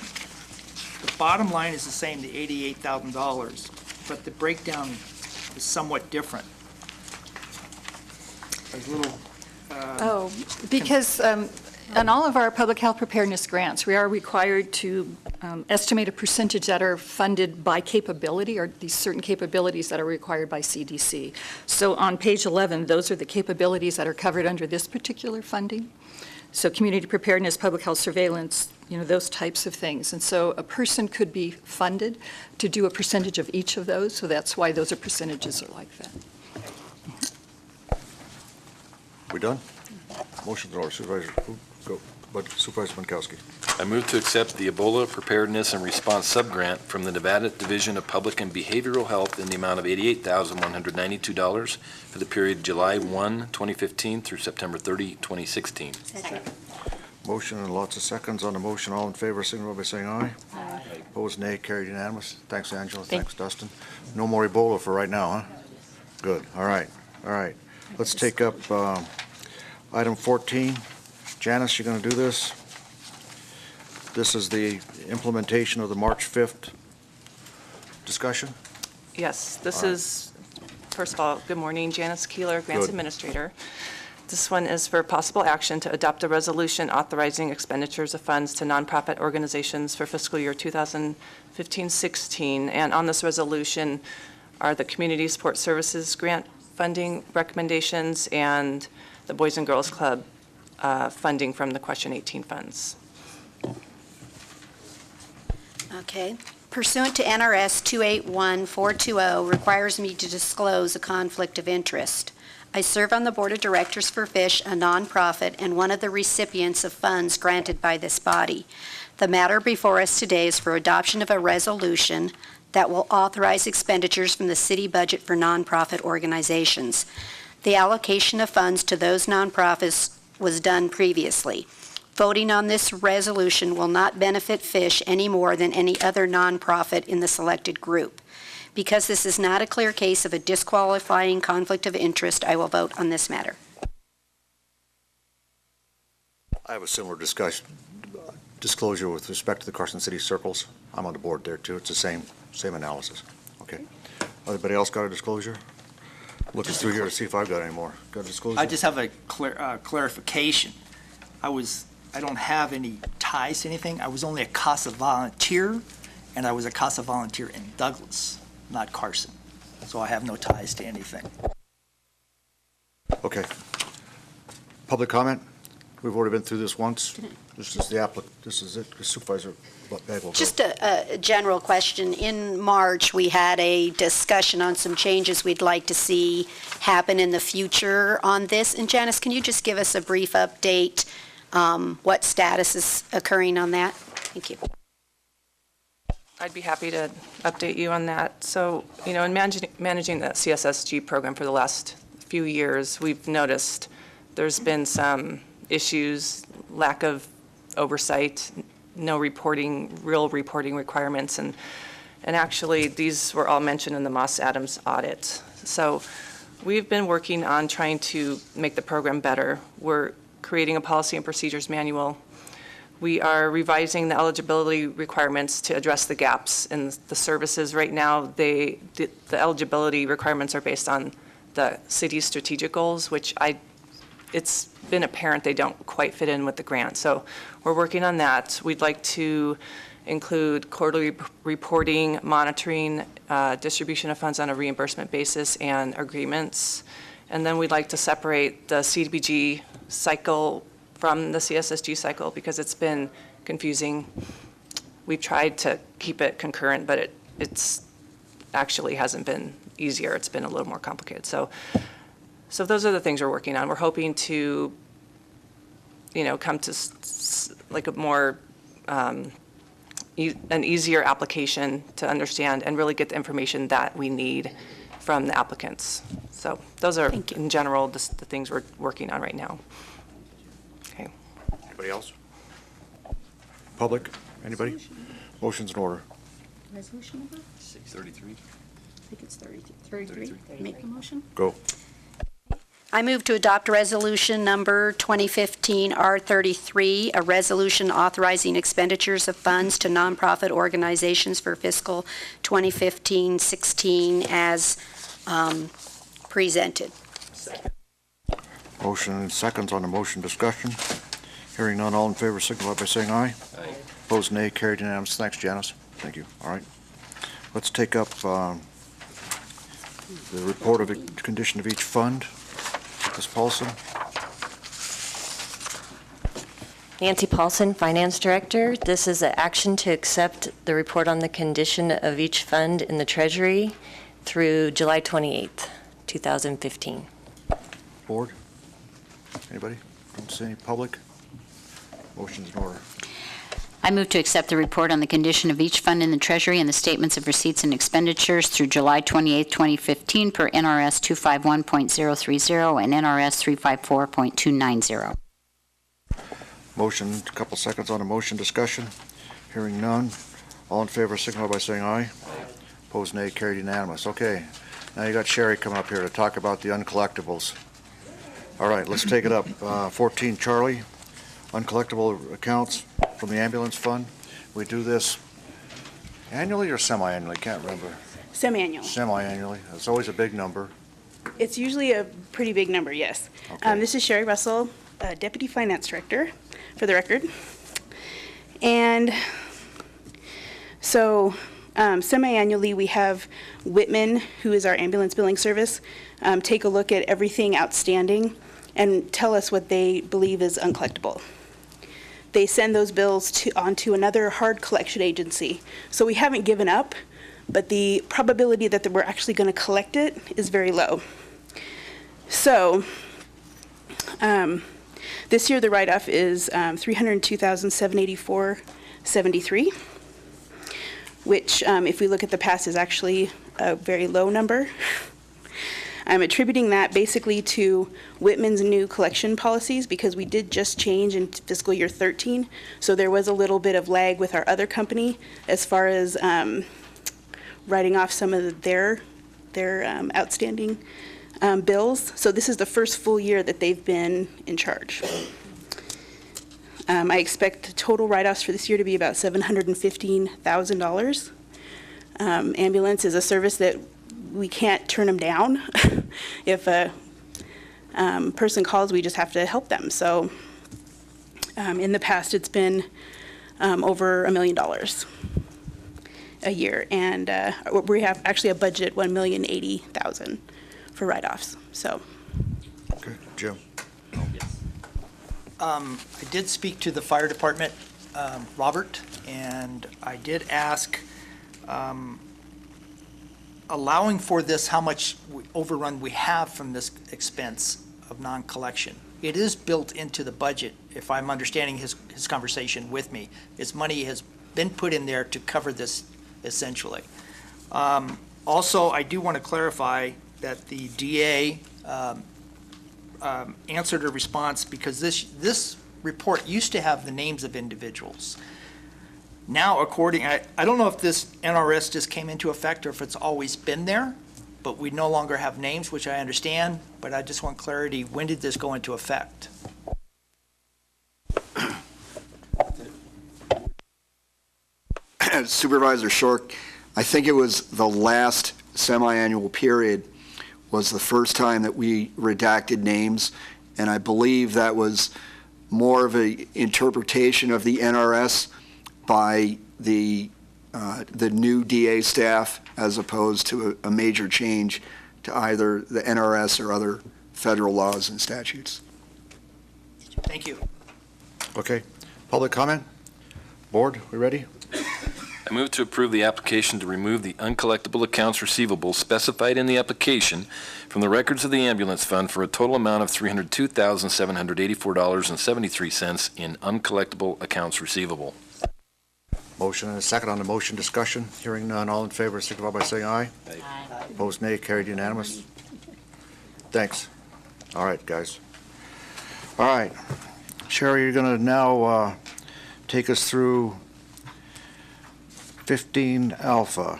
the bottom line is the same, the $88,000, but the breakdown is somewhat different. There's a little... Because on all of our public health preparedness grants, we are required to estimate a percentage that are funded by capability, or these certain capabilities that are required by CDC. So on page 11, those are the capabilities that are covered under this particular funding. So community preparedness, public health surveillance, those types of things. And so a person could be funded to do a percentage of each of those, so that's why those percentages are like that. We done? Motion to order. Supervisor, go. But Supervisor Bonkowski. I move to accept the Ebola Preparedness and Response Subgrant from the Nevada Division of Public and Behavioral Health in the amount of $88,192 for the period July 1, 2015 through September 30, 2016. Second. Motion and lots of seconds on the motion. All in favor signify by saying aye. Aye. Opposed, nay. Carried unanimous. Thanks, Angela. Thanks, Dustin. No more Ebola for right now, huh? Good. All right. All right. Let's take up item 14. Janice, you going to do this? This is the implementation of the March 5th discussion? Yes, this All right. is, first of all, good morning, Janice Keeler, Grants Good. Administrator. This one is for possible action to adopt a resolution authorizing expenditures of funds to nonprofit organizations for fiscal year 2015-16. And on this resolution are the Community Support Services Grant funding recommendations and the Boys and Girls Club funding from the Question 18 funds. Okay. Pursuant to NRS 281420 requires me to disclose a conflict of interest. I serve on the Board of Directors for FISH, a nonprofit, and one of the recipients of funds granted by this body. The matter before us today is for adoption of a resolution that will authorize expenditures from the city budget for nonprofit organizations. The allocation of funds to those nonprofits was done previously. Voting on this resolution will not benefit FISH any more than any other nonprofit in the selected group. Because this is not a clear case of a disqualifying conflict of interest, I will vote on this matter. I have a similar disclosure with respect to the Carson City circles. I'm on the board there too. It's the same analysis. Okay. Anybody else got a disclosure? Looking through here to see if I've got any more. Got a disclosure? I just have a clarification. I don't have any ties to anything. I was only a CASA volunteer, and I was a CASA volunteer in Douglas, not Carson. So I have no ties to anything. Okay. Public comment? We've already been through this once. This is the this is it. Supervisor Bagwell. Just a general question. In March, we had a discussion on some changes we'd like to see happen in the future on this. And Janice, can you just give us a brief update, what status is occurring on that? Thank you. I'd be happy to update you on that. So, in managing the CSSG program for the last few years, we've noticed there's been some issues, lack of oversight, no real reporting requirements, and actually these were all mentioned in the Moss Adams audit. So we've been working on trying to make the program better. We're creating a policy and procedures manual. We are revising the eligibility requirements to address the gaps in the services. Right now, the eligibility requirements are based on the city's strategic goals, which it's been apparent they don't quite fit in with the grant. So we're working on that. We'd like to include quarterly reporting, monitoring, distribution of funds on a reimbursement basis, and agreements. And then we'd like to separate the CDBG cycle from the CSSG cycle because it's been confusing. We've tried to keep it concurrent, but it's actually hasn't been easier. It's been a little more complicated. So those are the things we're working on. We're hoping to, come to like a more, an easier application to understand and really get the information that we need from the applicants. So those are, in general, the things we're working on right now. Okay. Anybody else? Public? Anybody? Motion's in order. Resolution number? 633. I think it's 33. Make the motion. Go. I move to adopt resolution number 2015 R33, a resolution authorizing expenditures of funds to nonprofit organizations for fiscal 2015-16 as presented. Motion and seconds on the motion. Discussion. Hearing none, all in favor signify by saying aye. Aye. Opposed, nay. Carried unanimous. Thanks, Janice. Thank you. All right. Let's take up the report of the condition of each fund. Ms. Paulson. Nancy Paulson, Finance Director. This is an action to accept the report on the condition of each fund in the Treasury through July 28th, 2015. Board? Anybody? Don't see any public? Motion's in order. I move to accept the report on the condition of each fund in the Treasury and the statements of receipts and expenditures through July 28, 2015 per NRS 251.030 and NRS 354.290. Motion, a couple seconds on the motion. Discussion. Hearing none. All in favor signify by saying aye. Opposed, nay. Carried unanimous. Okay. Now you got Sherry coming up here to talk about the uncollectibles. All right, let's take it up. 14, Charlie. Uncollectible accounts from the ambulance fund. We do this annually or semi-annually? Can't remember. Semi-annual. Semi-annually. It's always a big number. It's usually a pretty big number, yes. Okay. This is Sherry Russell, Deputy Finance Director, for the record. And so semi-annually, we have Whitman, who is our ambulance billing service, take a look at everything outstanding and tell us what they believe is uncollectible. They send those bills onto another hard collection agency. So we haven't given up, but the probability that we're actually going to collect it is very low. So this year the write-off is $302,784.73, which if we look at the past is actually a very low number. I'm attributing that basically to Whitman's new collection policies because we did just change in fiscal year 13. So there was a little bit of lag with our other company as far as writing off some of their outstanding bills. So this is the first full year that they've been in charge. I expect total write-offs for this year to be about $715,000. Ambulance is a service that we can't turn them down. If a person calls, we just have to help them. So in the past, it's been over $1 million a year, and we have actually a budget $1,080,000 for write-offs. So. Okay, Jim. I did speak to the fire department, Robert, and I did ask, allowing for this, how much overrun we have from this expense of non-collection. It is built into the budget, if I'm understanding his conversation with me. His money has been put in there to cover this essentially. Also, I do want to clarify that the DA answered a response because this report used to have the names of individuals. Now, I don't know if this NRS just came into effect or if it's always been there, but we no longer have names, which I understand, but I just want clarity. When did this go into effect? Supervisor Shork, I think it was the last semi-annual period was the first time that we redacted names, and I believe that was more of an interpretation of the NRS by the new DA staff as opposed to a major change to either the NRS or other federal laws and statutes. Thank you. Okay. Public comment? Board, we ready? I move to approve the application to remove the uncollectible accounts receivable specified in the application from the records of the ambulance fund for a total amount of $302,784.73 in uncollectible accounts receivable. Motion and a second on the motion. Discussion. Hearing none. All in favor, signify by saying aye. Aye. Opposed, nay. Carried unanimous. Thanks. All right, guys. All right. Sherry, you're going to now take us through 15 Alpha.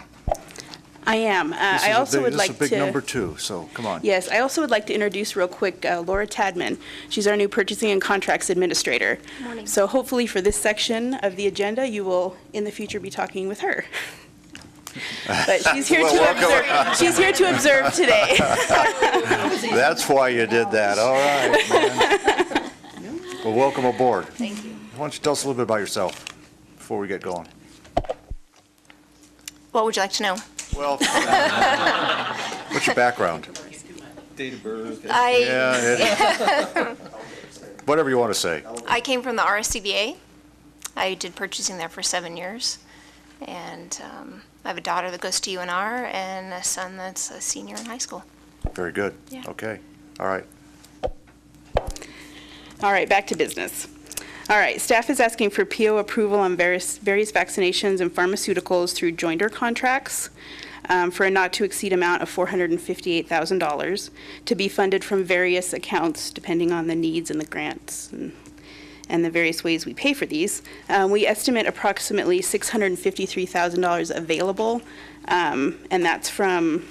I am. I also would like to. This is a big number two, so come on. Yes, I also would like to introduce real quick Laura Tadman. She's our new Purchasing and Contracts Administrator. Morning. So hopefully for this section of the agenda, you will in the future be talking with her. But she's here to observe. She's here to observe today. That's why you did that. All right, man. Well, welcome aboard. Thank you. Why don't you tell us a little bit about yourself before we get going? What would you like to know? Well, what's your background? Date of birth. Whatever you want to say. I came from the RSCBA. I did purchasing there for 7 years. And I have a daughter that goes to UNR and a son that's a senior in high school. Very good. Yeah. Okay. All right. All right, back to business. All right, staff is asking for PO approval on various vaccinations and pharmaceuticals through joinder contracts for a not-to-exceed amount of $458,000 to be funded from various accounts depending on the needs and the grants and the various ways we pay for these. We estimate approximately $653,000 available, and that's from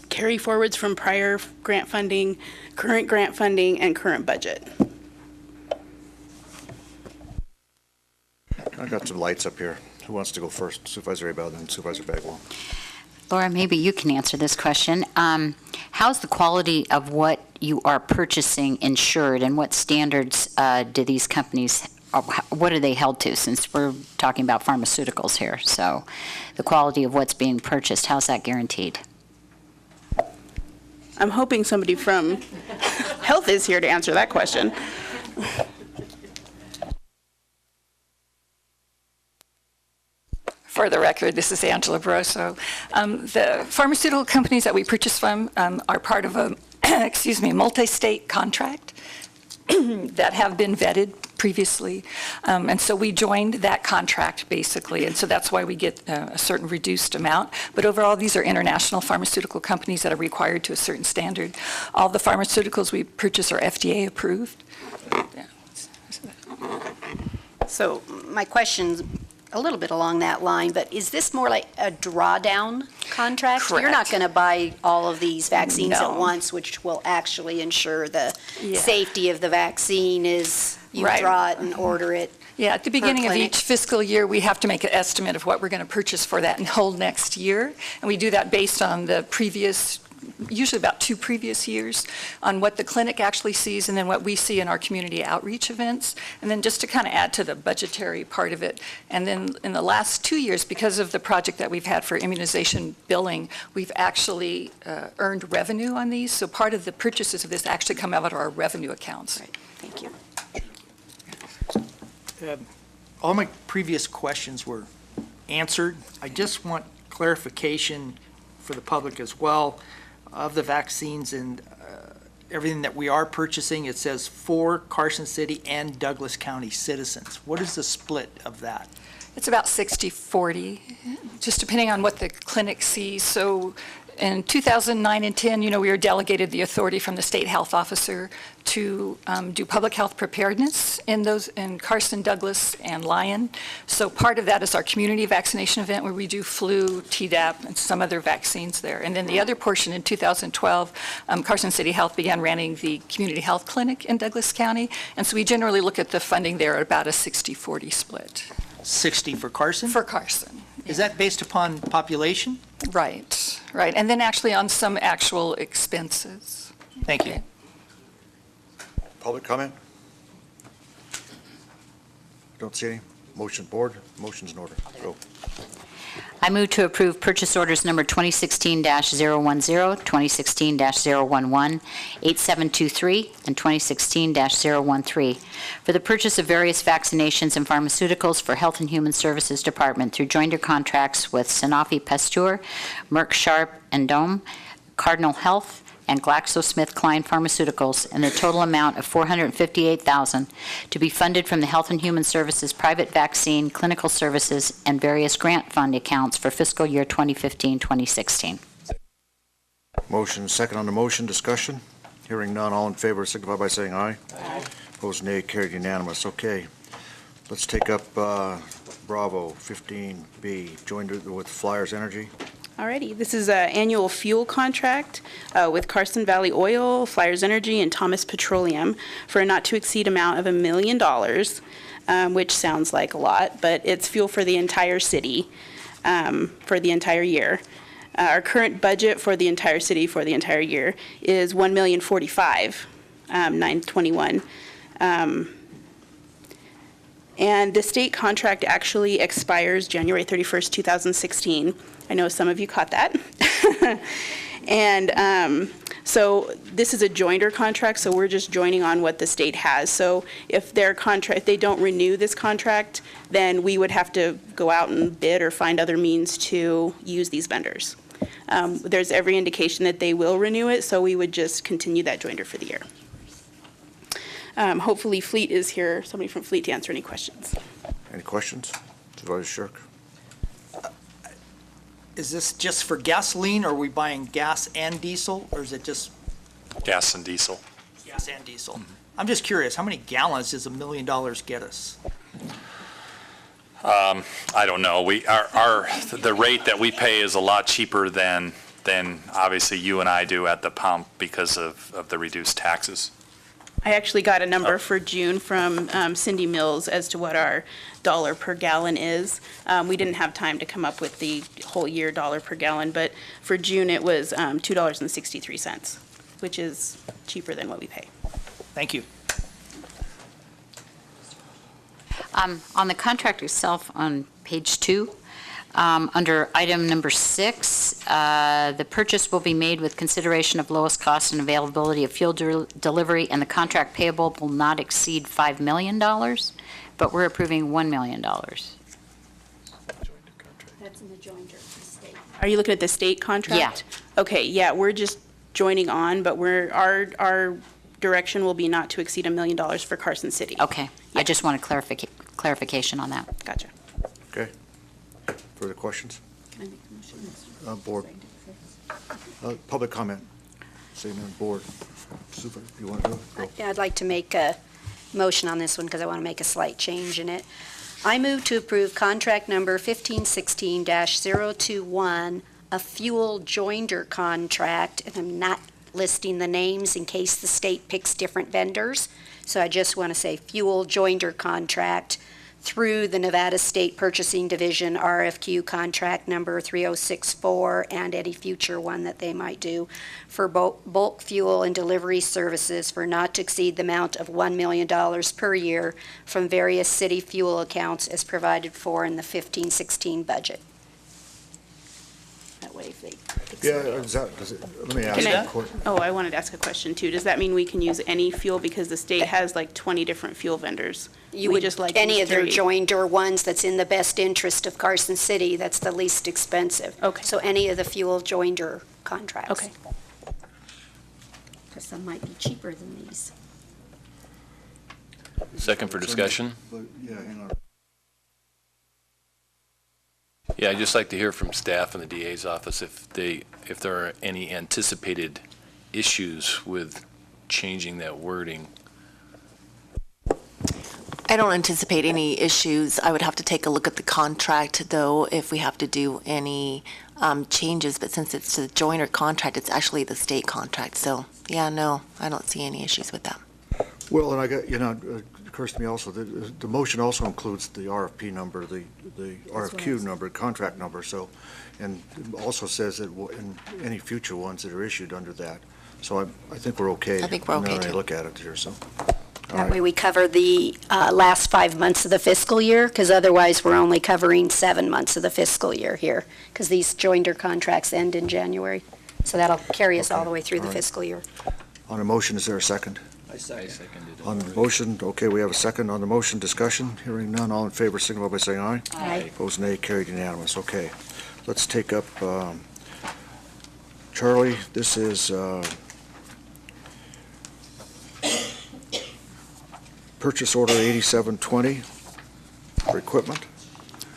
carry forwards from prior grant funding, current grant funding, and current budget. I got some lights up here. Who wants to go first? Supervisor Abel, then Supervisor Bagwell. Laura, maybe you can answer this question. How's the quality of what you are purchasing insured, and what standards do these companies, what are they held to, since we're talking about pharmaceuticals here? So the quality of what's being purchased, how's that guaranteed? I'm hoping somebody from health is here to answer that question. For the record, this is Angela Barroso. The pharmaceutical companies that we purchase from are part of a, multi-state contract that have been vetted previously. And so we joined that contract, basically, and so that's why we get a certain reduced amount. But overall, these are international pharmaceutical companies that are required to a certain standard. All the pharmaceuticals we purchase are FDA approved. Yeah. So my question's a little bit along that line, but is this more like a drawdown contract? Correct. You're not going to buy all of these vaccines No. at once, which will actually ensure the Yeah. safety of the vaccine is, you Right. draw it and order it. Yeah, at the per beginning of clinic. each fiscal year, we have to make an estimate of what we're going to purchase for that and hold next year. And we do that based on the previous, usually about 2 previous years, on what the clinic actually sees and then what we see in our community outreach events. And then just to kind of add to the budgetary part of it. And then in the last 2 years, because of the project that we've had for immunization billing, we've actually earned revenue on these. So part of the purchases of this actually come out of our revenue accounts. Right. Thank you. All my previous questions were answered. I just want clarification for the public as well of the vaccines and everything that we are purchasing. It says for Carson City and Douglas County citizens. What is the split of that? It's about 60-40, just depending on what the clinic sees. So in 2009 and 10, we were delegated the authority from the state health officer to do public health preparedness in Carson, Douglas, and Lyon. So part of that is our community vaccination event where we do flu, Tdap, and some other vaccines there. And then the other portion in 2012, Carson City Health began running the community health clinic in Douglas County. And so we generally look at the funding there at about a 60-40 split. 60 for Carson? For Carson. Is that based upon population? Right, right. And then actually on some actual expenses. Thank you. Public comment? Don't see any. Motion, board, motion's in order. Go. I move to approve purchase orders number 2016-010, 2016-011, 8723, and 2016-013 for the purchase of various vaccinations and pharmaceuticals for Health and Human Services Department through joinder contracts with Sanofi Pasteur, Merck Sharp and Dome, Cardinal Health, and GlaxoSmithKline Pharmaceuticals in the total amount of $458,000 to be funded from the Health and Human Services Private Vaccine, Clinical Services, and various grant fund accounts for fiscal year 2015-2016. Motion, second on the motion, discussion. Hearing none, all in favor signify by saying aye. Aye. Opposed, nay, carried unanimous. Okay. Let's take up Bravo 15B, joined with Flyers Energy. Alrighty, this is an annual fuel contract with Carson Valley Oil, Flyers Energy, and Thomas Petroleum for a not-to-exceed amount of $1 million, which sounds like a lot, but it's fuel for the entire city for the entire year. Our current budget for the entire city for the entire year is $1,045,921. And the state contract actually expires January 31st, 2016. I know some of you caught that. And so this is a joinder contract, so we're just joining on what the state has. So if if they don't renew this contract, then we would have to go out and bid or find other means to use these vendors. There's every indication that they will renew it, so we would just continue that joinder for the year. Hopefully Fleet is here, somebody from Fleet to answer any questions. Any questions? Supervisor Shirk? Is this just for gasoline, or are we buying gas and diesel, or is it just Gas and diesel. gas and diesel? I'm just curious, how many gallons does $1 million get us? I don't know. The rate that we pay is a lot cheaper than obviously you and I do at the pump because of the reduced taxes. I actually got a number for June from Cindy Mills as to what our dollar per gallon is. We didn't have time to come up with the whole year dollar per gallon, but for June it was $2.63, which is cheaper than what we pay. Thank you. On the contract itself, on page 2, under item number 6, the purchase will be made with consideration of lowest cost and availability of fuel delivery, and the contract payable will not exceed $5 million, but we're approving $1 million. That's in the joinder of the state. Are you looking at the state contract? Yeah. Okay, yeah, we're just joining on, but our direction will be not to exceed $1 million for Carson City. Okay. I just want a clarification on that. Gotcha. Okay. Further questions? Can I make a motion? Board. Public comment. Same on board. Super, you want to do it? Go. I'd like to make a motion on this one because I want to make a slight change in it. I move to approve contract number 1516-021, a fuel joinder contract, and I'm not listing the names in case the state picks different vendors. So I just want to say fuel joinder contract through the Nevada State Purchasing Division RFQ contract number 3064 and any future one that they might do for bulk fuel and delivery services for not to exceed the amount of $1 million per year from various city fuel accounts as provided for in the 15-16 budget. That way if they. Let me ask Can you I- a question. Oh, I wanted to ask a question too. Does that mean we can use any fuel because the state has like 20 different fuel vendors? You We would, just like any use of their 30. joinder ones that's in the best interest of Carson City, that's the least expensive. Okay. So any of the fuel joinder contracts. Okay. Because some might be cheaper than these. Second for discussion? Yeah, hang on. Yeah, I'd just like to hear from staff in the DA's office if there are any anticipated issues with changing that wording. I don't anticipate any issues. I would have to take a look at the contract, though, if we have to do any changes. But since it's a joiner contract, it's actually the state contract. So, yeah, no, I don't see any issues with that. Well, and I got, it occurs to me also, the motion also includes the RFP number, the RFQ number, contract number, so, and also says that in any future ones that are issued under that. So I think we're okay. I think we're okay, Now that I too. look at it here, so. All That right. way we cover the last 5 months of the fiscal year, because otherwise we're only covering 7 months of the fiscal year here, because these joinder contracts end in January. So that'll carry us all the way through the All right. fiscal year. On a motion, is there a second? I seconded it. On the motion, okay, we have a second on the motion. Discussion, hearing none, all in favor, signify by saying aye. Aye. Opposed, nay, carried unanimous. Okay, let's take up, Charlie, this is purchase order 8720 for equipment.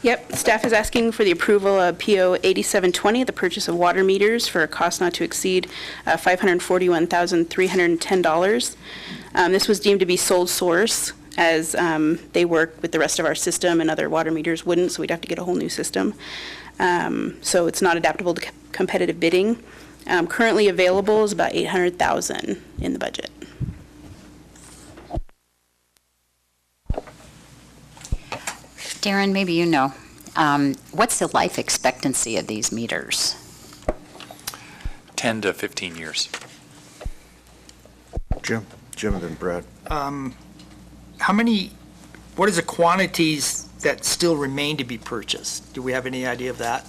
Yep, staff is asking for the approval of PO 8720, the purchase of water meters for a cost not to exceed $541,310. This was deemed to be sole source as they work with the rest of our system and other water meters wouldn't, so we'd have to get a whole new system. So it's not adaptable to competitive bidding. Currently available is about $800,000 in the budget. Darren, maybe you know. What's the life expectancy of these meters? 10 to 15 years. Jim and then Brad. What is the quantities that still remain to be purchased? Do we have any idea of that?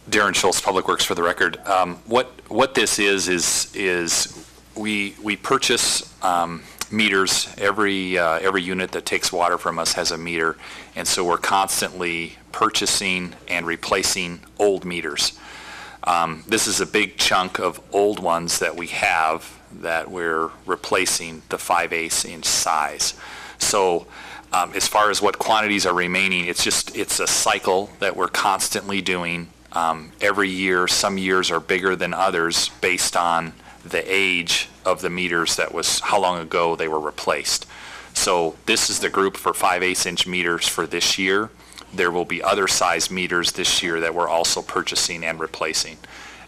Darren Schultz, Public Works, for the record. What this is we purchase meters. Every unit that takes water from us has a meter, and so we're constantly purchasing and replacing old meters. This is a big chunk of old ones that we have that we're replacing the 5/8 inch size. So as far as what quantities are remaining, it's a cycle that we're constantly doing. Every year, some years are bigger than others based on the age of the meters how long ago they were replaced. So this is the group for 5/8 inch meters for this year. There will be other size meters this year that we're also purchasing and replacing.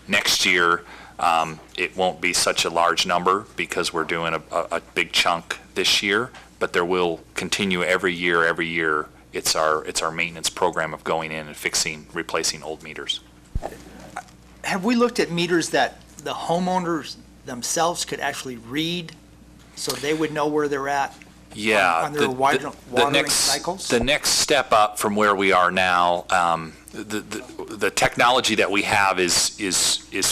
Next year, it won't be such a large number because we're doing a big chunk this year, but there will continue every year. It's our maintenance program of going in and replacing old meters. Have we looked at meters that the homeowners themselves could actually read, so they would know where they're at Yeah. on their watering cycles? The next step up from where we are now, the technology that we have is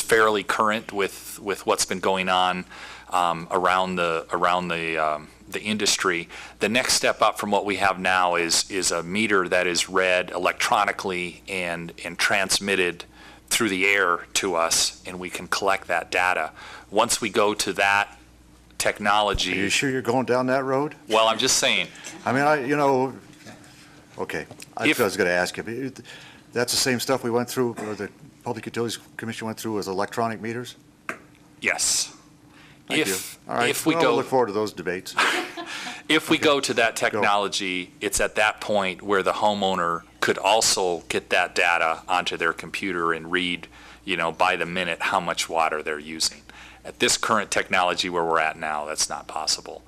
fairly current with what's been going on around the industry. The next step up from what we have now is a meter that is read electronically and transmitted through the air to us, and we can collect that data. Once we go to that technology. Are you sure you're going down that road? Well, I'm just saying. I mean, okay, I was going to ask you, that's the same stuff we went through, or the Public Utilities Commission went through as electronic meters? Yes. Thank you. All right, if we well, go, we'll look forward to those debates. If we go to that technology, it's at that point where the homeowner could also get that data onto their computer and read, by the minute how much water they're using. At this current technology where we're at now, that's not possible.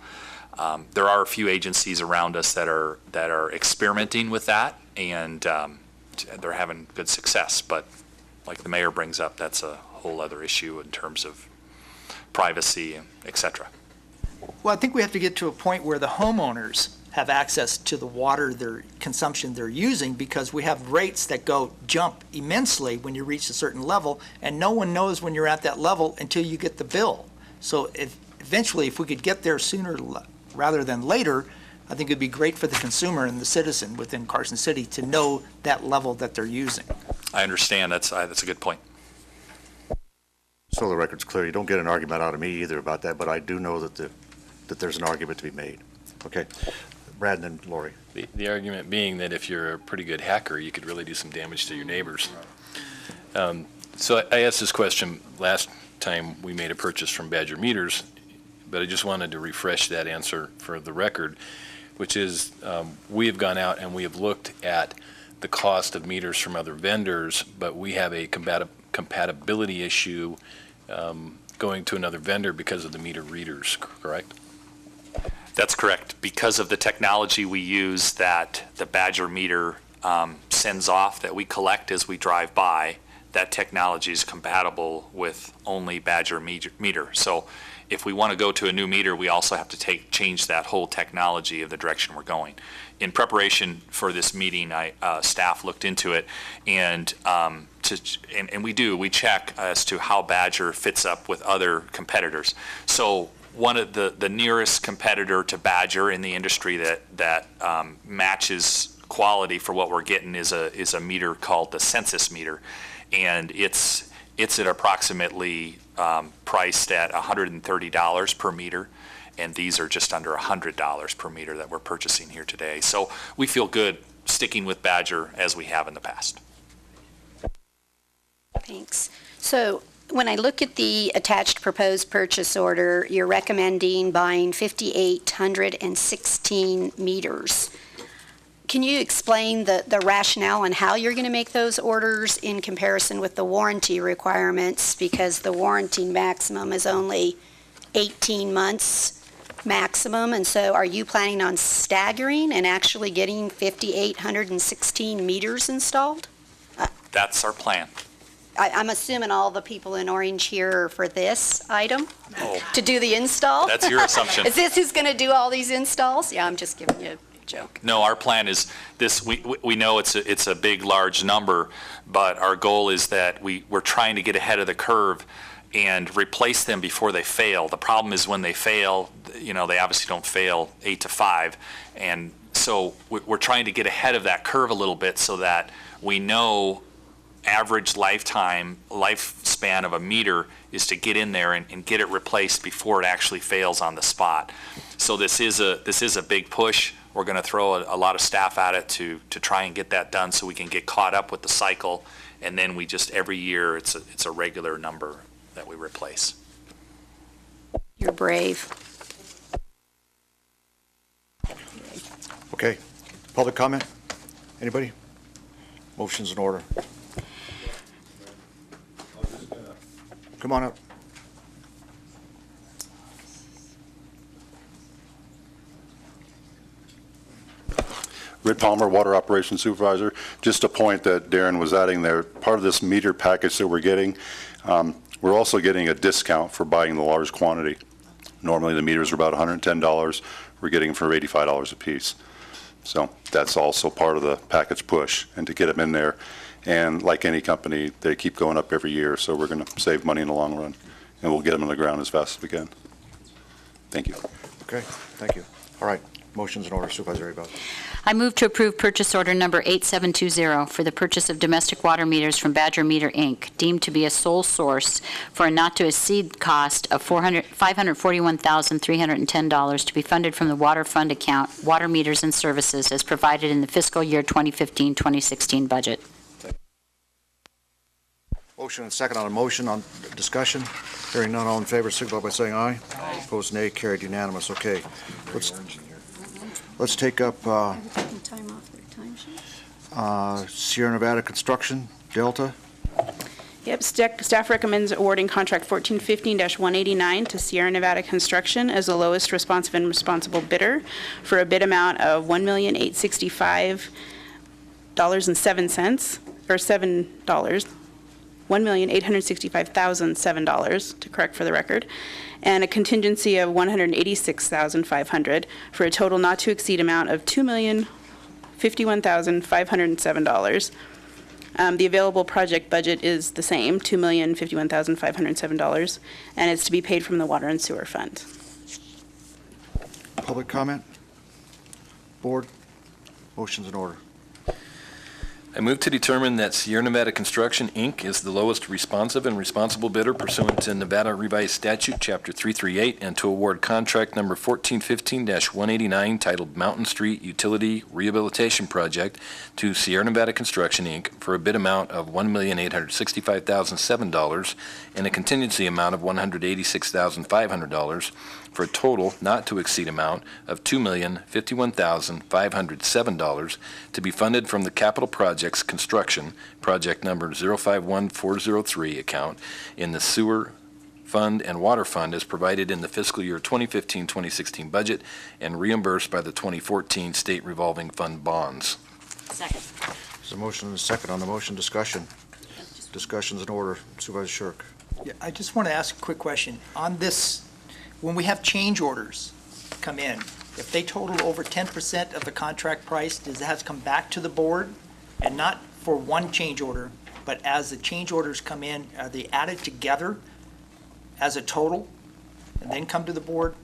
There are a few agencies around us that are experimenting with that, and they're having good success. But like the mayor brings up, that's a whole other issue in terms of privacy, et cetera. Well, I think we have to get to a point where the homeowners have access to the water consumption they're using, because we have rates that jump immensely when you reach a certain level, and no one knows when you're at that level until you get the bill. So eventually, if we could get there sooner rather than later, I think it'd be great for the consumer and the citizen within Carson City to know that level that they're using. I understand. That's a good point. So the record's clear. You don't get an argument out of me either about that, but I do know that there's an argument to be made. Okay. Brad and then Lori. The argument being that if you're a pretty good hacker, you could really do some damage to your neighbors. So I asked this question last time we made a purchase from Badger Meters, but I just wanted to refresh that answer for the record, which is we have gone out and we have looked at the cost of meters from other vendors, but we have a compatibility issue going to another vendor because of the meter readers, correct? That's correct. Because of the technology we use that the Badger meter sends off that we collect as we drive by, that technology is compatible with only Badger meter. So if we want to go to a new meter, we also have to change that whole technology of the direction we're going. In preparation for this meeting, staff looked into it, and we check as to how Badger fits up with other competitors. So one of the nearest competitor to Badger in the industry that matches quality for what we're getting is a meter called the census meter, and it's at approximately priced at $130 per meter, and these are just under $100 per meter that we're purchasing here today. So we feel good sticking with Badger as we have in the past. Thanks. So when I look at the attached proposed purchase order, you're recommending buying 5,816 meters. Can you explain the rationale on how you're going to make those orders in comparison with the warranty requirements? Because the warranty maximum is only 18 months maximum, and so are you planning on staggering and actually getting 5,816 meters installed? That's our plan. I'm assuming all the people in orange here are for this item, to do the install? That's your assumption. Is this who's going to do all these installs? Yeah, I'm just giving you a joke. No, our plan is this. We know it's a big, large number, but our goal is that we're trying to get ahead of the curve and replace them before they fail. The problem is when they fail, they obviously don't fail 8 to 5, and so we're trying to get ahead of that curve a little bit so that we know average lifespan of a meter is to get in there and get it replaced before it actually fails on the spot. So this is a big push. We're going to throw a lot of staff at it to try and get that done so we can get caught up with the cycle, and then we just every year it's a regular number that we replace. You're brave. Okay. Public comment? Anybody? Motion's in order. Come on up. Rick Palmer, Water Operations Supervisor. Just a point that Darren was adding there, part of this meter package that we're getting, we're also getting a discount for buying the large quantity. Normally the meters are about $110. We're getting them for $85 a piece. So that's also part of the package push, and to get them in there. And like any company, they keep going up every year, so we're going to save money in the long run, and we'll get them on the ground as fast as we can. Thank you. Okay, thank you. All right, motion's in order. Supervisor Abel. I move to approve purchase order number 8720 for the purchase of domestic water meters from Badger Meter, Inc., deemed to be a sole source for a not-to-exceed cost of $541,310 to be funded from the Water Fund account, Water Meters and Services, as provided in the fiscal year 2015-2016 budget. Motion and second on a motion on discussion. Hearing none, all in favor, signify by saying aye. Aye. Opposed, nay. Carried, unanimous. Okay. Let's take up Taking time off their time sheet. Sierra Nevada Construction, Delta. Yep, staff recommends awarding contract 1415-189 to Sierra Nevada Construction as the lowest responsive and responsible bidder for a bid amount of $1,865.07, or $7, $1,865,007, to correct for the record, and a contingency of $186,500 for a total not to exceed amount of $2,051,507. The available project budget is the same, $2,051,507, and it's to be paid from the Water and Sewer Fund. Public comment? Board? Motion's in order. I move to determine that Sierra Nevada Construction, Inc. is the lowest responsive and responsible bidder pursuant to Nevada Revised Statute, Chapter 338, and to award contract number 1415-189 titled Mountain Street Utility Rehabilitation Project to Sierra Nevada Construction, Inc. for a bid amount of $1,865,007 and a contingency amount of $186,500 for a total not to exceed amount of $2,051,507 to be funded from the Capital Projects Construction, project number 051403 account in the Sewer Fund and Water Fund as provided in the fiscal year 2015-2016 budget and reimbursed by the 2014 State Revolving Fund bonds. Second. There's a motion and a second on the motion. Discussion. Discussion's in order. Supervisor Shirk. Yeah, I just want to ask a quick question. On this, when we have change orders come in, if they total over 10% of the contract price, does that have to come back to the board? And not for one change order, but as the change orders come in, are they added together as a total and then come to the board?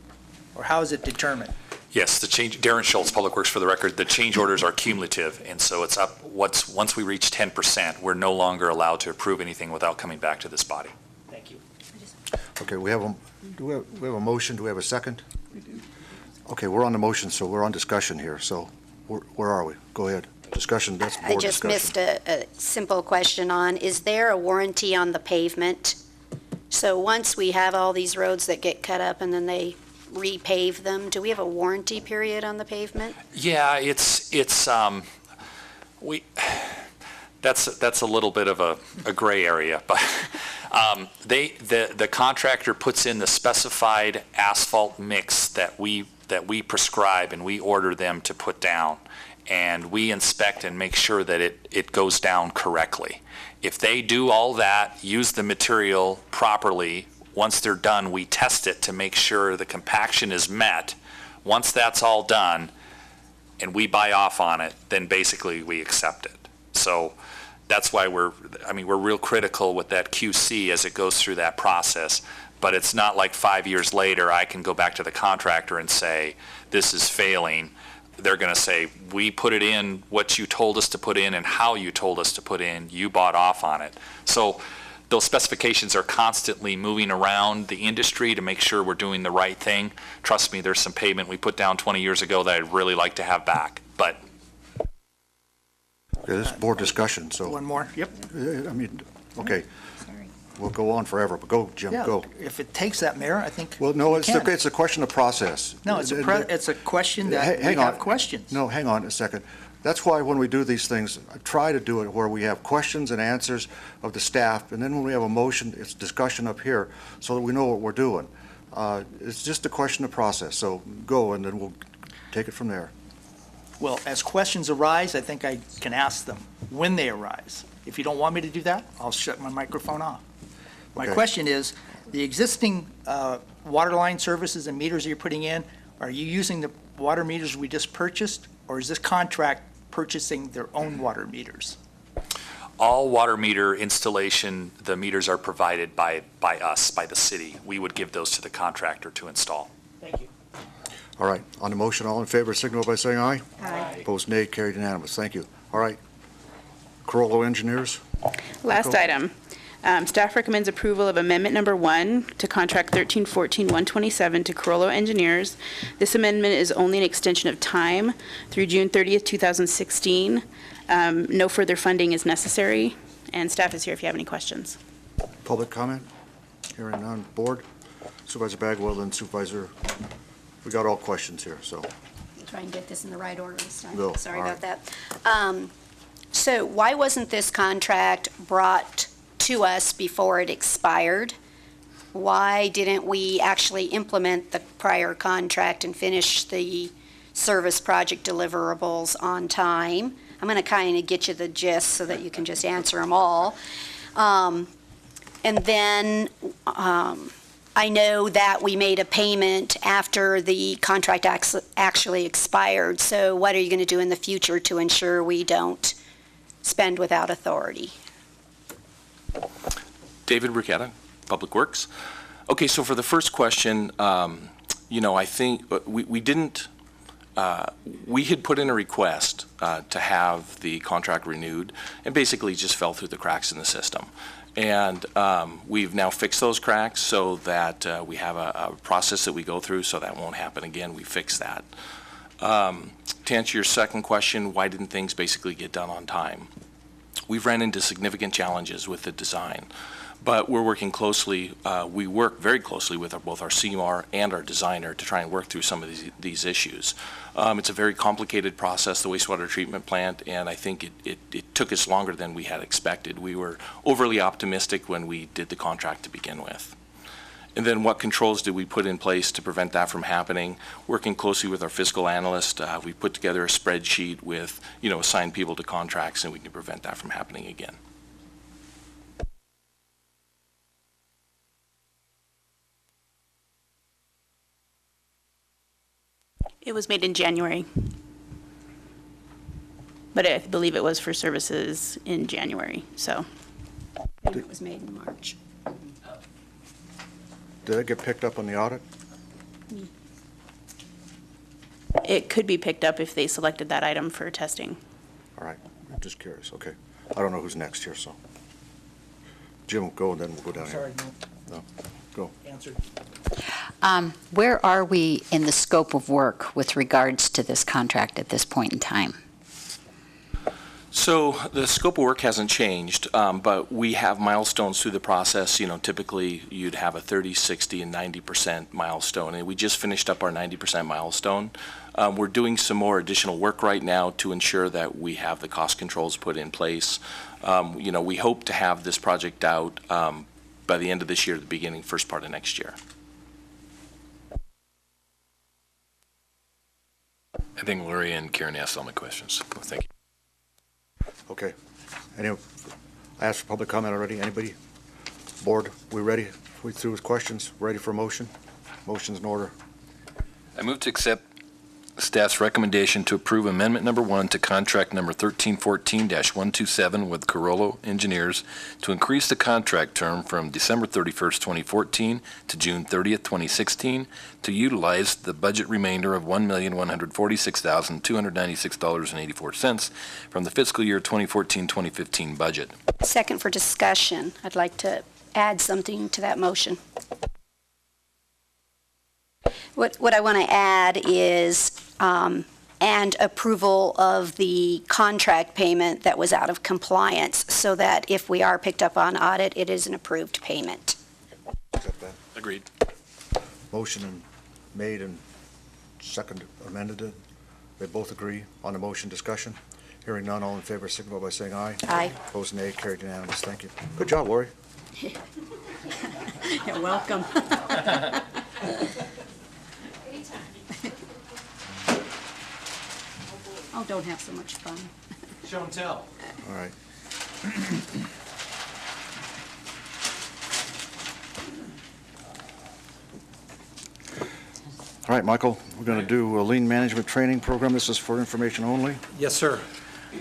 Or how is it determined? Yes, Darren Schultz, Public Works, for the record, the change orders are cumulative, and so it's up, once we reach 10%, we're no longer allowed to approve anything without coming back to this body. Thank you. Okay, we have a motion. Do we have a second? We do. Okay, we're on the motion, so we're on discussion here. So where are we? Go ahead. Discussion, that's board I just discussion. missed a simple question on, is there a warranty on the pavement? So once we have all these roads that get cut up and then they repave them, do we have a warranty period on the pavement? Yeah, that's a little bit of a gray area, but the contractor puts in the specified asphalt mix that we prescribe and we order them to put down, and we inspect and make sure that it goes down correctly. If they do all that, use the material properly, once they're done, we test it to make sure the compaction is met. Once that's all done and we buy off on it, then basically we accept it. So that's why we're real critical with that QC as it goes through that process. But it's not like 5 years later I can go back to the contractor and say, this is failing. They're going to say, we put it in what you told us to put in and how you told us to put in. You bought off on it. So those specifications are constantly moving around the industry to make sure we're doing the right thing. Trust me, there's some pavement we put down 20 years ago that I'd really like to have back. But Okay, this is board discussion, so. One more? Yep. Okay. We'll go on forever, but go, Jim, Yeah, go. if it takes that, Mayor, I think Well, no, we it's can. okay. It's a question of process. No, it's a question that we Hang on. have questions. No, hang on a second. That's why when we do these things, I try to do it where we have questions and answers of the staff, and then when we have a motion, it's discussion up here, so that we know what we're doing. It's just a question of process, so go, and then we'll take it from there. Well, as questions arise, I think I can ask them when they arise. If you don't want me to do that, I'll shut my microphone off. My Okay. question is, the existing water line services and meters you're putting in, are you using the water meters we just purchased, or is this contract purchasing their own water meters? all water meter installation, the meters are provided by us, by the city. We would give those to the contractor to install. Thank you. All right, on the motion, all in favor, signal by saying aye. Aye. Opposed, nay, carried unanimous. Thank you. All right. Corollo Engineers? Last item. Staff recommends approval of amendment number 1 to contract 1314-127 to Corollo Engineers. This amendment is only an extension of time through June 30th, 2016. No further funding is necessary, and staff is here if you have any questions. Public comment? Hearing none. Board? Supervisor Bagwell and Supervisor, we got all questions here, so. Try and get this in the right order this time. Go. Sorry All about that. So why wasn't this contract brought to us before it expired. Why didn't we actually implement the prior contract and finish the service project deliverables on time? I'm going to kind of get you the gist so that you can just answer them all. And then I know that we made a payment after the contract actually expired. So what are you going to do in the future to ensure we don't spend without authority? David Bricketta, Public Works. Okay, so for the first question, I think we didn't, we had put in a request to have the contract renewed, and basically just fell through the cracks in the system. And we've now fixed those cracks so that we have a process that we go through so that won't happen again. We fixed that. To answer your second question, why didn't things basically get done on time? We've ran into significant challenges with the design, but we're working closely. We work very closely with both our CMAR and our designer to try and work through some of these issues. It's a very complicated process, the wastewater treatment plant, and I think it took us longer than we had expected. We were overly optimistic when we did the contract to begin with. And then what controls did we put in place to prevent that from happening? Working closely with our fiscal analyst, we put together a spreadsheet with, assigned people to contracts, and we can prevent that from happening again. It was made in January, but I believe it was for services in January, so. And it was made in March. Did it get picked up on the audit? It could be picked up if they selected that item for testing. All right, I'm just curious, okay. I don't know who's next here, so. Jim, go, and then we'll go down here. Sorry, No, go. answered. Where are we in the scope of work with regards to this contract at this point in time? So the scope of work hasn't changed, but we have milestones through the process. Typically you'd have a 30, 60, and 90% milestone, and we just finished up our 90% milestone. We're doing some more additional work right now to ensure that we have the cost controls put in place. We hope to have this project out by the end of this year, the beginning, first part of next year. I think Lori and Karen asked all my questions. Well, thank you. Okay. I asked for public comment already. Anybody? Board, we ready? We through with questions? Ready for a motion? Motion's in order. I move to accept staff's recommendation to approve amendment number 1 to contract number 1314-127 with Carollo Engineers to increase the contract term from December 31st, 2014 to June 30th, 2016 to utilize the budget remainder of $1,146,296.84 from the fiscal year 2014-2015 budget. Second for discussion. I'd like to add something to that motion. What I want to add is, and approval of the contract payment that was out of compliance, so that if we are picked up on audit, it is an approved payment. Accept that. Agreed. Motion made and second amended it. They both agree on the motion. Discussion. Hearing none, all in favor signify by saying aye. Aye. Opposed, nay. Carried unanimous. Thank you. Good job, Lori. You're welcome. Oh, don't have so much fun. Show and tell. All right. All right, Michael, we're going to do a lean management training program. This is for information only. Yes, sir.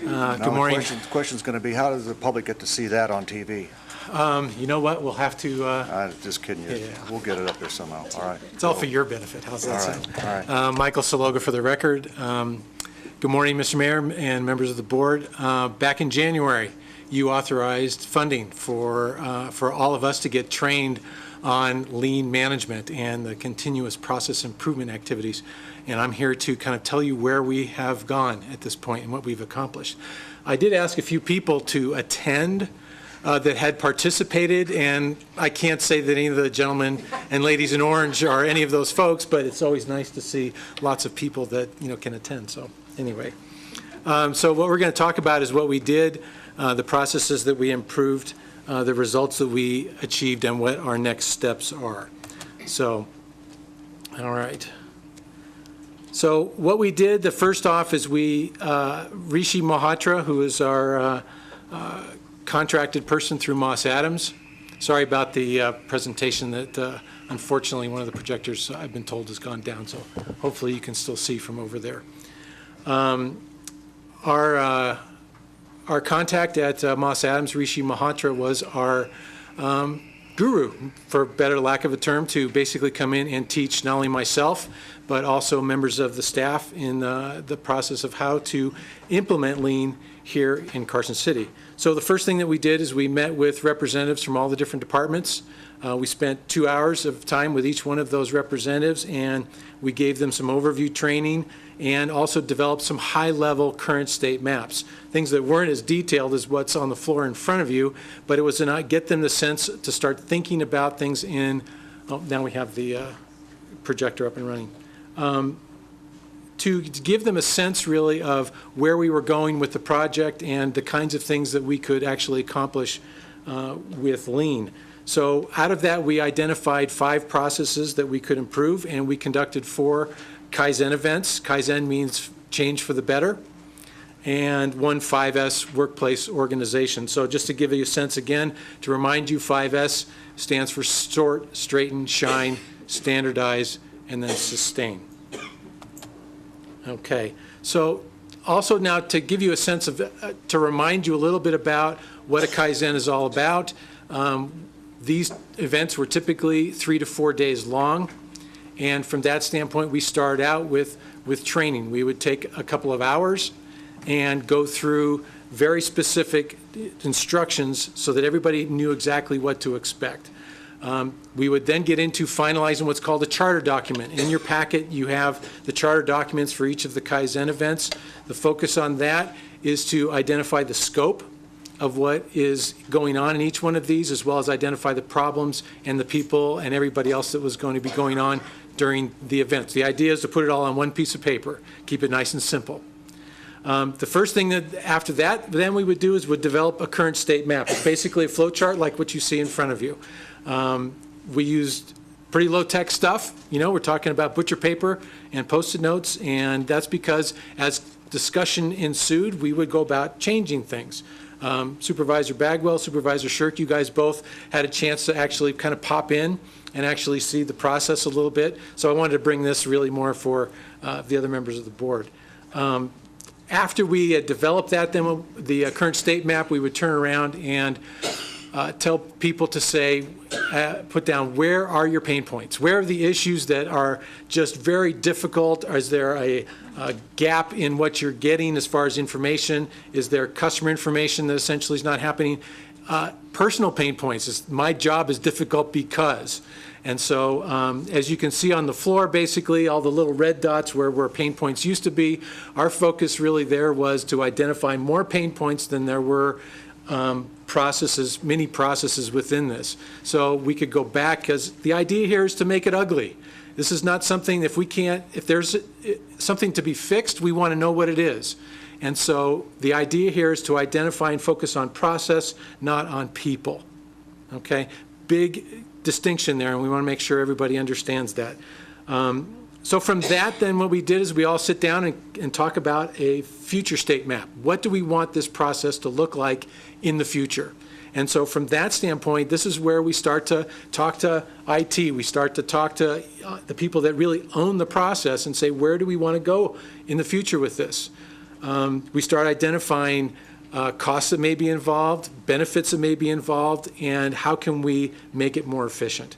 Now, Good morning. The question's going to be, how does the public get to see that on TV? You know what, we'll have to, Just kidding you. Yeah. We'll get it up there somehow. All right. it's all for your benefit, how's that All sound? right, all right. Michael Saloga for the record. Good morning, Mr. Mayor and members of the board. Back in January, you authorized funding for all of us to get trained on lean management and the continuous process improvement activities. And I'm here to kind of tell you where we have gone at this point and what we've accomplished. I did ask a few people to attend that had participated, and I can't say that any of the gentlemen and ladies in orange are any of those folks, but it's always nice to see lots of people that can attend. So anyway, so what we're going to talk about is what we did, the processes that we improved, the results that we achieved and what our next steps are. So, all right. So what we did, the first off is Rishi Mohatra, who is our contracted person through Moss Adams. Sorry about the presentation that unfortunately one of the projectors I've been told has gone down, so hopefully you can still see from over there. Our contact at Moss Adams, Rishi Mohatra, was our guru, for better lack of a term, to basically come in and teach not only myself, but also members of the staff in the process of how to implement lean here in Carson City. So the first thing that we did is we met with representatives from all the different departments. We spent 2 hours of time with each one of those representatives, and we gave them some overview training and also developed some high-level current state maps, things that weren't as detailed as what's on the floor in front of you, but it was to get them the sense to start thinking about things in, oh, now we have the projector up and running. To give them a sense really of where we were going with the project and the kinds of things that we could actually accomplish with lean. So out of that, we identified 5 processes that we could improve, and we conducted 4 Kaizen events. Kaizen means change for the better, and 1 5S workplace organization. So just to give you a sense again, to remind you, 5S stands for sort, straighten, shine, standardize, and then sustain. Okay, so also now to give you a sense of, to remind you a little bit about what a Kaizen is all about, these events were typically 3 to 4 days long, and from that standpoint, we started out with training. We would take a couple of hours and go through very specific instructions so that everybody knew exactly what to expect. We would then get into finalizing what's called a charter document. In your packet, you have the charter documents for each of the Kaizen events. The focus on that is to identify the scope of what is going on in each one of these, as well as identify the problems and the people and everybody else that was going to be going on during the events. The idea is to put it all on one piece of paper, keep it nice and simple. The first thing that after that then we would do is would develop a current state map. It's basically a flow chart like what you see in front of you. We used pretty low-tech stuff. You know, we're talking about butcher paper and Post-it notes, and that's because as discussion ensued, we would go about changing things. Supervisor Bagwell, Supervisor Shirk, you guys both had a chance to actually kind of pop in and actually see the process a little bit. So I wanted to bring this really more for the other members of the board. After we had developed that, then the current state map, we would turn around and tell people to say, put down, where are your pain points? Where are the issues that are just very difficult? Is there a gap in what you're getting as far as information? Is there customer information that essentially is not happening? Personal pain points is, my job is difficult because. And so as you can see on the floor, basically all the little red dots where pain points used to be, our focus really there was to identify more pain points than there were processes, many processes within this. So we could go back, because the idea here is to make it ugly. This is not something, if there's something to be fixed, we want to know what it is. And so the idea here is to identify and focus on process, not on people. Okay? Big distinction there, and we want to make sure everybody understands that. So from that, then what we did is we all sit down and talk about a future state map. What do we want this process to look like in the future? And so from that standpoint, this is where we start to talk to IT. We start to talk to the people that really own the process and say, where do we want to go in the future with this? We start identifying costs that may be involved, benefits that may be involved, and how can we make it more efficient.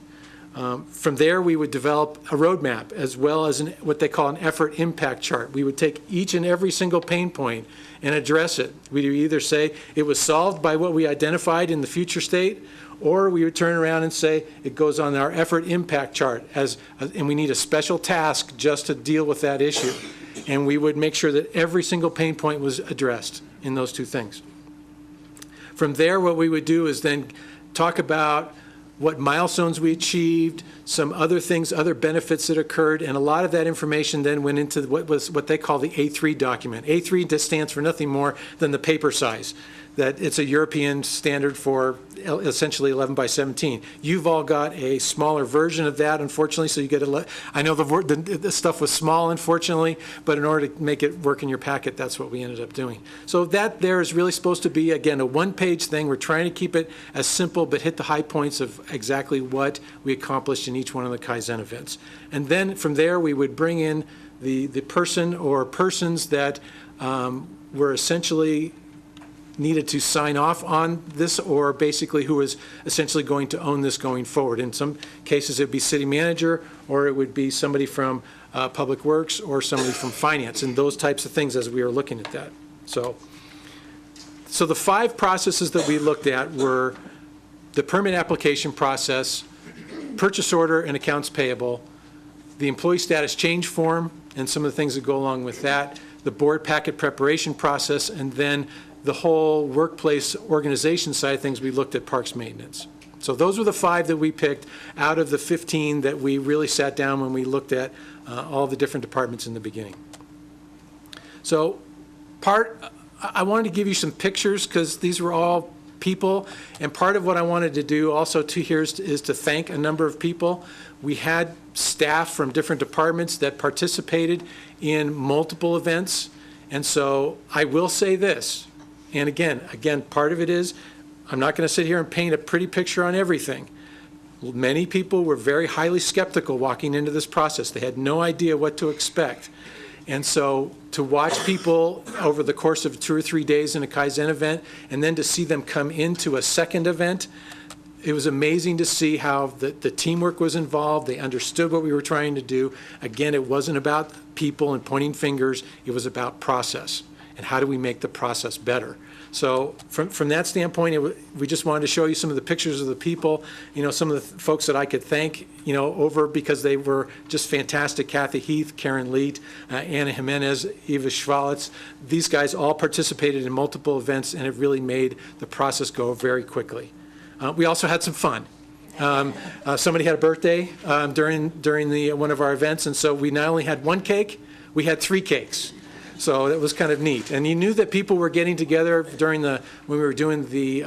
From there, we would develop a roadmap as well as what they call an effort impact chart. We would take each and every single pain point and address it. We would either say it was solved by what we identified in the future state, or we would turn around and say it goes on our effort impact chart, and we need a special task just to deal with that issue. And we would make sure that every single pain point was addressed in those two things. From there, what we would do is then talk about what milestones we achieved, some other things, other benefits that occurred, and a lot of that information then went into what they call the A3 document. A3 just stands for nothing more than the paper size. that it's a European standard for essentially 11 by 17. You've all got a smaller version of that, unfortunately, so you get I know the stuff was small, unfortunately, but in order to make it work in your packet, that's what we ended up doing. So that there is really supposed to be, again, a one-page thing. We're trying to keep it as simple, but hit the high points of exactly what we accomplished in each one of the Kaizen events. And then from there, we would bring in the person or persons that were essentially needed to sign off on this, or basically who is essentially going to own this going forward. In some cases, it would be city manager, or it would be somebody from Public Works, or somebody from finance, and those types of things as we were looking at that. So the 5 processes that we looked at were the permit application process, purchase order and accounts payable, the employee status change form, and some of the things that go along with that, the board packet preparation process, and then the whole workplace organization side of things, we looked at parks maintenance. So those were the 5 that we picked out of the 15 that we really sat down when we looked at all the different departments in the beginning. So I wanted to give you some pictures because these were all people, and part of what I wanted to do also here is to thank a number of people. We had staff from different departments that participated in multiple events, and so I will say this. And again, part of it is, I'm not going to sit here and paint a pretty picture on everything. Many people were very highly skeptical walking into this process. They had no idea what to expect. And so to watch people over the course of 2 or 3 days in a Kaizen event, and then to see them come into a second event, it was amazing to see how the teamwork was involved. They understood what we were trying to do. Again, it wasn't about people and pointing fingers. It was about process. And how do we make the process better? So from that standpoint, we just wanted to show you some of the pictures of the people, some of the folks that I could thank, over because they were just fantastic. Kathy Heath, Karen Leet, Anna Jimenez, Eva Schwalitz. These guys all participated in multiple events, and it really made the process go very quickly. We also had some fun. Somebody had a birthday during one of our events, and so we not only had 1 cake, we had 3 cakes. So that was kind of neat. And you knew that people were getting together when we were doing the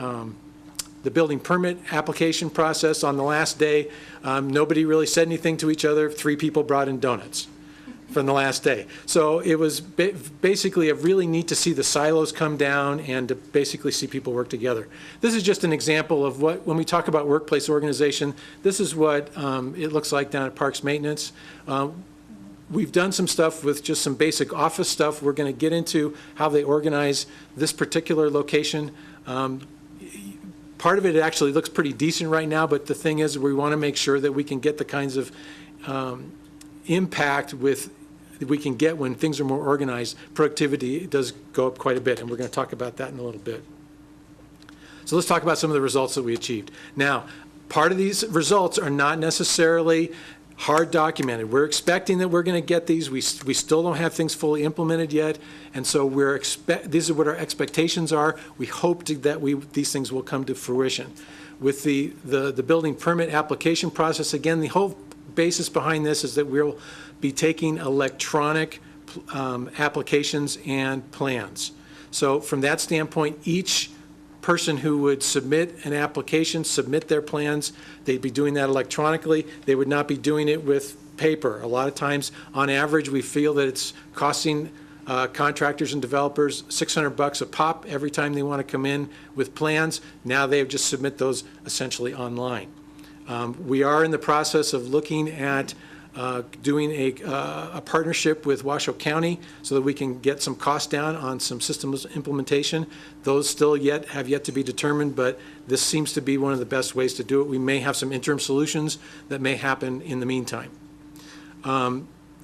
building permit application process on the last day. Nobody really said anything to each other. 3 people brought in donuts from the last day. So it was basically really neat to see the silos come down and to basically see people work together. This is just an example of when we talk about workplace organization, this is what it looks like down at Parks Maintenance. We've done some stuff with just some basic office stuff. We're going to get into how they organize this particular location. Part of it actually looks pretty decent right now, but the thing is we want to make sure that we can get the kinds of impact that we can get when things are more organized. Productivity does go up quite a bit, and we're going to talk about that in a little bit. So let's talk about some of the results that we achieved. Now, part of these results are not necessarily hard documented. We're expecting that we're going to get these. We still don't have things fully implemented yet, and so these are what our expectations are. We hope that these things will come to fruition. With the building permit application process, again, the whole basis behind this is that we'll be taking electronic applications and plans. So from that standpoint, each person who would submit an application, submit their plans, they'd be doing that electronically. They would not be doing it with paper. A lot of times, on average, we feel that it's costing contractors and developers $600 a pop every time they want to come in with plans. Now they just submit those essentially online. We are in the process of looking at doing a partnership with Washoe County so that we can get some costs down on some systems implementation. Those still have yet to be determined, but this seems to be one of the best ways to do it. We may have some interim solutions that may happen in the meantime.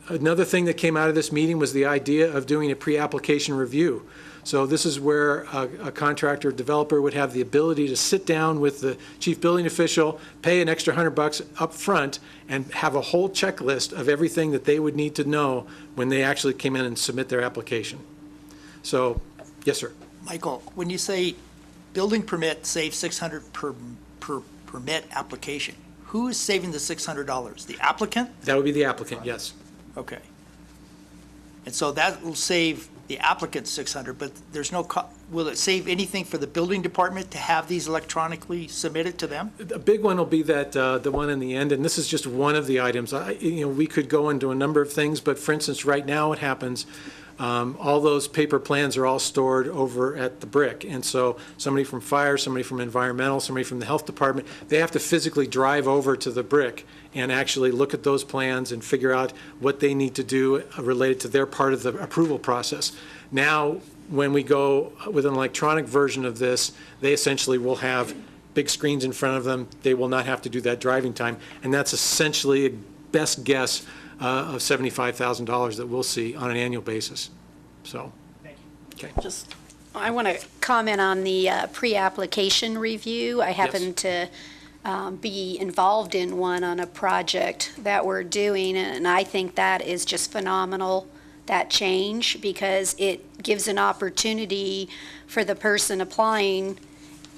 Another thing that came out of this meeting was the idea of doing a pre-application review. So this is where a contractor or developer would have the ability to sit down with the chief building official, pay an extra $100 up front, and have a whole checklist of everything that they would need to know when they actually came in and submit their application. So, yes, sir. Michael, when you say building permit saves $600 per permit application, who is saving the $600? The applicant? That would be the applicant, yes. Okay. And so that will save the applicant $600, but there's no will it save anything for the building department to have these electronically submitted to them? A big one will be that, the one in the end, and this is just one of the items. We could go into a number of things, but for instance, right now what happens, all those paper plans are all stored over at the brick. And so somebody from fire, somebody from environmental, somebody from the health department, they have to physically drive over to the brick and actually look at those plans and figure out what they need to do related to their part of the approval process. Now, when we go with an electronic version of this, they essentially will have big screens in front of them. They will not have to do that driving time. And that's essentially a best guess of $75,000 that we'll see on an annual basis. So, okay. I want to comment on the pre-application review. I happen to be involved in one on a project that we're doing, and I think that is just phenomenal, that change, because it gives an opportunity for the person applying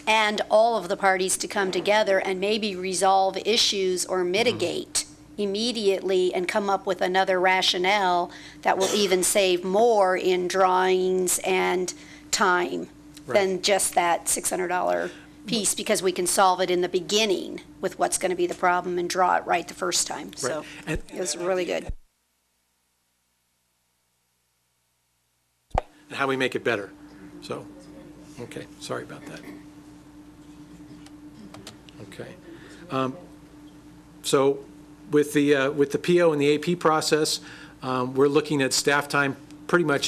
and all of the parties to come together and maybe resolve issues or mitigate immediately and come up with another rationale that will even save more in drawings and time than just that $600 piece, because we can solve it in the beginning with what's going to be the problem and draw it right the first time. So it was really good. And how we make it better. So, okay, sorry about that. Okay. So with the PO and the AP process, we're looking at staff time pretty much,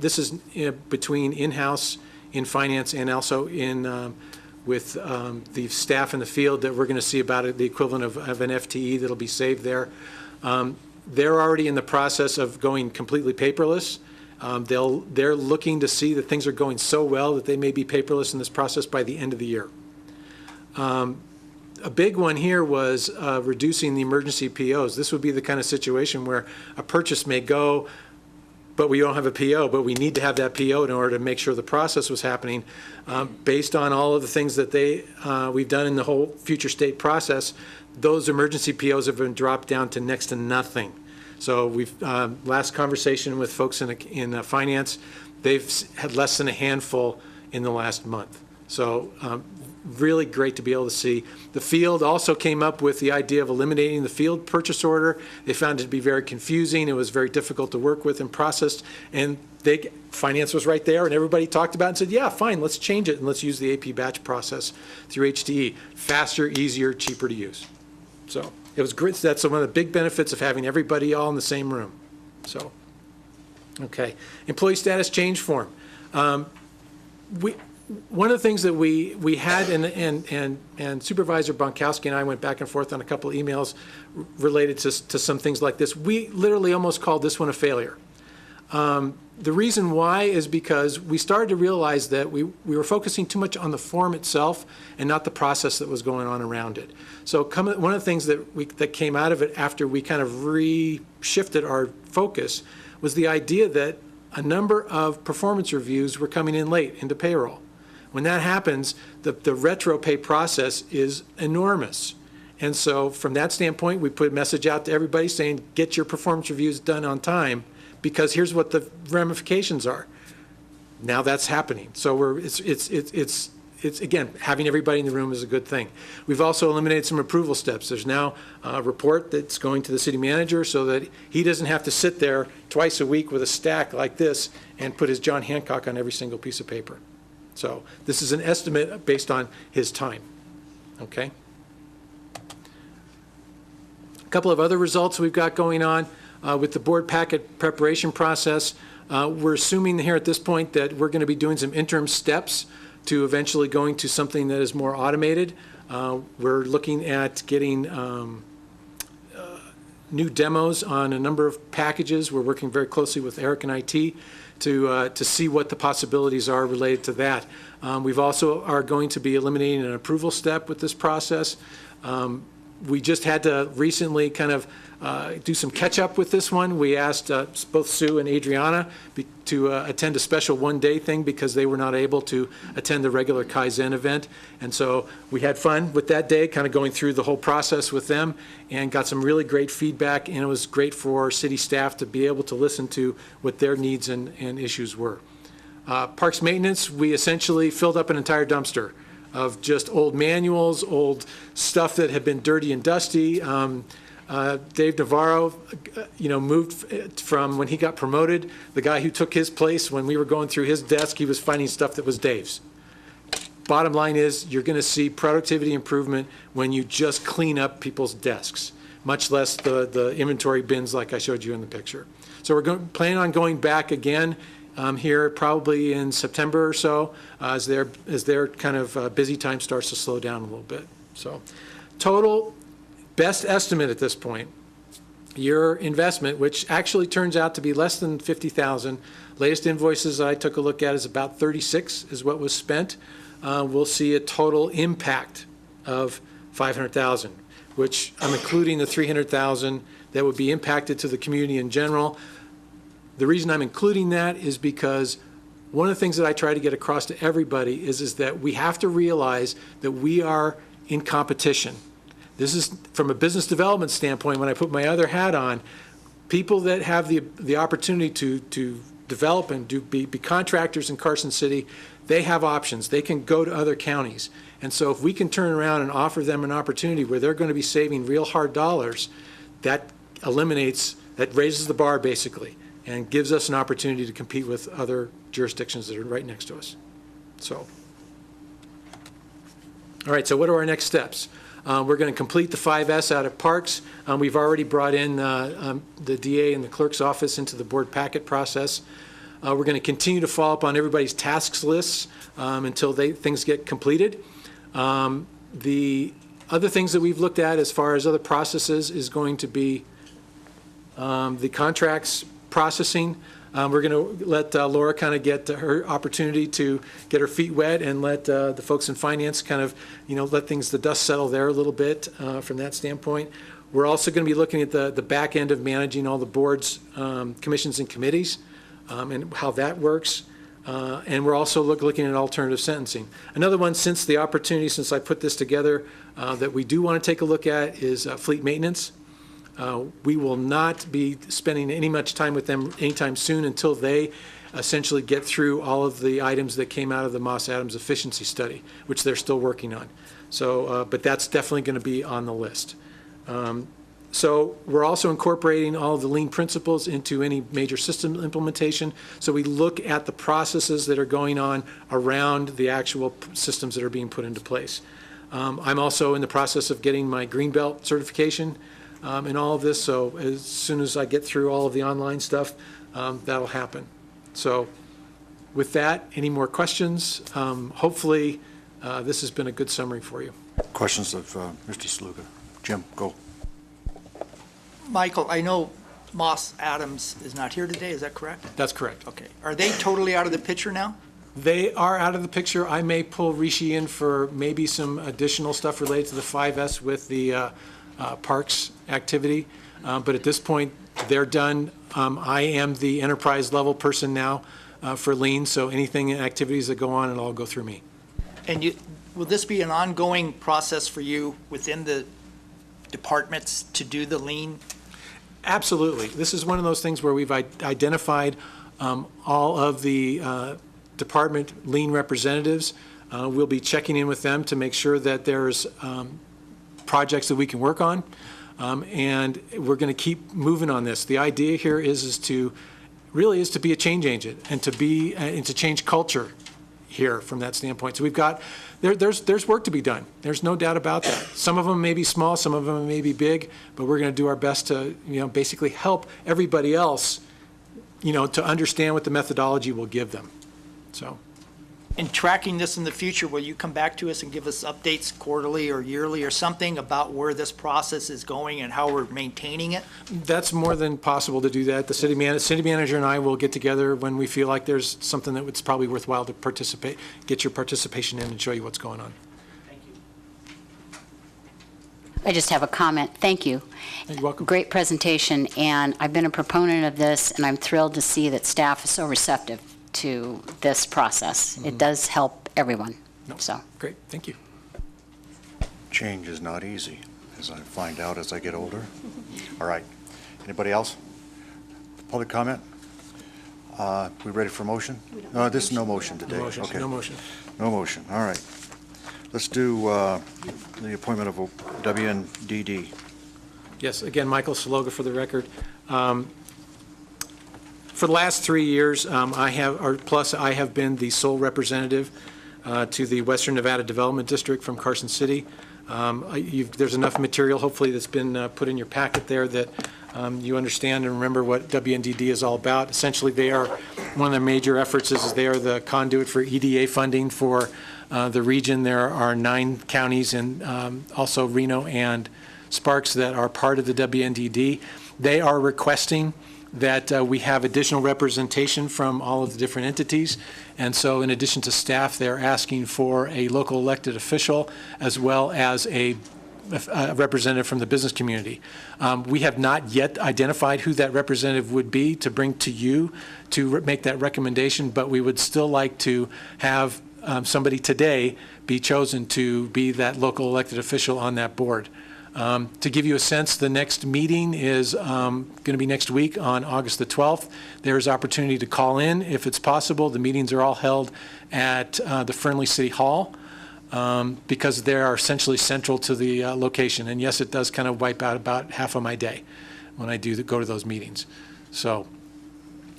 this is between in-house, in finance, and also in with the staff in the field, that we're going to see about the equivalent of an FTE that'll be saved there. They're already in the process of going completely paperless. They're looking to see that things are going so well that they may be paperless in this process by the end of the year. A big one here was reducing the emergency POs. This would be the kind of situation where a purchase may go, but we don't have a PO, but we need to have that PO in order to make sure the process was happening. Based on all of the things that we've done in the whole future state process, those emergency POs have been dropped down to next to nothing. So we've, last conversation with folks in finance, they've had less than a handful in the last month. So really great to be able to see. The field also came up with the idea of eliminating the field purchase order. They found it to be very confusing. It was very difficult to work with and process. And finance was right there, and everybody talked about it and said, yeah, fine, let's change it and let's use the AP batch process through HTE. Faster, easier, cheaper to use. So it was great. That's one of the big benefits of having everybody all in the same room. So, okay. Employee status change form. One of the things that we had, and Supervisor Bonkowski and I went back and forth on a couple of emails related to some things like this. We literally almost called this one a failure. The reason why is because we started to realize that we were focusing too much on the form itself and not the process that was going on around it. So one of the things that came out of it after we kind of re-shifted our focus was the idea that a number of performance reviews were coming in late into payroll. When that happens, the retro pay process is enormous. And so from that standpoint, we put a message out to everybody saying, get your performance reviews done on time, because here's what the ramifications are. Now that's happening. So it's again, having everybody in the room is a good thing. We've also eliminated some approval steps. There's now a report that's going to the city manager so that he doesn't have to sit there twice a week with a stack like this and put his John Hancock on every single piece of paper. So this is an estimate based on his time, okay? A couple of other results we've got going on with the board packet preparation process. We're assuming here at this point that we're going to be doing some interim steps to eventually going to something that is more automated. We're looking at getting new demos on a number of packages. We're working very closely with Eric and IT to see what the possibilities are related to that. We've also are going to be eliminating an approval step with this process. We just had to recently kind of do some catch up with this one. We asked both Sue and Adriana to attend a special one-day thing because they were not able to attend the regular Kaizen event. And so we had fun with that day, kind of going through the whole process with them, and got some really great feedback. And it was great for city staff to be able to listen to what their needs and issues were. Parks maintenance, we essentially filled up an entire dumpster of just old manuals, old stuff that had been dirty and dusty. Dave Navarro, moved from when he got promoted. The guy who took his place, when we were going through his desk, he was finding stuff that was Dave's. Bottom line is, you're going to see productivity improvement when you just clean up people's desks, much less the inventory bins like I showed you in the picture. So we're planning on going back again here probably in September or so as their kind of busy time starts to slow down a little bit. So total best estimate at this point, your investment, which actually turns out to be less than $50,000. Latest invoices I took a look at is about 36 is what was spent. We'll see a total impact of $500,000, which I'm including the $300,000 that would be impacted to the community in general. The reason I'm including that is because one of the things that I try to get across to everybody is that we have to realize that we are in competition. This is from a business development standpoint. When I put my other hat on, people that have the opportunity to develop and be contractors in Carson City, they have options. They can go to other counties. And so if we can turn around and offer them an opportunity where they're going to be saving real hard dollars, that raises the bar basically and gives us an opportunity to compete with other jurisdictions that are right next to us. So, all right, so what are our next steps? We're going to complete the 5S out at Parks. We've already brought in the DA and the clerk's office into the board packet process. We're going to continue to follow up on everybody's tasks lists until things get completed. The other things that we've looked at as far as other processes is going to be the contracts processing. We're going to let Laura kind of get her opportunity to get her feet wet and let the folks in finance kind of, let the dust settle there a little bit from that standpoint. We're also going to be looking at the back end of managing all the boards, commissions, and committees and how that works. And we're also looking at alternative sentencing. Another one, since I put this together, that we do want to take a look at is fleet maintenance. We will not be spending much time with them anytime soon until they essentially get through all of the items that came out of the Moss Adams efficiency study, which they're still working on. So, but that's definitely going to be on the list. So we're also incorporating all of the lean principles into any major system implementation. So we look at the processes that are going on around the actual systems that are being put into place. I'm also in the process of getting my Greenbelt certification in all of this. So as soon as I get through all of the online stuff, that'll happen. So with that, any more questions? Hopefully this has been a good summary for you. Questions of Mr. Sluga? Jim, go. Michael, I know Moss Adams is not here today, is that correct? That's correct. Okay. Are they totally out of the picture now? They are out of the picture. I may pull Rishi in for maybe some additional stuff related to the 5S with the parks activity. But at this point, they're done. I am the enterprise level person now for lean, so anything and activities that go on, it'll all go through me. And will this be an ongoing process for you within the departments to do the lean? Absolutely. This is one of those things where we've identified all of the department lean representatives. We'll be checking in with them to make sure that there's projects that we can work on. And we're going to keep moving on this. The idea here is to be a change agent and to change culture here from that standpoint. So we've got, there's work to be done. There's no doubt about that. Some of them may be small, some of them may be big, but we're going to do our best to, basically help everybody else, to understand what the methodology will give them. So. In tracking this in the future, will you come back to us and give us updates quarterly or yearly or something about where this process is going and how we're maintaining it? That's more than possible to do that. The city manager and I will get together when we feel like there's something that it's probably worthwhile to get your participation in and show you what's going on. Thank you. I just have a comment. Thank you. You're welcome. Great presentation, and I've been a proponent of this, and I'm thrilled to see that staff is so receptive to this process. It does help everyone. So great, thank you. Change is not easy, as I find out as I get older. All right, anybody else? Public comment? We ready for motion? We don't No, have this is no motion. motion today. No motion, Okay. no motion. No motion, all right. Let's do the appointment of WNDD. Yes, again, Michael Saloga for the record. For the last 3 years, I have been the sole representative to the Western Nevada Development District from Carson City. There's enough material, hopefully, that's been put in your packet there that you understand and remember what WNDD is all about. Essentially, they are, one of their major efforts is they are the conduit for EDA funding for the region. There are 9 counties and also Reno and Sparks that are part of the WNDD. They are requesting that we have additional representation from all of the different entities. And so in addition to staff, they're asking for a local elected official as well as a representative from the business community. We have not yet identified who that representative would be to bring to you to make that recommendation, but we would still like to have somebody today be chosen to be that local elected official on that board. To give you a sense, the next meeting is going to be next week on August the 12th. There's opportunity to call in if it's possible. The meetings are all held at the Fernley City Hall because they are essentially central to the location. And yes, it does kind of wipe out about half of my day when I do go to those meetings. So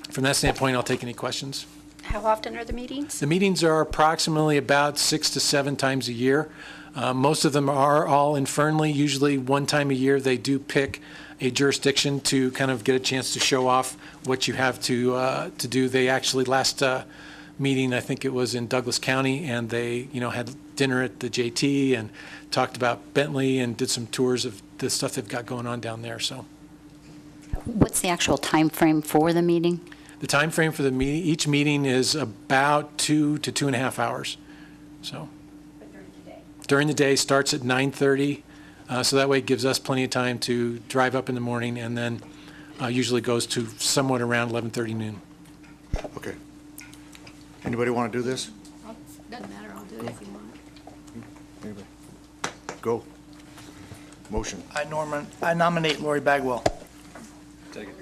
from that standpoint, I'll take any questions. How often are the meetings? The meetings are approximately about 6 to 7 times a year. Most of them are all in Fernley. Usually one time a year they do pick a jurisdiction to kind of get a chance to show off what you have to do. They actually last meeting, I think it was in Douglas County, and they had dinner at the JT and talked about Bentley and did some tours of the stuff they've got going on down there. So, What's the actual time frame for the meeting? the time frame for the meeting, each meeting is about 2 to 2.5 hours. So. During the day, starts at 9:30, so that way it gives us plenty of time to drive up in the morning, and then usually goes to somewhat around 11:30 noon. Okay. Anybody want to do this? Doesn't matter, I'll do it if you want. Anybody? Go. Motion. I nominate Lori Bagwell. Take it.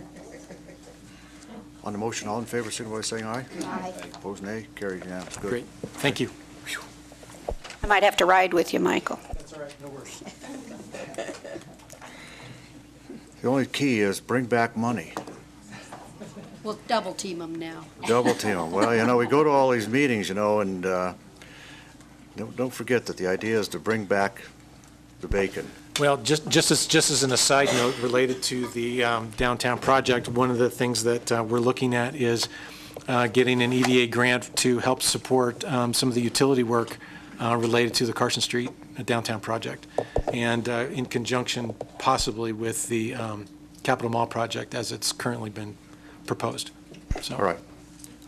On the motion, all in favor, signify by saying aye. Aye. Opposed, nay. Carried unanimous. Good. Great, thank you. I might have to ride with you, Michael. That's all right, no worries. The only key is bring back money. We'll double team them now. Double team 'em. Well, we go to all these meetings, and don't forget that the idea is to bring back the bacon. Well, just as an aside note related to the downtown project, one of the things that we're looking at is getting an EDA grant to help support some of the utility work related to the Carson Street downtown project, and in conjunction possibly with the Capitol Mall project as it's currently been proposed. So. All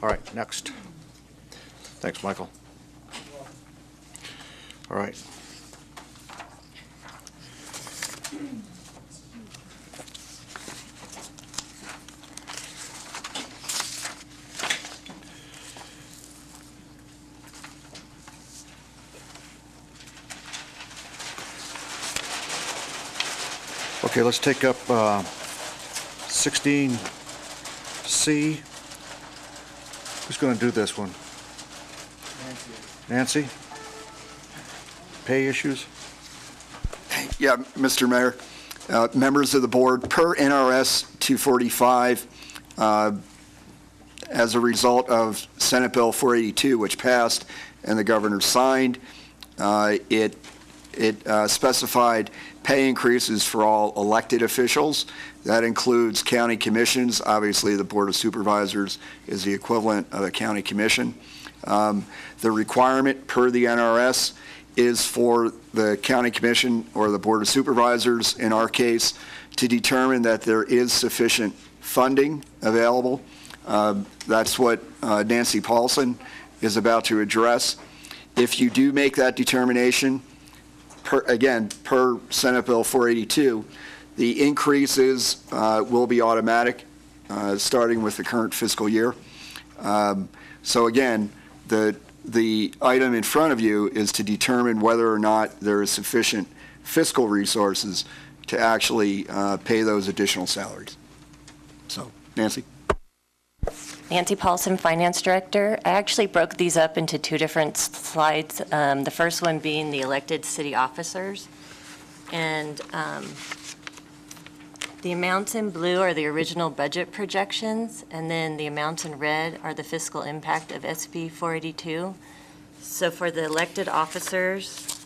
right, next. Thanks, Michael. All right. Okay, let's take up 16C. Who's going to do this one? Nancy? Pay issues? Yeah, Mr. Mayor, members of the board, per NRS 245, as a result of Senate Bill 482, which passed and the governor signed, it specified pay increases for all elected officials. That includes county commissions. Obviously, the Board of Supervisors is the equivalent of a county commission. The requirement per the NRS is for the county commission or the Board of Supervisors, in our case, to determine that there is sufficient funding available. That's what Nancy Paulson is about to address. If you do make that determination, per Senate Bill 482, the increases will be automatic, starting with the current fiscal year. So again, the item in front of you is to determine whether or not there is sufficient fiscal resources to actually pay those additional salaries. So, Nancy? Nancy Paulson, Finance Director. I actually broke these up into two different slides. The first one being the elected city officers. And the amounts in blue are the original budget projections, and then the amounts in red are the fiscal impact of SB 482. So for the elected officers,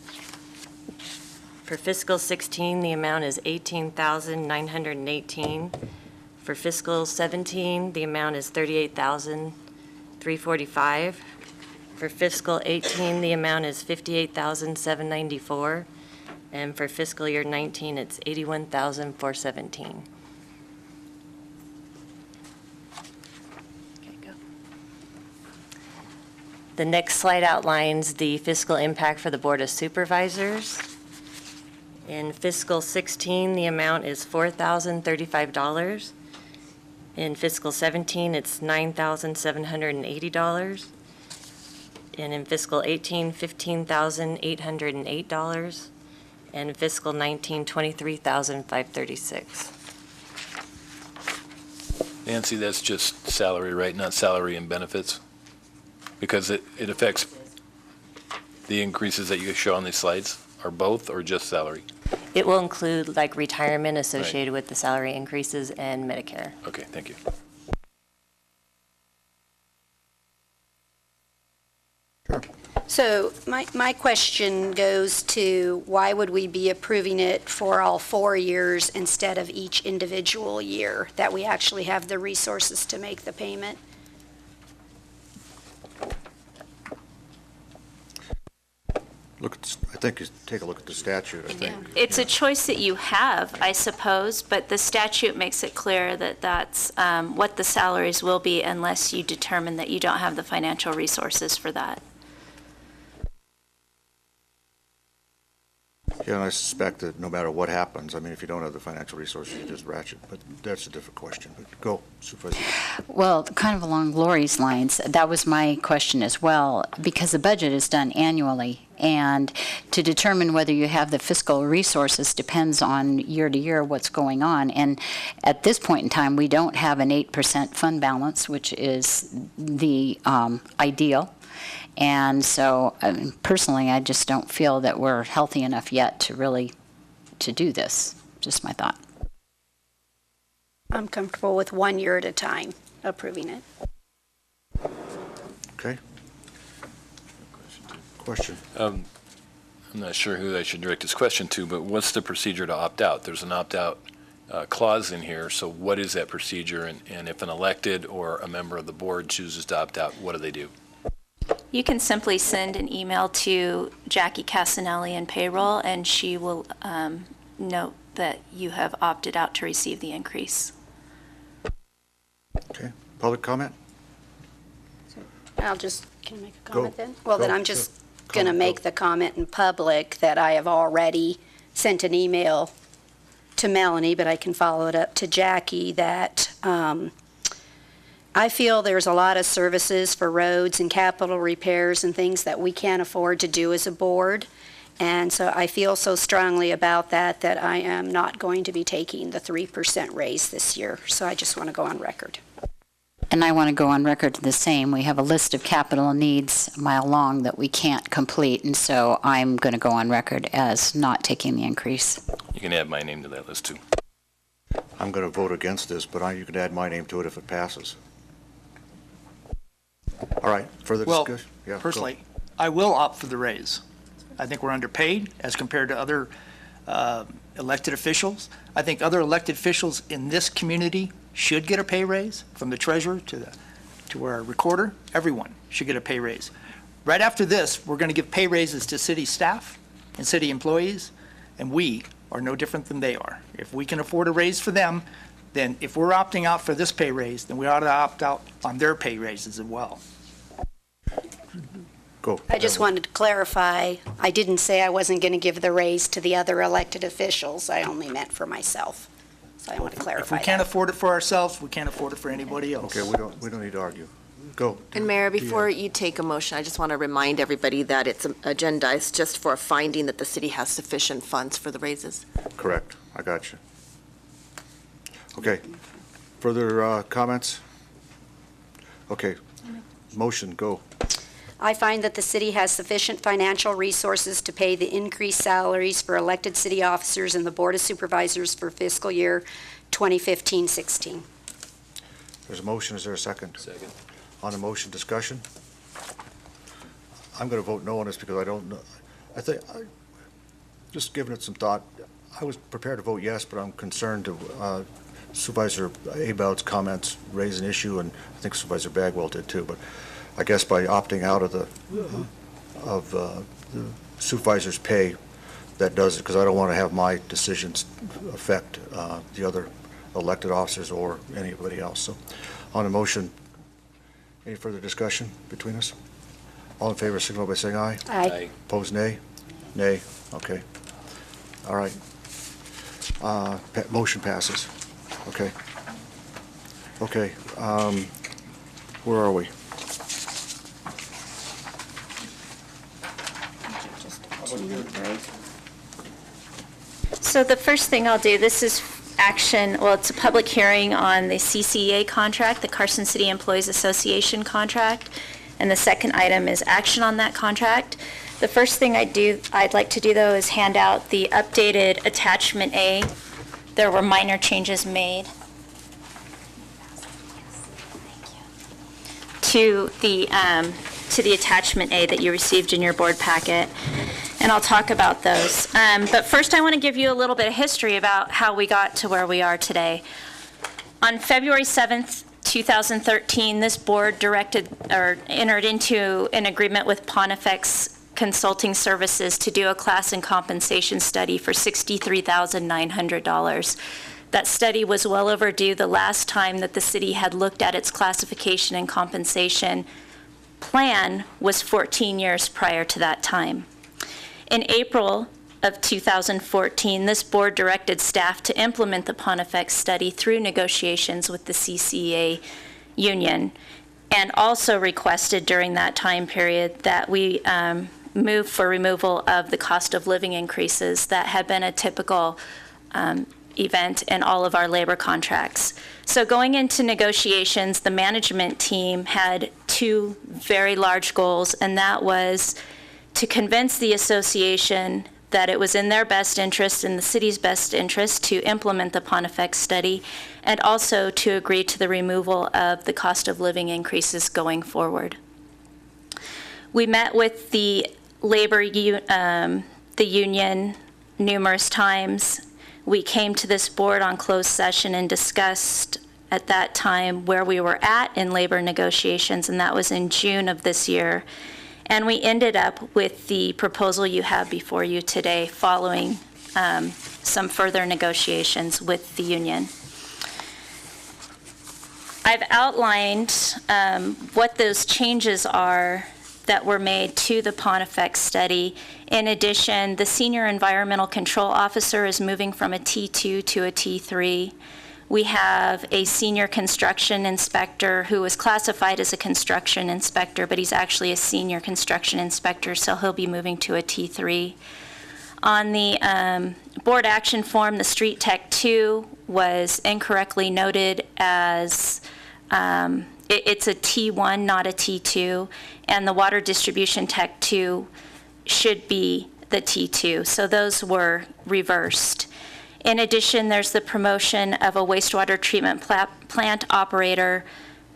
for fiscal 16, the amount is $18,918. For fiscal 17, the amount is $38,345. For fiscal 18, the amount is $58,794. And for fiscal year 19, it's $81,417. Okay, go. The next slide outlines the fiscal impact for the Board of Supervisors. In fiscal 16, the amount is $4,035. In fiscal 17, it's $9,780. And in fiscal 18, $15,808. And in fiscal 19, $23,536. Nancy, that's just salary, right? Not salary and benefits? Because it affects the increases that you show on these slides are both or just salary? It will include like retirement associated with the salary increases and Medicare. Okay, thank you. So my question goes to, why would we be approving it for all 4 years instead of each individual year, that we actually have the resources to make the payment? I think you take a look at the statute, I think. It's a choice that you have, I suppose, but the statute makes it clear that that's what the salaries will be unless you determine that you don't have the financial resources for that. Yeah, and I suspect that no matter what happens, I mean, if you don't have the financial resources, you just ratchet, but that's a different question. But go, Supervisor. Well, kind of along Lori's lines, that was my question as well, because the budget is done annually, and to determine whether you have the fiscal resources depends on year to year what's going on. And at this point in time, we don't have an 8% fund balance, which is the ideal. And so personally, I just don't feel that we're healthy enough yet to really to do this. Just my thought. I'm comfortable with 1 year at a time approving it. Okay. Question. I'm not sure who I should direct this question to, but what's the procedure to opt out? There's an opt-out clause in here, so what is that procedure? And if an elected or a member of the board chooses to opt out, what do they do? You can simply send an email to Jackie Casanelli in payroll, and she will note that you have opted out to receive the increase. Okay. Public comment? Can I make a comment then? Well, Go. then I'm just going to make the comment in public that I have already sent an email to Melanie, but I can follow it up to Jackie, that I feel there's a lot of services for roads and capital repairs and things that we can't afford to do as a board. And so I feel so strongly about that I am not going to be taking the 3% raise this year. So I just want to go on record. And I want to go on record the same. We have a list of capital needs a mile long that we can't complete, and so I'm going to go on record as not taking the increase. You can add my name to that list, too. I'm going to vote against this, but you can add my name to it if it passes. All right, further discussion? Yeah, personally, I will opt for the raise. I think we're underpaid as compared to other elected officials. I think other elected officials in this community should get a pay raise, from the treasurer to our recorder. Everyone should get a pay raise. Right after this, we're going to give pay raises to city staff and city employees, and we are no different than they are. If we can afford a raise for them, then if we're opting out for this pay raise, then we ought to opt out on their pay raises as well. Go. I just wanted to clarify, I didn't say I wasn't going to give the raise to the other elected officials. I only meant for myself. So I want to clarify If we can't afford it for ourselves, we can't afford it for anybody else. Okay, we don't need to argue. Go. And Mayor, before you take a motion, I just want to remind everybody that it's agendized just for a finding that the city has sufficient funds for the raises. Correct. I got you. Okay. Further comments? Okay. Motion, go. I find that the city has sufficient financial resources to pay the increased salaries for elected city officers and the Board of Supervisors for fiscal year 2015-16. There's a motion, is there a second? Second. On the motion, discussion? I'm going to vote no on this because I don't know. Just giving it some thought, I was prepared to vote yes, but I'm concerned to Supervisor About's comments raise an issue, and I think Supervisor Bagwell did too, but I guess by opting out of the supervisor's pay, that does it, because I don't want to have my decisions affect the other elected officers or anybody else. So on the motion, any further discussion between us? All in favor, signal by saying aye. Aye. Opposed, nay? Nay. Okay. All right. Motion passes. Okay. Okay. Where are we? So the first thing I'll do, this is action, well, it's a public hearing on the CCEA contract, the Carson City Employees Association contract, and the second item is action on that contract. The first thing I'd like to do, though, is hand out the updated attachment A. There were minor changes made to the attachment A that you received in your board packet, and I'll talk about those. But first, I want to give you a little bit of history about how we got to where we are today. On February 7th, 2013, this board entered into an agreement with Pontifex Consulting Services to do a class and compensation study for $63,900. That study was well overdue. The last time that the city had looked at its classification and compensation plan was 14 years prior to that time. In April of 2014, this board directed staff to implement the Pontifex study through negotiations with the CCEA union, and also requested during that time period that we move for removal of the cost of living increases that had been a typical event in all of our labor contracts. So going into negotiations, the management team had two very large goals, and that was to convince the association that it was in their best interest, in the city's best interest, to implement the Pontifex study, and also to agree to the removal of the cost of living increases going forward. We met with the the union numerous times. We came to this board on closed session and discussed at that time where we were at in labor negotiations, and that was in June of this year. And we ended up with the proposal you have before you today, following some further negotiations with the union. I've outlined what those changes are that were made to the Pontifex study. In addition, the Senior Environmental Control Officer is moving from a T2 to a T3. We have a Senior Construction Inspector who was classified as a construction inspector, but he's actually a Senior Construction Inspector, so he'll be moving to a T3. On the board action form, the Street Tech 2 was incorrectly noted as it's a T1, not a T2, and the Water Distribution Tech 2 should be the T2. So those were reversed. In addition, there's the promotion of a wastewater treatment plant operator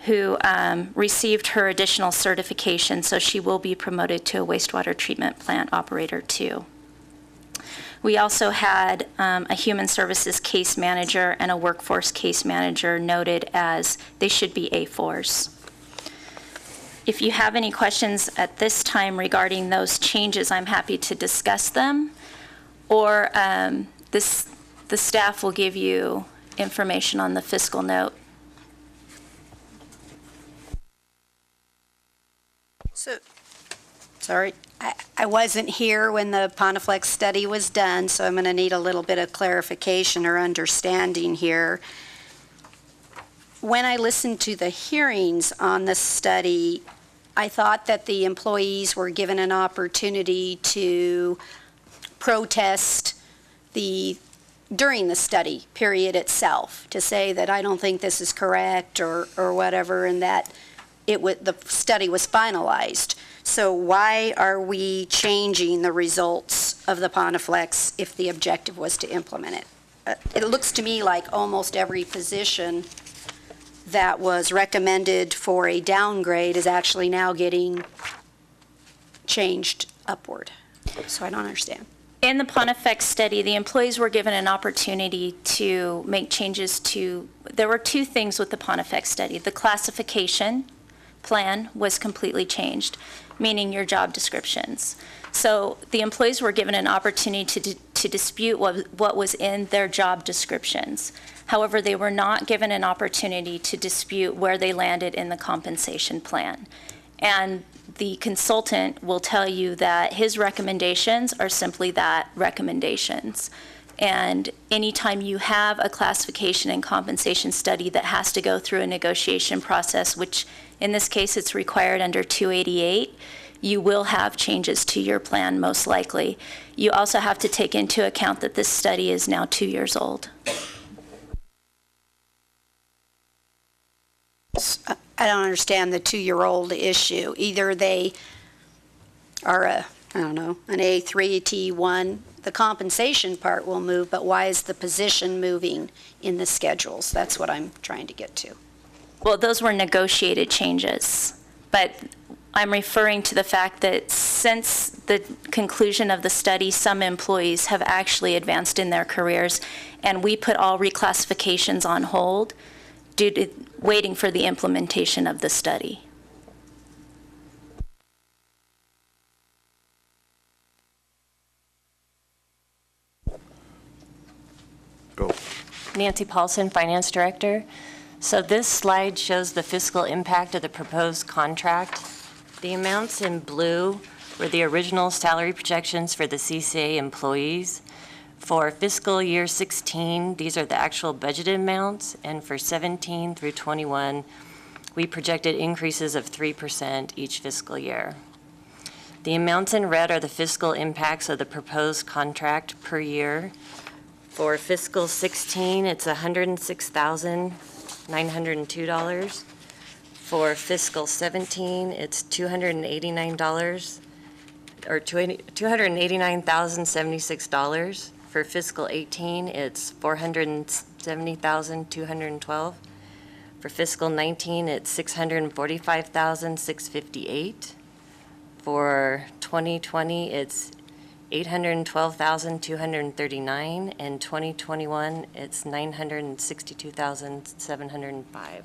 who received her additional certification, so she will be promoted to a wastewater treatment plant operator too. We also had a human services case manager and a workforce case manager noted as they should be A4s. If you have any questions at this time regarding those changes, I'm happy to discuss them, or the staff will give you information on the fiscal note. So, sorry, I wasn't here when the Pontifex study was done, so I'm going to need a little bit of clarification or understanding here. When I listened to the hearings on the study, I thought that the employees were given an opportunity to protest during the study period itself, to say that I don't think this is correct or whatever, and that the study was finalized. So why are we changing the results of the Pontiflex if the objective was to implement it? It looks to me like almost every position that was recommended for a downgrade is actually now getting changed upward. So I don't understand. In the Pontifex study, the employees were given an opportunity to make changes to, there were two things with the Pontifex study. The classification plan was completely changed, meaning your job descriptions. So the employees were given an opportunity to dispute what was in their job descriptions. However, they were not given an opportunity to dispute where they landed in the compensation plan. And the consultant will tell you that his recommendations are simply that, recommendations. And anytime you have a classification and compensation study that has to go through a negotiation process, which in this case it's required under 288, you will have changes to your plan most likely. You also have to take into account that this study is now 2 years old. I don't understand the 2-year-old issue. Either they are an A3, a T1. The compensation part will move, but why is the position moving in the schedules? That's what I'm trying to get to. Well, those were negotiated changes, but I'm referring to the fact that since the conclusion of the study, some employees have actually advanced in their careers, and we put all reclassifications on hold due to waiting for the implementation of the study. Go. Nancy Paulson, Finance Director. So this slide shows the fiscal impact of the proposed contract. The amounts in blue were the original salary projections for the CCA employees. For fiscal year 16, these are the actual budgeted amounts, and for 17 through 21, we projected increases of 3% each fiscal year. The amounts in red are the fiscal impacts of the proposed contract per year. For fiscal 16, it's $106,902. For fiscal 17, it's $289 or $289,076. For fiscal 18, it's $470,212. For fiscal 19, it's $645,658. For 2020, it's $812,239, and 2021, it's $962,705.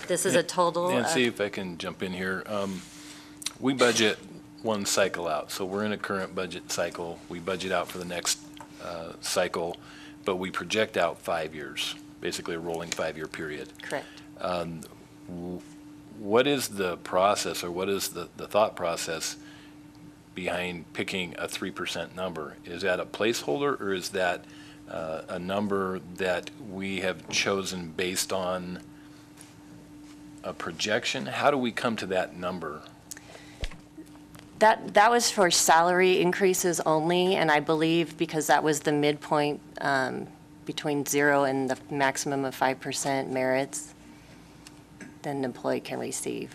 This is a total. Nancy, if I can jump in here, we budget one cycle out, so we're in a current budget cycle. We budget out for the next cycle, but we project out 5 years, basically a rolling 5-year period. Correct. What is the process, or what is the thought process behind picking a 3% number? Is that a placeholder, or is that a number that we have chosen based on a projection? How do we come to that number? That was for salary increases only, and I believe because that was the midpoint between 0 and the maximum of 5% merits, then an employee can receive.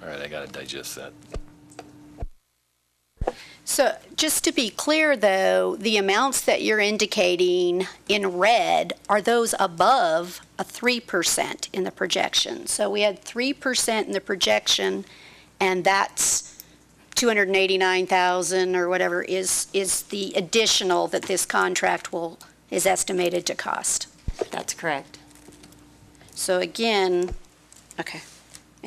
All right, I got to digest that. So just to be clear, though, the amounts that you're indicating in red, are those above a 3% in the projection? So we had 3% in the projection, and that's 289,000 or whatever is the additional that this contract is estimated to cost. That's correct. So again, okay.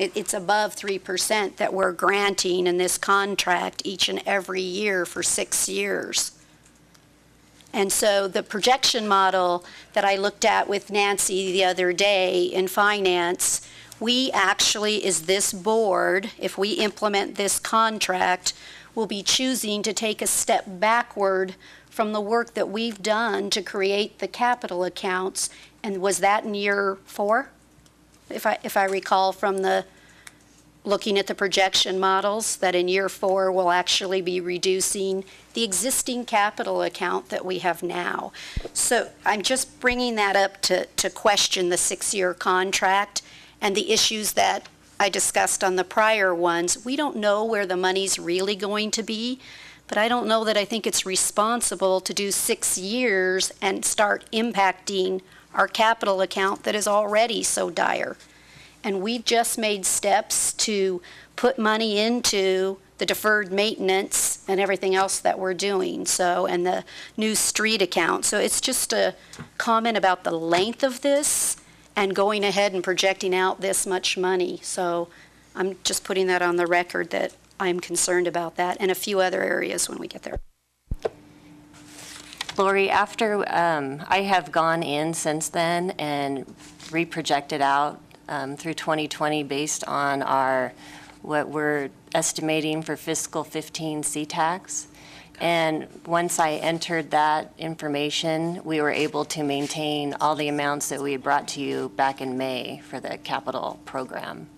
It's above 3% that we're granting in this contract each and every year for 6 years. And so the projection model that I looked at with Nancy the other day in finance, we actually, as this board, if we implement this contract, will be choosing to take a step backward from the work that we've done to create the capital accounts. And was that in year 4? If I recall from the looking at the projection models, that in year 4, we'll actually be reducing the existing capital account that we have now. So I'm just bringing that up to question the 6-year contract and the issues that I discussed on the prior ones. We don't know where the money's really going to be, but I don't know that I think it's responsible to do 6 years and start impacting our capital account that is already so dire. And we've just made steps to put money into the deferred maintenance and everything else that we're doing, so, and the new street account. So it's just a comment about the length of this and going ahead and projecting out this much money. So I'm just putting that on the record that I'm concerned about that and a few other areas when we get there. Lori, after I have gone in since then and reprojected out through 2020 based on what we're estimating for fiscal 15 C-tax. And once I entered that information, we were able to maintain all the amounts that we had brought to you back in May for the capital program.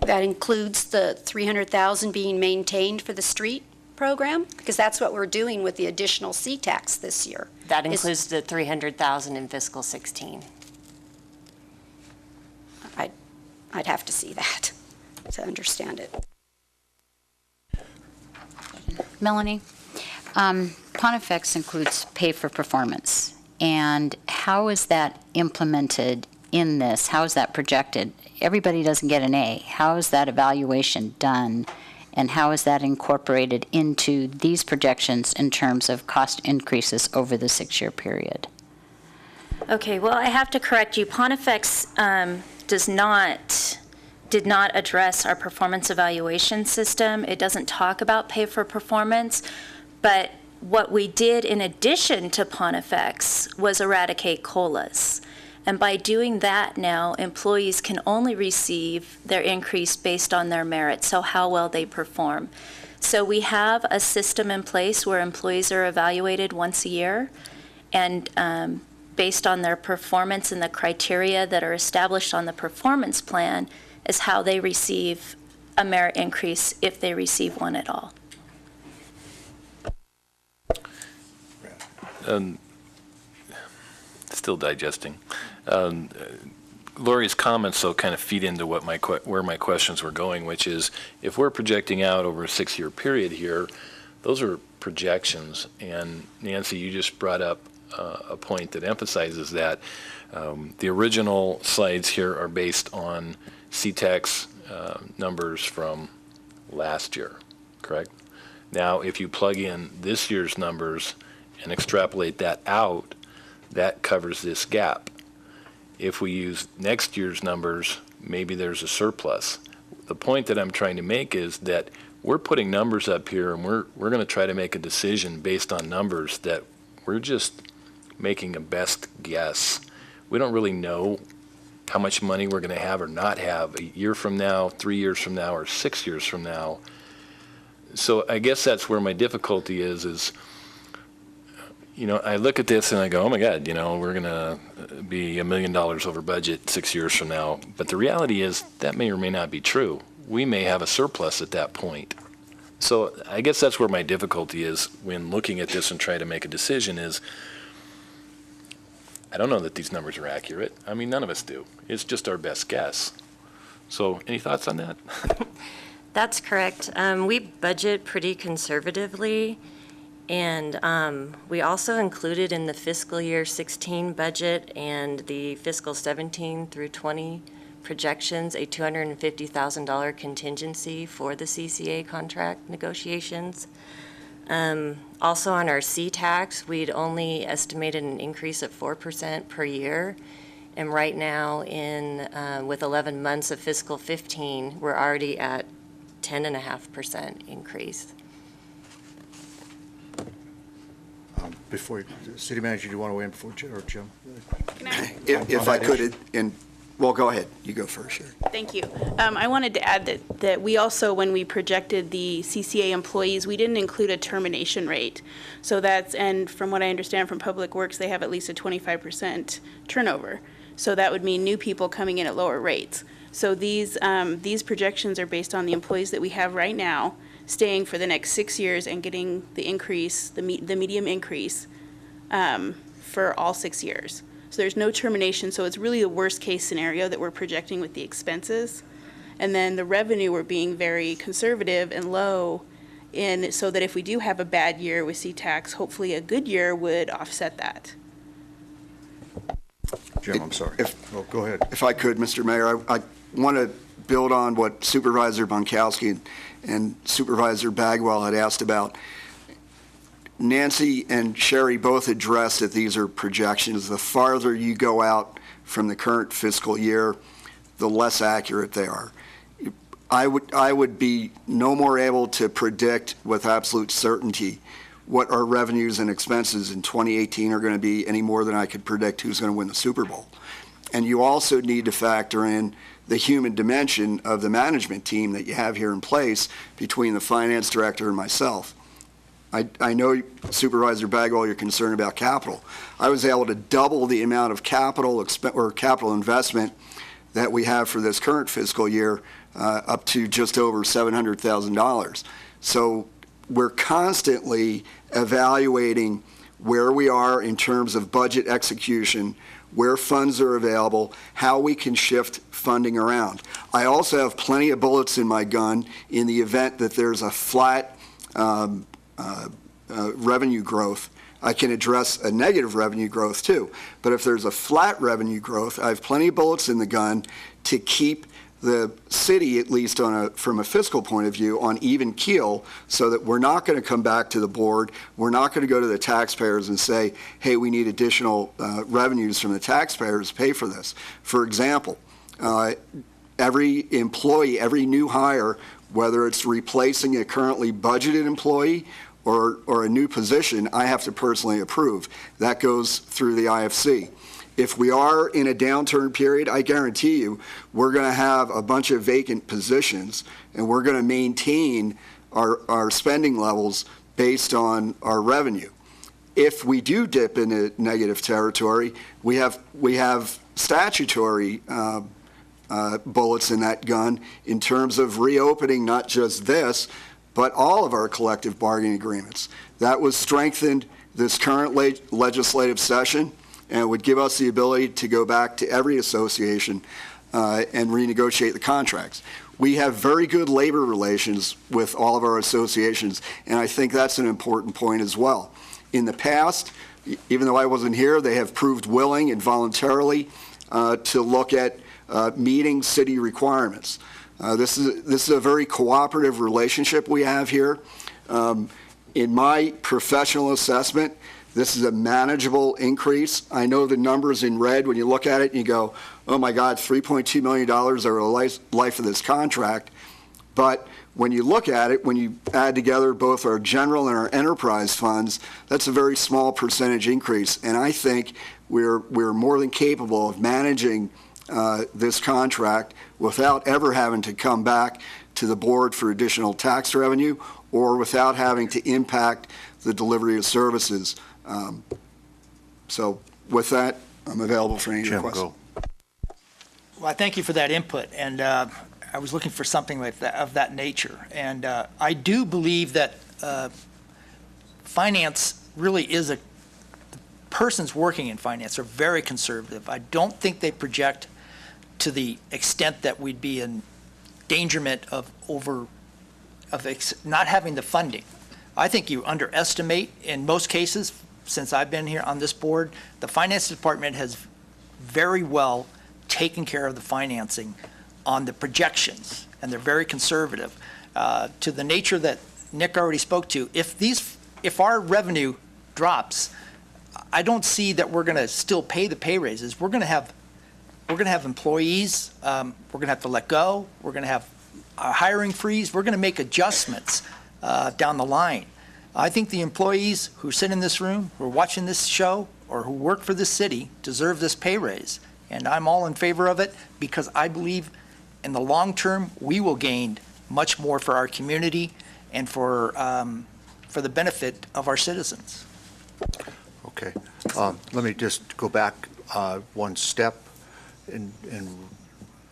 That includes the $300,000 being maintained for the street program? Because that's what we're doing with the additional C-tax this year. That includes the $300,000 in fiscal 16. I'd have to see that to understand it. Melanie, Pontifex includes pay for performance. And how is that implemented in this? How is that projected? Everybody doesn't get an A. How is that evaluation done? And how is that incorporated into these projections in terms of cost increases over the 6-year period? Okay, well, I have to correct you. Pontifex did not address our performance evaluation system. It doesn't talk about pay for performance, but what we did in addition to Pontifex was eradicate COLAs. And by doing that now, employees can only receive their increase based on their merit, so how well they perform. So we have a system in place where employees are evaluated once a year, and based on their performance and the criteria that are established on the performance plan is how they receive a merit increase if they receive one at all. Still digesting. Lori's comments, though, kind of feed into what where my questions were going, which is if we're projecting out over a 6-year period here, those are projections. And Nancy, you just brought up a point that emphasizes that. The original slides here are based on C-tax numbers from last year, correct? Now, if you plug in this year's numbers and extrapolate that out, that covers this gap. If we use next year's numbers, maybe there's a surplus. The point that I'm trying to make is that we're putting numbers up here, and we're going to try to make a decision based on numbers that we're just making a best guess. We don't really know how much money we're going to have or not have a year from now, 3 years from now, or 6 years from now. So I guess that's where my difficulty is, you know, I look at this and I go, oh my God, you know, we're going to be $1 million over budget 6 years from now. But the reality is that may or may not be true. We may have a surplus at that point. So I guess that's where my difficulty is when looking at this and trying to make a decision is, I don't know that these numbers are accurate. I mean, none of us do. It's just our best guess. So any thoughts on that? That's correct. We budget pretty conservatively, and we also included in the fiscal year 16 budget and the fiscal 17 through 20 projections a $250,000 contingency for the CCA contract negotiations. Also on our C-tax, we'd only estimated an increase of 4% per year. And right now, with 11 months of fiscal 15, we're already at 10.5% increase. Before, City Manager, do you want to weigh in before Jim? If I could, well, go ahead. You go first, sure. Thank you. I wanted to add that we also, when we projected the CCA employees, we didn't include a termination rate. So and from what I understand from Public Works, they have at least a 25% turnover. So that would mean new people coming in at lower rates. So these projections are based on the employees that we have right now, staying for the next 6 years and getting the increase, the medium increase for all 6 years. So there's no termination, so it's really a worst-case scenario that we're projecting with the expenses. And then the revenue, we're being very conservative and low so that if we do have a bad year with C-Tax, hopefully a good year would offset that. Jim, I'm sorry. Go ahead. If I could, Mr. Mayor, I want to build on what Supervisor Bonkowski and Supervisor Bagwell had asked about. Nancy and Sherry both addressed that these are projections. The farther you go out from the current fiscal year, the less accurate they are. I would be no more able to predict with absolute certainty what our revenues and expenses in 2018 are going to be any more than I could predict who's going to win the Super Bowl. And you also need to factor in the human dimension of the management team that you have here in place between the finance director and myself. I know, Supervisor Bagwell, you're concerned about capital. I was able to double the amount of capital investment that we have for this current fiscal year up to just over $700,000. So we're constantly evaluating where we are in terms of budget execution, where funds are available, how we can shift funding around. I also have plenty of bullets in my gun in the event that there's a flat revenue growth. I can address a negative revenue growth too. But if there's a flat revenue growth, I have plenty of bullets in the gun to keep the city, at least from a fiscal point of view, on even keel, so that we're not going to come back to the board. We're not going to go to the taxpayers and say, hey, we need additional revenues from the taxpayers to pay for this. For example, every employee, every new hire, whether it's replacing a currently budgeted employee or a new position, I have to personally approve. That goes through the IFC. If we are in a downturn period, I guarantee you, we're going to have a bunch of vacant positions, and we're going to maintain our spending levels based on our revenue. If we do dip into negative territory, we have statutory bullets in that gun in terms of reopening not just this, but all of our collective bargaining agreements. That was strengthened this current legislative session, and it would give us the ability to go back to every association and renegotiate the contracts. We have very good labor relations with all of our associations, and I think that's an important point as well. In the past, even though I wasn't here, they have proved willing and voluntarily to look at meeting city requirements. This is a very cooperative relationship we have here. In my professional assessment, this is a manageable increase. I know the numbers in red, when you look at it and you go, oh my God, $3.2 million over the life of this contract. But when you look at it, when you add together both our general and our enterprise funds, that's a very small percentage increase. And I think we're more than capable of managing this contract without ever having to come back to the board for additional tax revenue or without having to impact the delivery of services. So with that, I'm available for any of your questions. Well, I thank you for that input, and I was looking for something like that, of that nature. And I do believe that finance really is the persons working in finance are very conservative. I don't think they project to the extent that we'd be in endangerment of not having the funding. I think you underestimate, in most cases, since I've been here on this board, the finance department has very well taken care of the financing on the projections, and they're very conservative. To the nature that Nick already spoke to, if our revenue drops, I don't see that we're going to still pay the pay raises. We're going to have employees. We're going to have to let go. We're going to have a hiring freeze. We're going to make adjustments down the line. I think the employees who sit in this room, who are watching this show, or who work for this city deserve this pay raise. And I'm all in favor of it because I believe in the long term, we will gain much more for our community and for the benefit of our citizens. Okay. Let me just go back one step and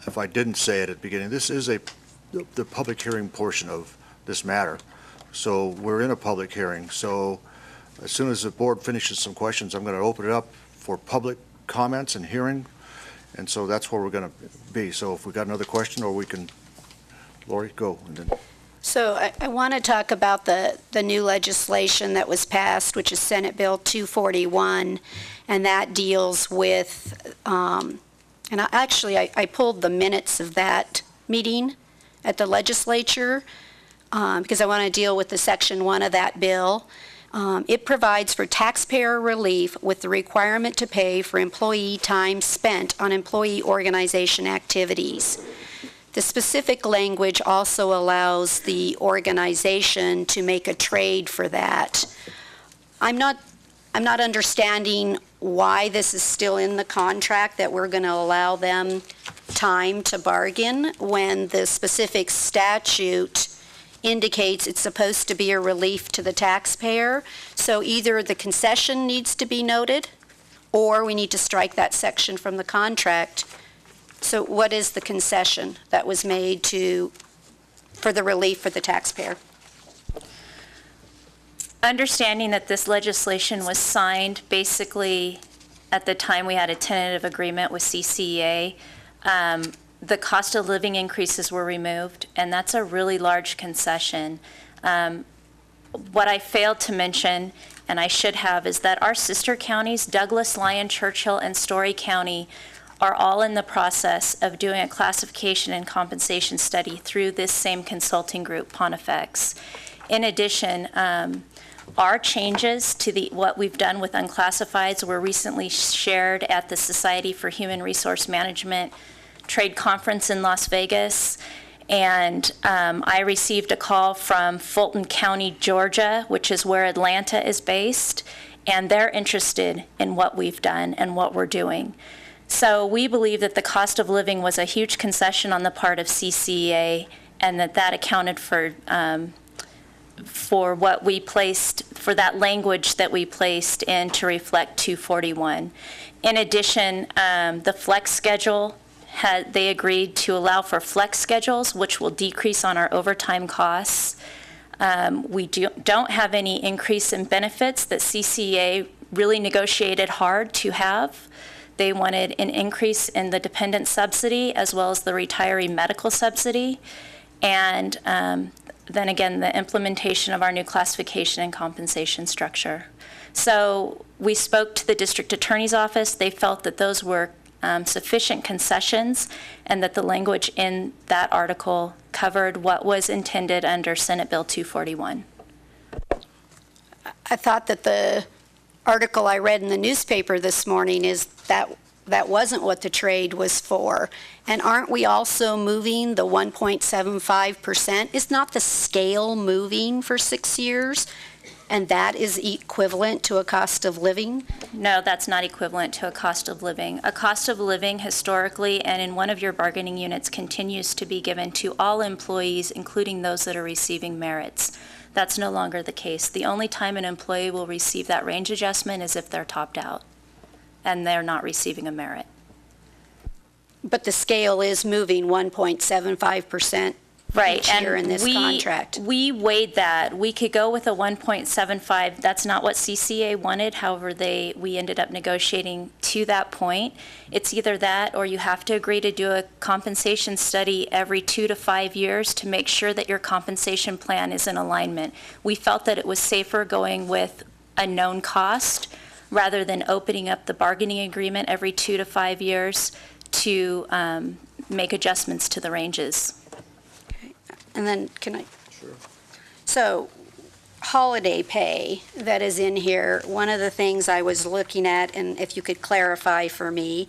if I didn't say it at the beginning, this is the public hearing portion of this matter. So we're in a public hearing. So as soon as the board finishes some questions, I'm going to open it up for public comments and hearing. And so that's where we're going to be. So if we got another question, or we can, Lori, go. And then. So I want to talk about the new legislation that was passed, which is Senate Bill 241, and that deals with, and I pulled the minutes of that meeting at the legislature because I want to deal with the Section 1 of that bill. It provides for taxpayer relief with the requirement to pay for employee time spent on employee organization activities. The specific language also allows the organization to make a trade for that. I'm not understanding why this is still in the contract, that we're going to allow them time to bargain when the specific statute indicates it's supposed to be a relief to the taxpayer. So either the concession needs to be noted, or we need to strike that section from the contract. So what is the concession that was made for the relief for the taxpayer? Understanding that this legislation was signed basically at the time we had a tentative agreement with CCEA, the cost of living increases were removed, and that's a really large concession. What I failed to mention, and I should have, is that our sister counties, Douglas, Lyon, Churchill, and Story County, are all in the process of doing a classification and compensation study through this same consulting group, Pontifex. In addition, our changes to what we've done with unclassifieds were recently shared at the Society for Human Resource Management trade conference in Las Vegas. And I received a call from Fulton County, Georgia, which is where Atlanta is based, and they're interested in what we've done and what we're doing. So we believe that the cost of living was a huge concession on the part of CCEA, and that accounted for what we placed, for that language that we placed in to reflect 241. In addition, the flex schedule, they agreed to allow for flex schedules, which will decrease on our overtime costs. We don't have any increase in benefits that CCEA really negotiated hard to have. They wanted an increase in the dependent subsidy as well as the retiree medical subsidy. And then again, the implementation of our new classification and compensation structure. So we spoke to the district attorney's office. They felt that those were sufficient concessions and that the language in that article covered what was intended under Senate Bill 241. I thought that the article I read in the newspaper this morning is that wasn't what the trade was for. And aren't we also moving the 1.75%? Is not the scale moving for 6 years? And that is equivalent to a cost of living? No, that's not equivalent to a cost of living. A cost of living historically and in one of your bargaining units continues to be given to all employees, including those that are receiving merits. That's no longer the case. The only time an employee will receive that range adjustment is if they're topped out and they're not receiving a merit. But the scale is moving 1.75% right, each year in this contract. We weighed that. We could go with a 1.75. That's not what CCA wanted. However, we ended up negotiating to that point. It's either that or you have to agree to do a compensation study every 2 to 5 years to make sure that your compensation plan is in alignment. We felt that it was safer going with a known cost rather than opening up the bargaining agreement every 2 to 5 years to make adjustments to the ranges. And then can I? Sure. So holiday pay that is in here, one of the things I was looking at, and if you could clarify for me,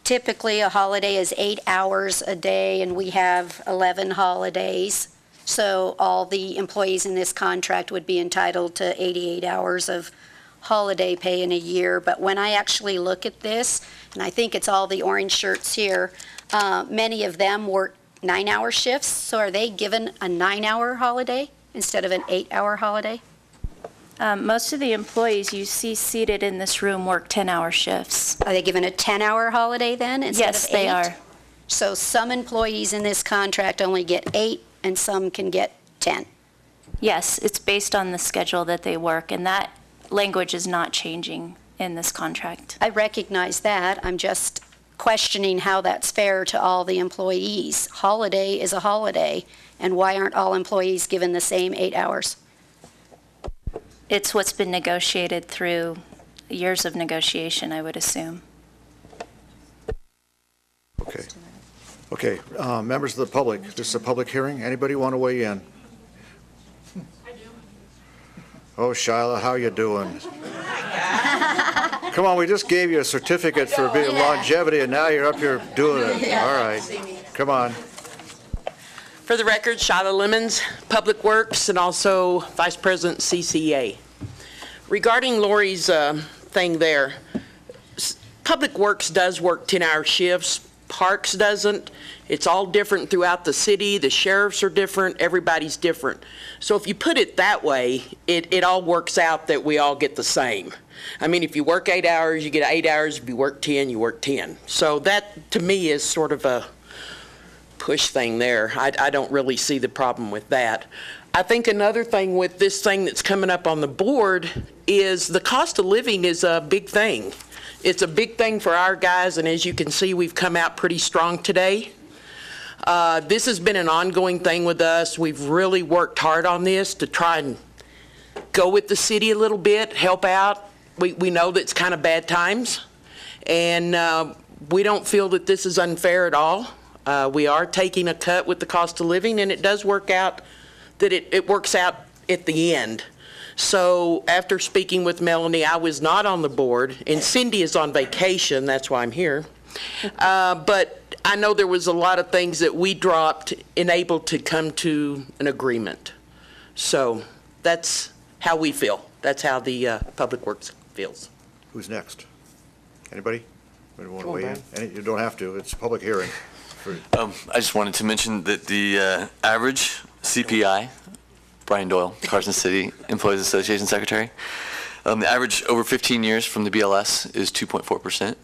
typically a holiday is 8 hours a day and we have 11 holidays. So all the employees in this contract would be entitled to 88 hours of holiday pay in a year. But when I actually look at this, and I think it's all the orange shirts here, many of them work 9-hour shifts. So are they given a 9-hour holiday instead of an 8-hour holiday? Most of the employees you see seated in this room work 10-hour shifts. Are they given a 10-hour holiday then instead yes, of 8? They are. So some employees in this contract only get 8 and some can get 10. Yes, it's based on the schedule that they work, and that language is not changing in this contract. I recognize that. I'm just questioning how that's fair to all the employees. Holiday is a holiday, and why aren't all employees given the same 8 hours? It's what's been negotiated through years of negotiation, I would assume. Okay. Okay, members of the public, this is a public hearing. Anybody want to weigh in? I do. Oh, Shyla, how you doing? Come on, we just gave you a certificate for being longevity, and now you're up here doing it. All right, come on. For the record, Shyla Lemons, Public Works, and also Vice President CCA. Regarding Lori's thing there, Public Works does work 10-hour shifts. Parks doesn't. It's all different throughout the city. The sheriffs are different. Everybody's different. So if you put it that way, it all works out that we all get the same. I mean, if you work 8 hours, you get 8 hours. If you work 10, you work 10. So that, to me, is sort of a push thing there. I don't really see the problem with that. I think another thing with this thing that's coming up on the board is the cost of living is a big thing. It's a big thing for our guys, and as you can see, we've come out pretty strong today. This has been an ongoing thing with us. We've really worked hard on this to try and go with the city a little bit, help out. We know that it's kind of bad times, and we don't feel that this is unfair at all. We are taking a cut with the cost of living, and it does work out that it works out at the end. So after speaking with Melanie, I was not on the board, and Cindy is on vacation, that's why I'm here. But I know there was a lot of things that we dropped and able to come to an agreement. So that's how we feel. That's how the Public Works feels. Who's next? Anybody? Anybody want to weigh in? You don't have to. It's a public hearing. I just wanted to mention that the average CPI, Brian Doyle, Carson City Employees Association Secretary, the average over 15 years from the BLS is 2.4%,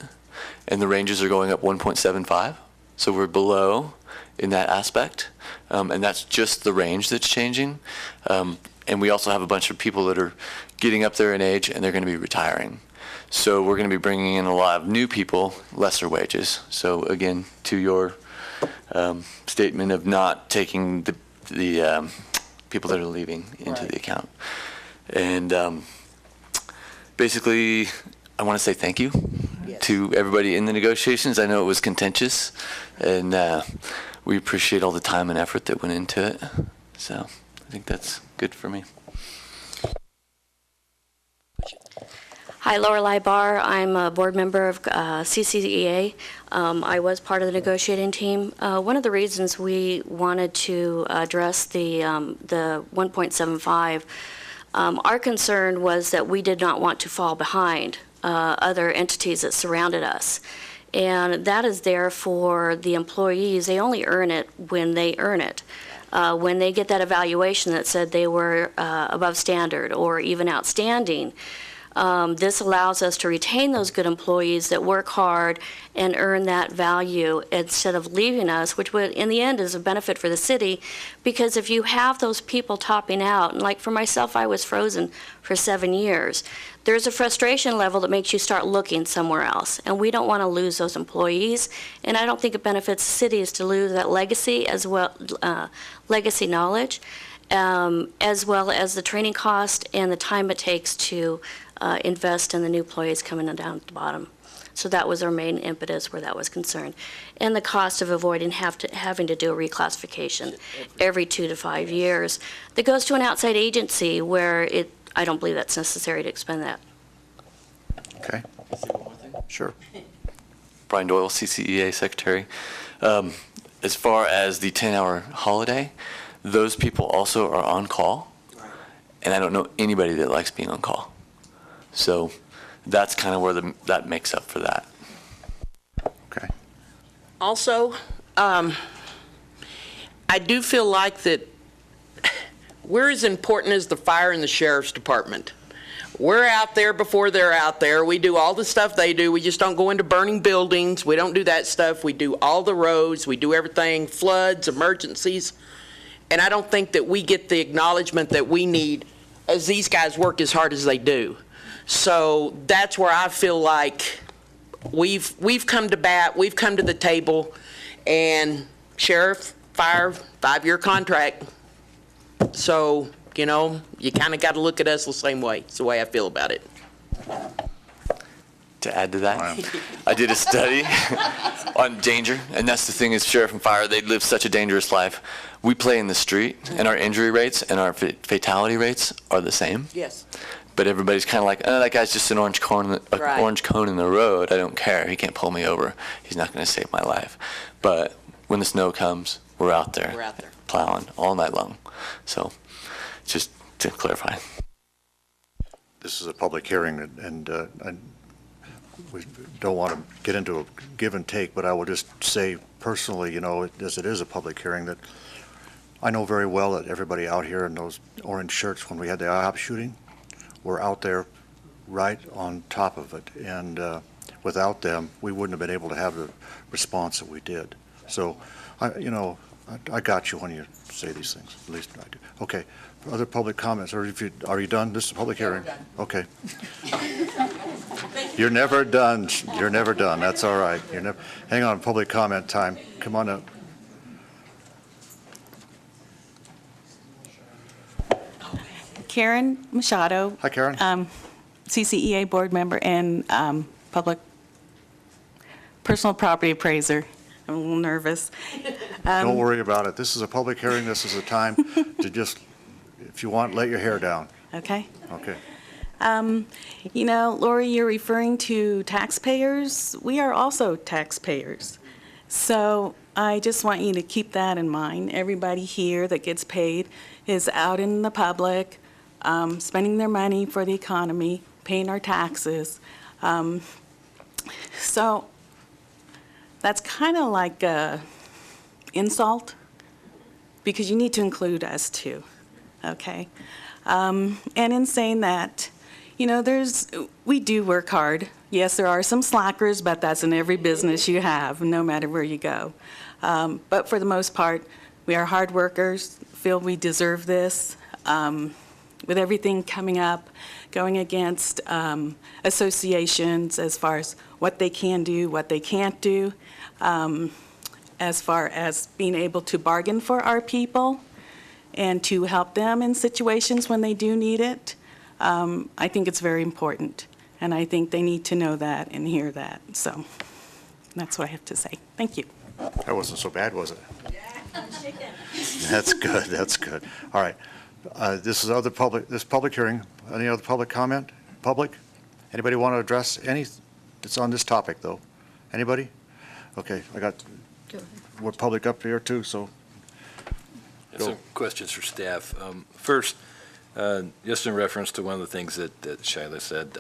and the ranges are going up 1.75. So we're below in that aspect, and that's just the range that's changing. And we also have a bunch of people that are getting up there in age, and they're going to be retiring. So we're going to be bringing in a lot of new people, lesser wages. So again, to your statement of not taking the people that are leaving into the account. And basically, I want to say thank you to everybody in the negotiations. I know it was contentious, and we appreciate all the time and effort that went into it. So I think that's good for me. Hi, Lorelei Barr. I'm a board member of CCEA. I was part of the negotiating team. One of the reasons we wanted to address the 1.75, our concern was that we did not want to fall behind other entities that surrounded us. And that is there for the employees. They only earn it when they earn it. When they get that evaluation that said they were above standard or even outstanding, this allows us to retain those good employees that work hard and earn that value instead of leaving us, which would, in the end, is a benefit for the city, because if you have those people topping out, and like for myself, I was frozen for 7 years, there's a frustration level that makes you start looking somewhere else, and we don't want to lose those employees, and I don't think it benefits the city is to lose that legacy as well, legacy knowledge, as well as the training cost and the time it takes to invest in the new employees coming down at the bottom. So that was our main impetus where that was concerned. And the cost of avoiding having to do a reclassification every 2 to 5 years that goes to an outside agency where I don't believe that's necessary to expend that. Okay. Sure. Brian Doyle, CCEA Secretary. As far as the 10-hour holiday, those people also are on call, and I don't know anybody that likes being on call. So that's kind of where that makes up for that. Okay. Also, I do feel like that we're as important as the fire and the sheriff's department. We're out there before they're out there. We do all the stuff they do. We just don't go into burning buildings. We don't do that stuff. We do all the roads. We do everything, floods, emergencies. And I don't think that we get the acknowledgement that we need as these guys work as hard as they do. So that's where I feel like we've come to bat, we've come to the table, and sheriff, fire, 5-year contract. So, you know, you kind of got to look at us the same way. It's the way I feel about it. To add to that, I did a study on danger, and that's the thing is sheriff and fire, they live such a dangerous life. We play in the street, and our injury rates and our fatality rates are the same. Yes. But everybody's kind of like, oh, that guy's just an orange cone in the road. I don't care. He can't pull me over. He's not going to save my life. But when the snow comes, we're out there plowing all night long. So just to clarify. This is a public hearing, and we don't want to get into a give and take, but I will just say personally, you know, as it is a public hearing, that I know very well that everybody out here in those orange shirts, when we had the IHOP shooting, were out there right on top of it. And without them, we wouldn't have been able to have the response that we did. So, I got you when you say these things. At least I do. Okay. Other public comments, or are you done? This is a public hearing. Okay. You're never done. You're never done. That's all right. Hang on. Public comment time. Come on up. Karen Machado. Hi, Karen. CCEA board member and public personal property appraiser. I'm a little nervous. Don't worry about it. This is a public hearing. This is a time to just, if you want, let your hair down. Okay. Okay. Lori, you're referring to taxpayers. We are also taxpayers. So I just want you to keep that in mind. Everybody here that gets paid is out in the public, spending their money for the economy, paying our taxes. So that's kind of like a insult, because you need to include us too, okay? And in saying that, we do work hard. Yes, there are some slackers, but that's in every business you have, no matter where you go. But for the most part, we are hard workers, feel we deserve this. With everything coming up, going against associations as far as what they can do, what they can't do, as far as being able to bargain for our people and to help them in situations when they do need it. I think it's very important, and I think they need to know that and hear that. So that's what I have to say. Thank you. That wasn't so bad, was it? That's good. That's good. All right. This is public hearing. Any other public comment? Public? Anybody want to address any? It's on this topic, though. Anybody? Okay, we're public up here too, so. Some questions for staff. First, just in reference to one of the things that Shyla said,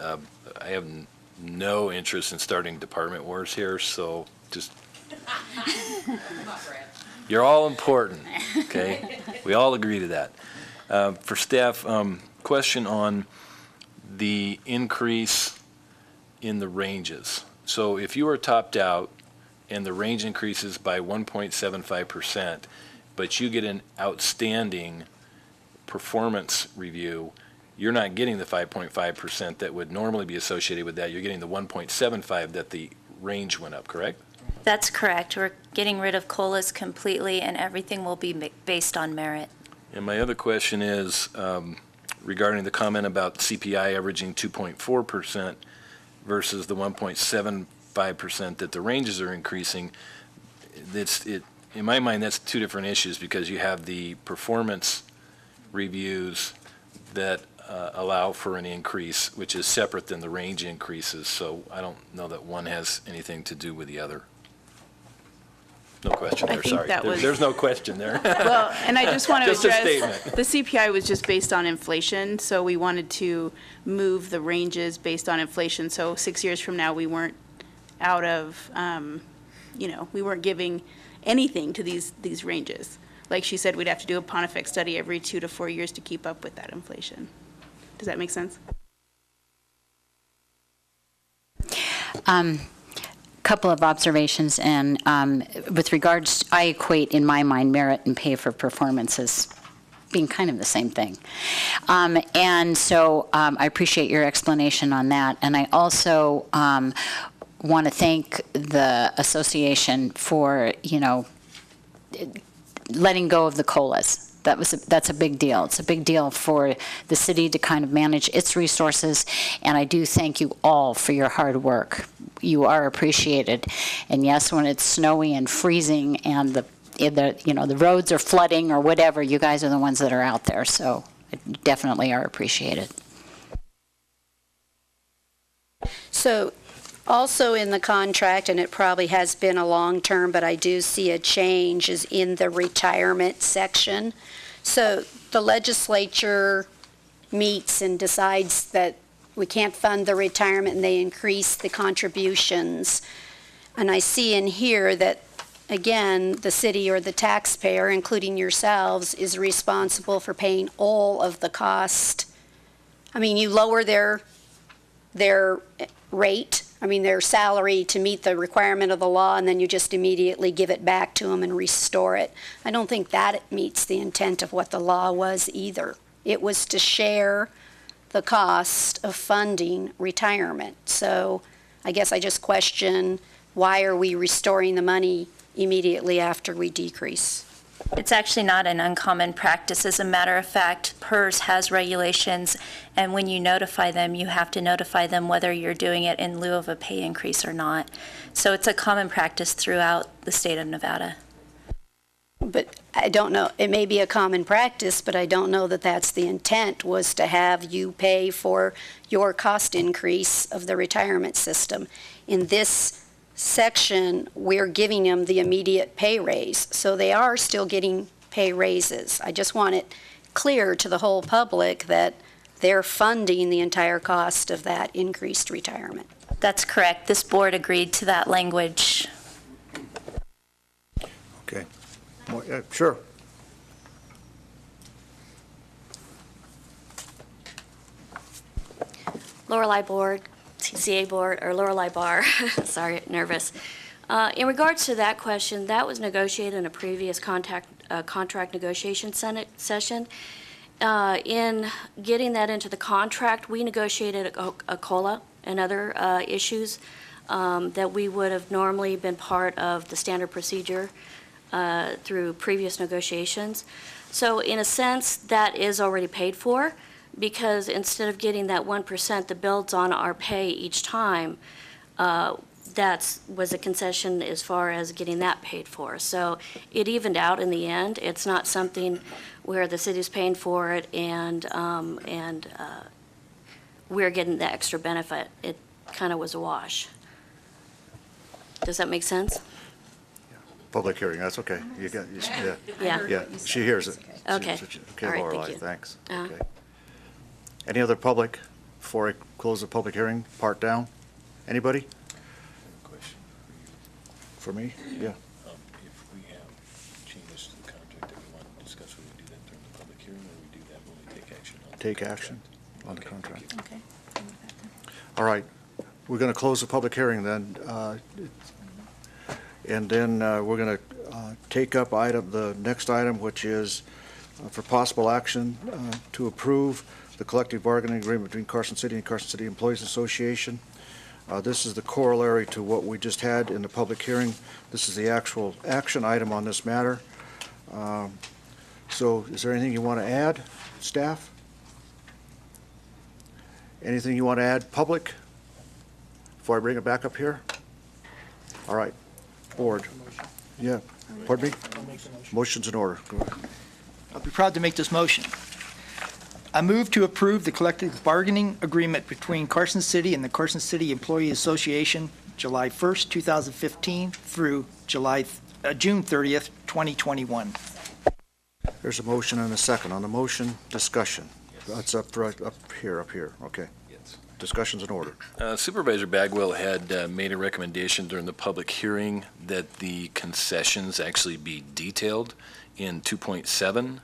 I have no interest in starting department wars here, so just. You're all important, okay? We all agree to that. For staff, question on the increase in the ranges. So if you are topped out and the range increases by 1.75%, but you get an outstanding performance review, you're not getting the 5.5% that would normally be associated with that. You're getting the 1.75 that the range went up, correct? That's correct. We're getting rid of COLAs completely, and everything will be based on merit. And my other question is regarding the comment about CPI averaging 2.4% versus the 1.75% that the ranges are increasing. In my mind, that's two different issues, because you have the performance reviews that allow for an increase, which is separate than the range increases. So I don't know that one has anything to do with the other. No question there, sorry. There's no question there. Well, and I just want to Just a address, statement. the CPI was just based on inflation, so we wanted to move the ranges based on inflation. So 6 years from now, we weren't out of, we weren't giving anything to these ranges. Like she said, we'd have to do a PON effect study every 2 to 4 years to keep up with that inflation. Does that make sense? Couple of observations, and with regards, I equate in my mind merit and pay for performance as being kind of the same thing. And so I appreciate your explanation on that. And I also want to thank the association for, letting go of the COLAs. That's a big deal. It's a big deal for the city to kind of manage its resources, and I do thank you all for your hard work. You are appreciated. And yes, when it's snowy and freezing and the roads are flooding or whatever, you guys are the ones that are out there, so definitely are appreciated. So also in the contract, and it probably has been a long term, but I do see a change, is in the retirement section. So the legislature meets and decides that we can't fund the retirement, and they increase the contributions. And I see in here that, again, the city or the taxpayer, including yourselves, is responsible for paying all of the cost. I mean, you lower their rate, their salary to meet the requirement of the law, and then you just immediately give it back to them and restore it. I don't think that meets the intent of what the law was either. It was to share the cost of funding retirement. So I guess I just question, why are we restoring the money immediately after we decrease? It's actually not an uncommon practice. As a matter of fact, PERS has regulations, and when you notify them, you have to notify them whether you're doing it in lieu of a pay increase or not. So it's a common practice throughout the state of Nevada. But I don't know, it may be a common practice, but I don't know that that's the intent, was to have you pay for your cost increase of the retirement system. In this section, we're giving them the immediate pay raise, so they are still getting pay raises. I just want it clear to the whole public that they're funding the entire cost of that increased retirement. That's correct. This board agreed to that language. Okay. Sure. Lorelei Board, TCA Board, or Lorelei Bar, sorry, nervous. In regards to that question, that was negotiated in a previous contract negotiation session. In getting that into the contract, we negotiated a COLA and other issues that we would have normally been part of the standard procedure through previous negotiations. So in a sense, that is already paid for, because instead of getting that 1% that builds on our pay each time, that was a concession as far as getting that paid for. So it evened out in the end. It's not something where the city's paying for it and we're getting the extra benefit. It kind of was a wash. Does that make sense? Public hearing, that's okay. Yeah. Yeah. She hears it. Okay. Okay, All right, Lorelei, thank you. thanks. Uh-huh. Okay. Any other public before I close the public hearing part down? Anybody? For me? Yeah. If we have changes to the contract that we want to discuss, will we do that during the public hearing, or we do that when we take action on it? Take action on the contract. Okay. All right. We're going to close the public hearing then. And then we're going to take up the next item, which is for possible action to approve the collective bargaining agreement between Carson City and Carson City Employees Association. This is the corollary to what we just had in the public hearing. This is the actual action item on this matter. So is there anything you want to add, staff? Anything you want to add, public, before I bring it back up here? All right, board. Yeah, pardon me? Motion's in order. Go ahead. I'll be proud to make this motion. I move to approve the collective bargaining agreement between Carson City and the Carson City Employee Association, July 1st, 2015 through June 30th, 2021. There's a motion and a second. On the motion, discussion. That's up here. Okay. Yes. Discussion's in order. Supervisor Bagwell had made a recommendation during the public hearing that the concessions actually be detailed in 2.7.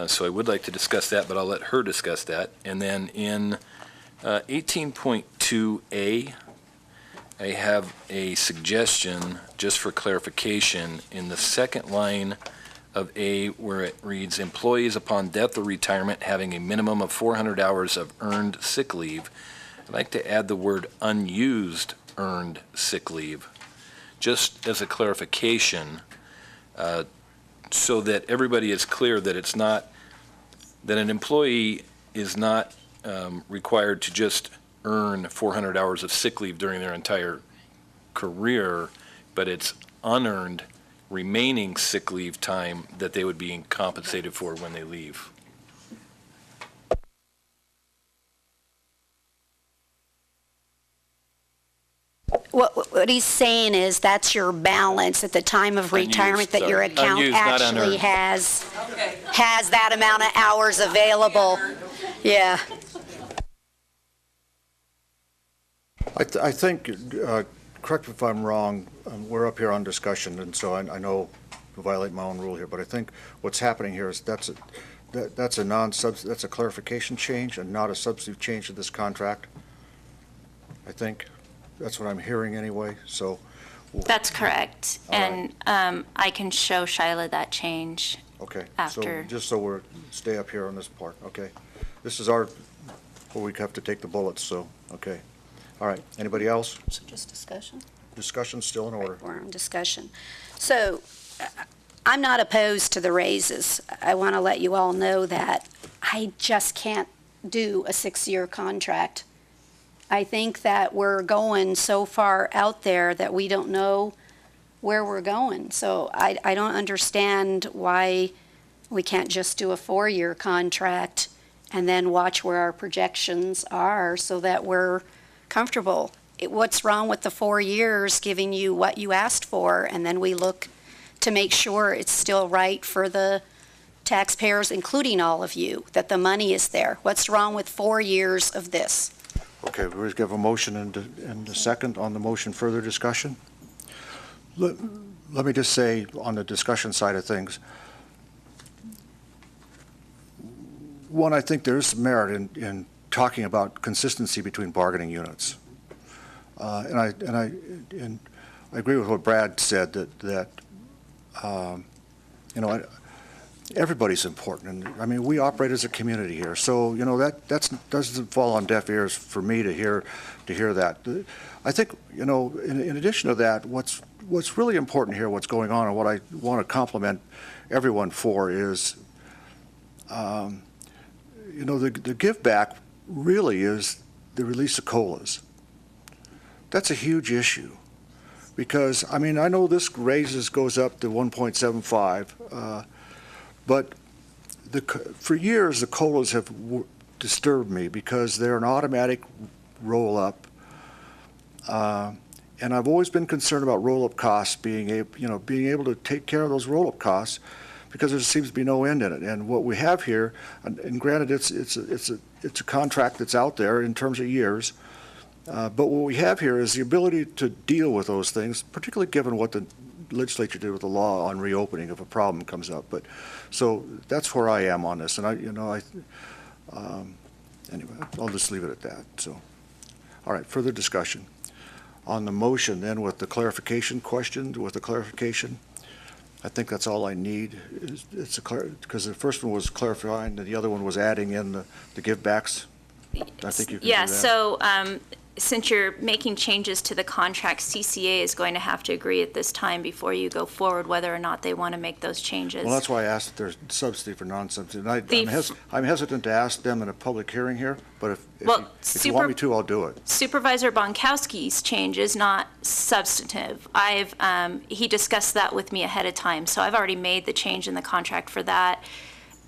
So I would like to discuss that, but I'll let her discuss that. And then in 18.2A, I have a suggestion, just for clarification, in the second line of A, where it reads, employees upon death or retirement having a minimum of 400 hours of earned sick leave. I'd like to add the word unused earned sick leave, just as a clarification, so that everybody is clear that it's not, that an employee is not required to just earn 400 hours of sick leave during their entire career, but it's unearned remaining sick leave time that they would be compensated for when they leave. What he's saying is that's your balance at the time of retirement, that your account actually has that amount of hours available. Yeah. I think, correct me if I'm wrong, we're up here on discussion, and so I know to violate my own rule here, but I think what's happening here is that's a clarification change and not a substantive change to this contract. I think that's what I'm hearing anyway. So That's correct. And I can show Shyla that change. Okay. After. So just so we're stay up here on this part. Okay. This is our where we have to take the bullets. So okay. All right, anybody else? So just discussion? Discussion's still in order. We're on discussion. So I'm not opposed to the raises. I want to let you all know that I just can't do a 6-year contract. I think that we're going so far out there that we don't know where we're going. So I don't understand why we can't just do a 4-year contract and then watch where our projections are so that we're comfortable. What's wrong with the 4 years giving you what you asked for, and then we look to make sure it's still right for the taxpayers, including all of you, that the money is there? What's wrong with 4 years of this? Okay, we're going to give a motion and a second on the motion. Further discussion? Let me just say on the discussion side of things, one, I think there is some merit in talking about consistency between bargaining units. And I agree with what Brad said that you know, everybody's important. And I mean, we operate as a community here. So, you know, that doesn't fall on deaf ears for me to hear that. I think, you know, in addition to that, what's really important here, what's going on, and what I want to compliment everyone for is, you know, the give back really is the release of COLAs. That's a huge issue because, I mean, I know this goes up to 1.75, but for years the COLAs have disturbed me because they're an automatic roll-up, and I've always been concerned about roll-up costs being able to take care of those roll-up costs because there seems to be no end in it. And what we have here, and granted it's a contract that's out there in terms of years, but what we have here is the ability to deal with those things, particularly given what the legislature did with the law on reopening if a problem comes up. But so that's where I am on this, and anyway, I'll just leave it at that. So, all right, further discussion on the motion. Then with the clarification question, I think that's all I need. Because the first one was clarifying, and the other one was adding in the give backs. I think you can do that. So since you're making changes to the contract, CCA is going to have to agree at this time before you go forward whether or not they want to make those changes. Well, that's why I asked if there's substantive or non-substantive. I'm hesitant to ask them in a public hearing here, but if you want me to, I'll do it. Supervisor Bonkowski's change is not substantive. He discussed that with me ahead of time, so I've already made the change in the contract for that,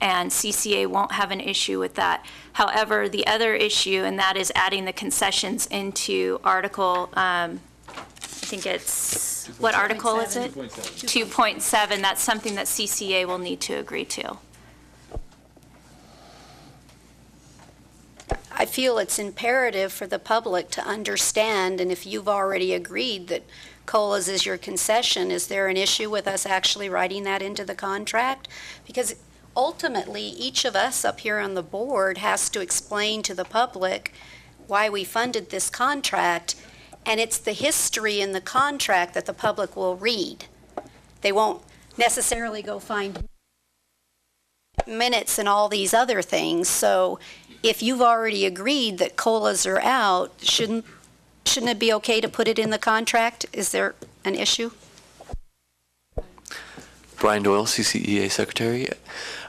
and CCA won't have an issue with that. However, the other issue, and that is adding the concessions into Article, I think it's, what article is it? 2.7. That's something that CCA will need to agree to. I feel it's imperative for the public to understand, and if you've already agreed that COLAs is your concession, is there an issue with us actually writing that into the contract? Because ultimately, each of us up here on the board has to explain to the public why we funded this contract, And it's the history in the contract that the public will read. They won't necessarily go find minutes and all these other things. So if you've already agreed that COLAs are out, shouldn't it be okay to put it in the contract? Is there an issue? Brian Doyle, CCEA Secretary.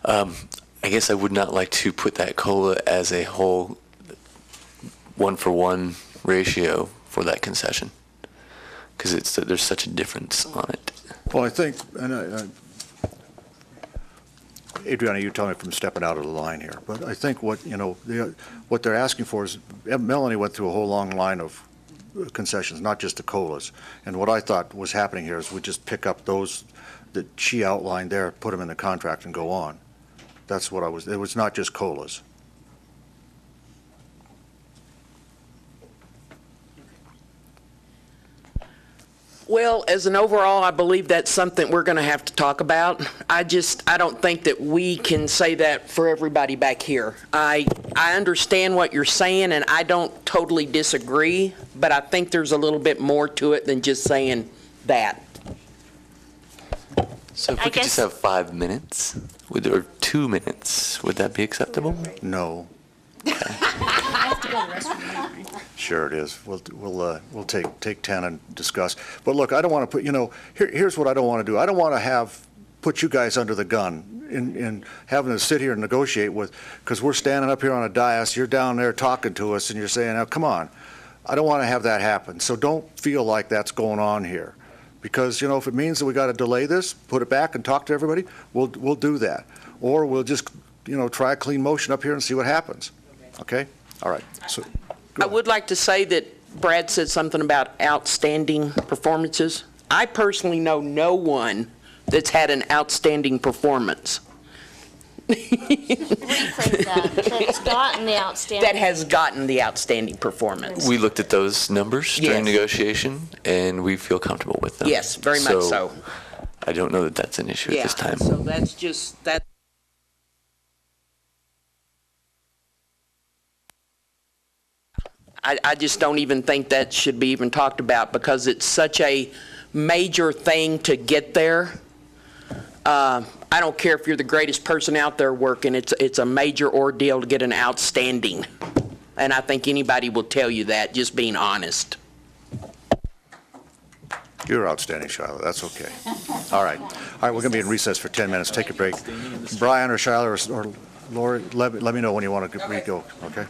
I guess I would not like to put that COLA as a whole one-for-one ratio for that concession, because there's such a difference on it. Well, I think, and Adriana, you tell me if I'm stepping out of the line here, but I think what they're asking for is, Melanie went through a whole long line of concessions, not just the COLAs. And what I thought was happening here is we just pick up those that she outlined there, put them in the contract and go on. That's what it was not just COLAs. Well, as an overall, I believe that's something we're going to have to talk about. I don't think that we can say that for everybody back here. I understand what you're saying, and I don't totally disagree, but I think there's a little bit more to it than just saying that. So if we could just have 5 minutes, or 2 minutes, would that be acceptable? No. Sure it is. We'll take 10 and discuss. But look, I don't want to put, here's what I don't want to do. I don't want to put you guys under the gun in having to sit here and negotiate with, because we're standing up here on a dais, you're down there talking to us and you're saying, now come on. I don't want to have that happen. So don't feel like that's going on here. Because, if it means that we got to delay this, put it back and talk to everybody, we'll do that. Or we'll just, try a clean motion up here and see what happens. Okay? All right. So, I would like to say that Brad said something about outstanding performances. I personally know no one that's had an outstanding performance. Rephrase that. That's gotten the outstanding. That has gotten the outstanding performance. We looked at those numbers during negotiation, and we feel comfortable with them. Yes, very much so. I don't know that that's an issue at this time. So that's just that. I just don't even think that should be even talked about, because it's such a major thing to get there. I don't care if you're the greatest person out there working, it's a major ordeal to get an outstanding. And I think anybody will tell you that, just being honest. You're outstanding, Shiloh. That's okay. All right. We're going to be in recess for 10 minutes. Take a break. Brian or Shiloh or Lori, let me know when you want to go, okay?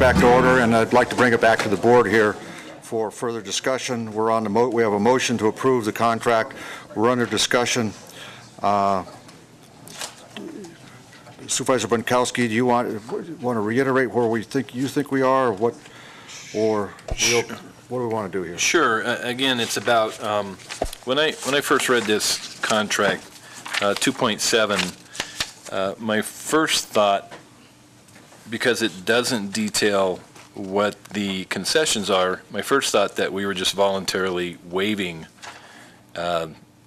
back to order, and I'd like to bring it back to the board here for further discussion. We're on the we have a motion to approve the contract. We're under discussion. Supervisor Bunkowski, do you want to reiterate where you think we are, or what, what do we want to do here? Sure. Again, it's about, when I first read this contract, 2.7, my first thought, because it doesn't detail what the concessions are, my first thought that we were just voluntarily waiving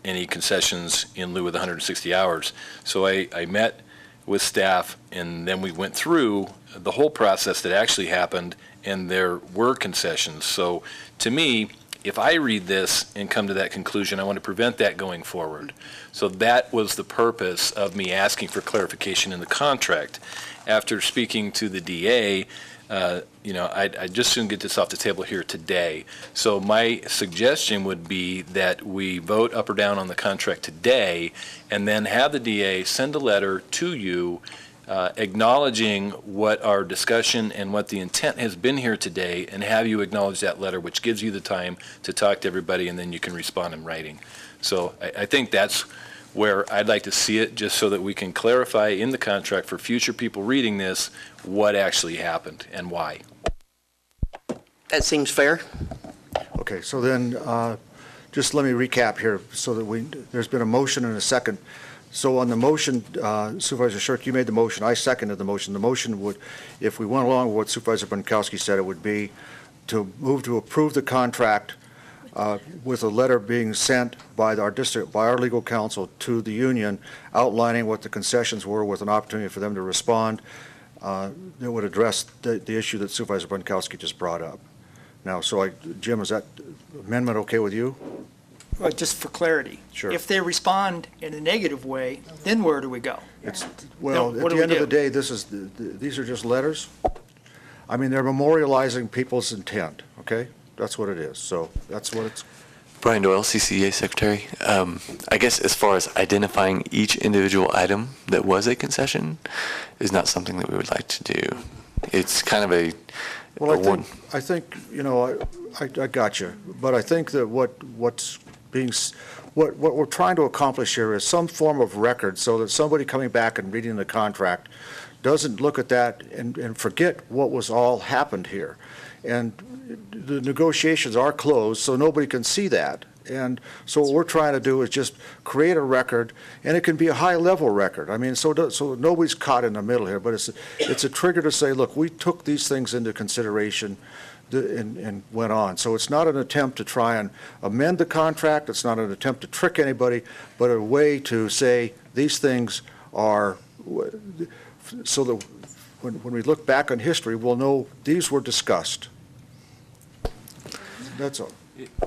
any concessions in lieu of the 160 hours. So I met with staff, and then we went through the whole process that actually happened, and there were concessions. So to me, if I read this and come to that conclusion, I want to prevent that going forward. So that was the purpose of me asking for clarification in the contract. After speaking to the DA, I'd just soon get this off the table here today. So my suggestion would be that we vote up or down on the contract today, and then have the DA send a letter to you acknowledging what our discussion and what the intent has been here today, and have you acknowledge that letter, which gives you the time to talk to everybody, and then you can respond in writing. So I think that's where I'd like to see it, just so that we can clarify in the contract for future people reading this what actually happened and why. That seems fair. Okay, so then just let me recap here so that there's been a motion and a second. So on the motion, Supervisor Shirk, you made the motion. I seconded the motion. The motion would, if we went along with what Supervisor Bunkowski said, it would be to move to approve the contract with a letter being sent by our legal counsel to the union outlining what the concessions were, with an opportunity for them to respond that would address the issue that Supervisor Bunkowski just brought up. Now, Jim, is that amendment okay with you? Well, just for clarity. Sure. If they respond in a negative way, then where do we go? Well, Then at what do the we end of do? the day, these are just letters. I mean, they're memorializing people's intent, okay? That's what it is. So that's what it's. Brian Doyle, CCEA Secretary. I guess as far as identifying each individual item that was a concession is not something that we would like to do. It's kind of a. Well, I think I got you, but I think that what we're trying to accomplish here is some form of record, so that somebody coming back and reading the contract doesn't look at that and forget what was all happened here. And the negotiations are closed, so nobody can see that. And so what we're trying to do is just create a record, and it can be a high-level record. I mean, so nobody's caught in the middle here, but it's a trigger to say, look, we took these things into consideration and went on. So it's not an attempt to try and amend the contract. It's not an attempt to trick anybody, but a way to say these things are, so that when we look back on history, we'll know these were discussed. That's all.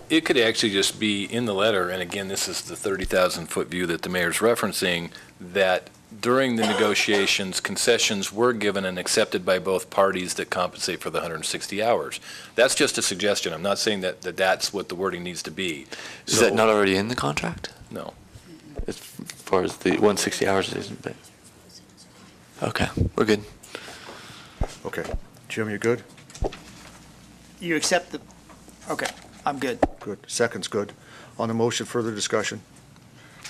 It could actually just be in the letter, and again, this is the 30,000-foot view that the mayor's referencing, that during the negotiations, concessions were given and accepted by both parties that compensate for the 160 hours. That's just a suggestion. I'm not saying that that's what the wording needs to be. Is that not already in the contract? No. As far as the 160 hours isn't, but. Okay, we're good. Okay. Jim, you good? You accept the, okay, I'm good. Good. Second's good. On the motion, further discussion?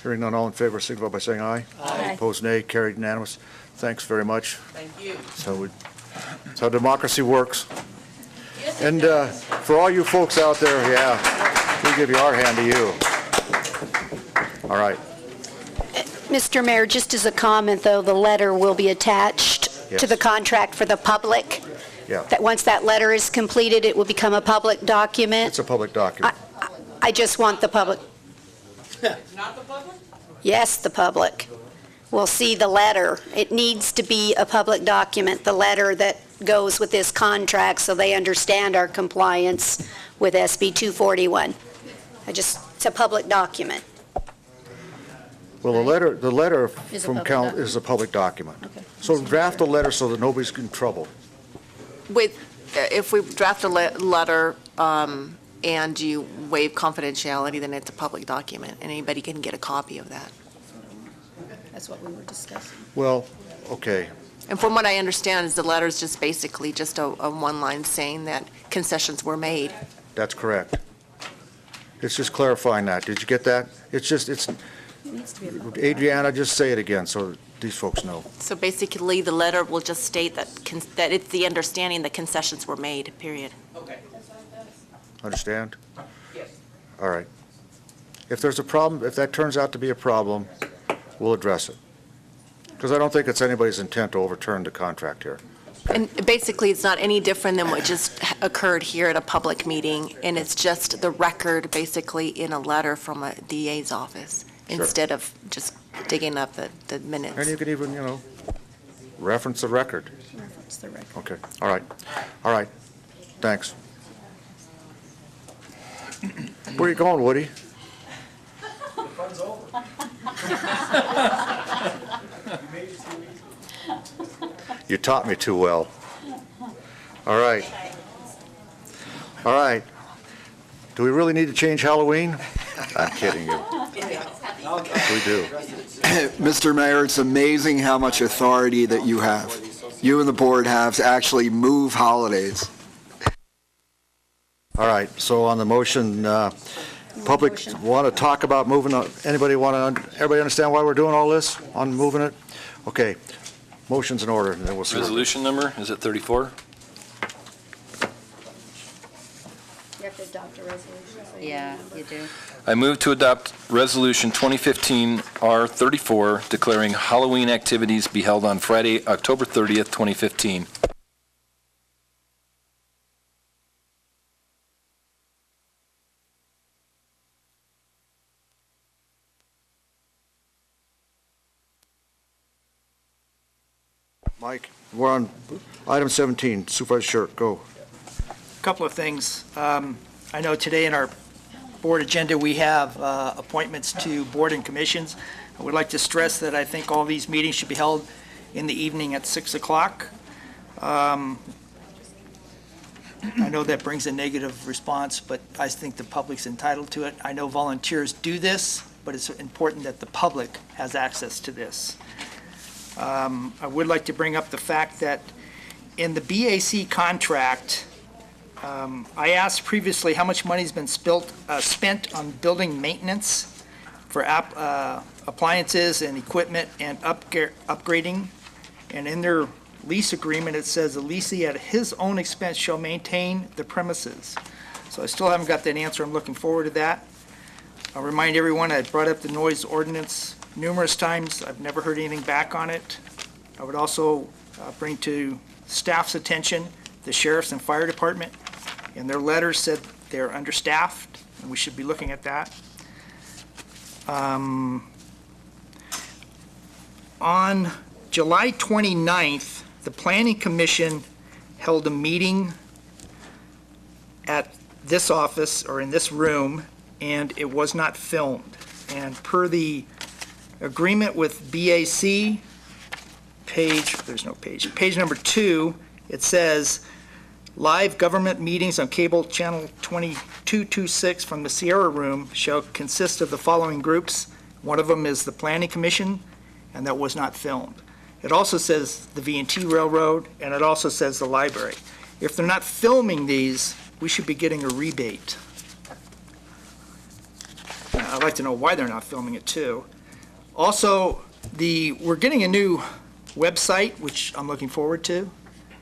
Hearing none, all in favor, signify by saying aye. Aye. Opposed, nay. Carried unanimous. Thanks very much. Thank you. That's how democracy works. And for all you folks out there, we give our hand to you. All right. Mr. Mayor, just as a comment, though, the letter will be attached Yes. to the contract for the public. Yeah. That once that letter is completed, it will become a public document. It's a public document. I just want the public. Not the public? Yes, the public will see the letter. It needs to be a public document, the letter that goes with this contract, so they understand our compliance with SB 241. It's a public document. Well, the letter Is a from public council is a public document. So draft a letter so that nobody's in trouble. If we draft a letter and you waive confidentiality, then it's a public document, and anybody can get a copy of that. That's what we were discussing. Well, okay. And from what I understand is the letter is just basically just a one line saying that concessions were made. That's correct. It's just clarifying that. Did you get that? It's just, Adriana, just say it again so these folks know. So basically, the letter will just state that that it's the understanding that concessions were made, period. Okay. Understand? Yes. All right. If there's a problem, if that turns out to be a problem, we'll address it. Because I don't think it's anybody's intent to overturn the contract here. And basically, it's not any different than what just occurred here at a public meeting, and it's just the record basically in a letter from a DA's office Sure. instead of just digging up the minutes. And you can even, reference the record. Reference the record. Okay, all right. All right, thanks. Where are you going, Woody? You taught me too well. All right. All right. Do we really need to change Halloween? I'm kidding you. We do. Mr. Mayor, it's amazing how much authority that you have. You and the board have to actually move holidays. All right, so on the motion, public want to talk about moving, everybody understand why we're doing all this on moving it? Okay, motion's in order, and then we'll see. Resolution number, is it 34? You have to adopt a resolution. Yeah, you do. I move to adopt Resolution 2015 R34, declaring Halloween activities be held on Friday, October 30th, 2015. Mike, we're on item 17, Supervisor Shirk, go. Couple of things. I know today in our board agenda, we have appointments to board and commissions. I would like to stress that I think all these meetings should be held in the evening at 6 o'clock. I know that brings a negative response, but I think the public's entitled to it. I know volunteers do this, but it's important that the public has access to this. I would like to bring up the fact that in the BAC contract, I asked previously how much money's been spent on building maintenance for appliances and equipment and upgrading. And in their lease agreement, it says the leasee at his own expense shall maintain the premises. So I still haven't got that answer. I'm looking forward to that. I'll remind everyone, I brought up the noise ordinance numerous times. I've never heard anything back on it. I would also bring to staff's attention the sheriff's and fire department. And their letters said they're understaffed, and we should be looking at that. On July 29th, the Planning Commission held a meeting at this office, or in this room, and it was not filmed. And per the agreement with BAC, page number 2, it says, live government meetings on cable channel 2226 from the Sierra Room shall consist of the following groups. One of them is the Planning Commission, and that was not filmed. It also says the V&T Railroad, and it also says the library. If they're not filming these, we should be getting a rebate. I'd like to know why they're not filming it too. Also, we're getting a new website, which I'm looking forward to,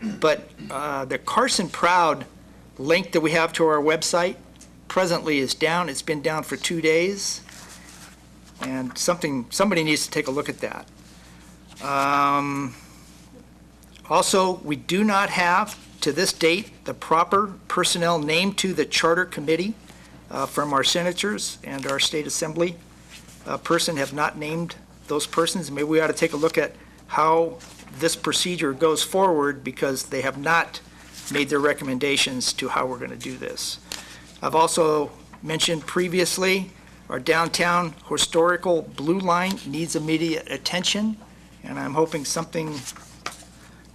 but the Carson Proud link that we have to our website presently is down. It's been down for 2 days, and somebody needs to take a look at that. Also, we do not have, to this date, the proper personnel named to the Charter Committee from our senators and our state assembly person have not named those persons. Maybe we ought to take a look at how this procedure goes forward, because they have not made their recommendations to how we're going to do this. I've also mentioned previously our downtown historical blue line needs immediate attention, and I'm hoping something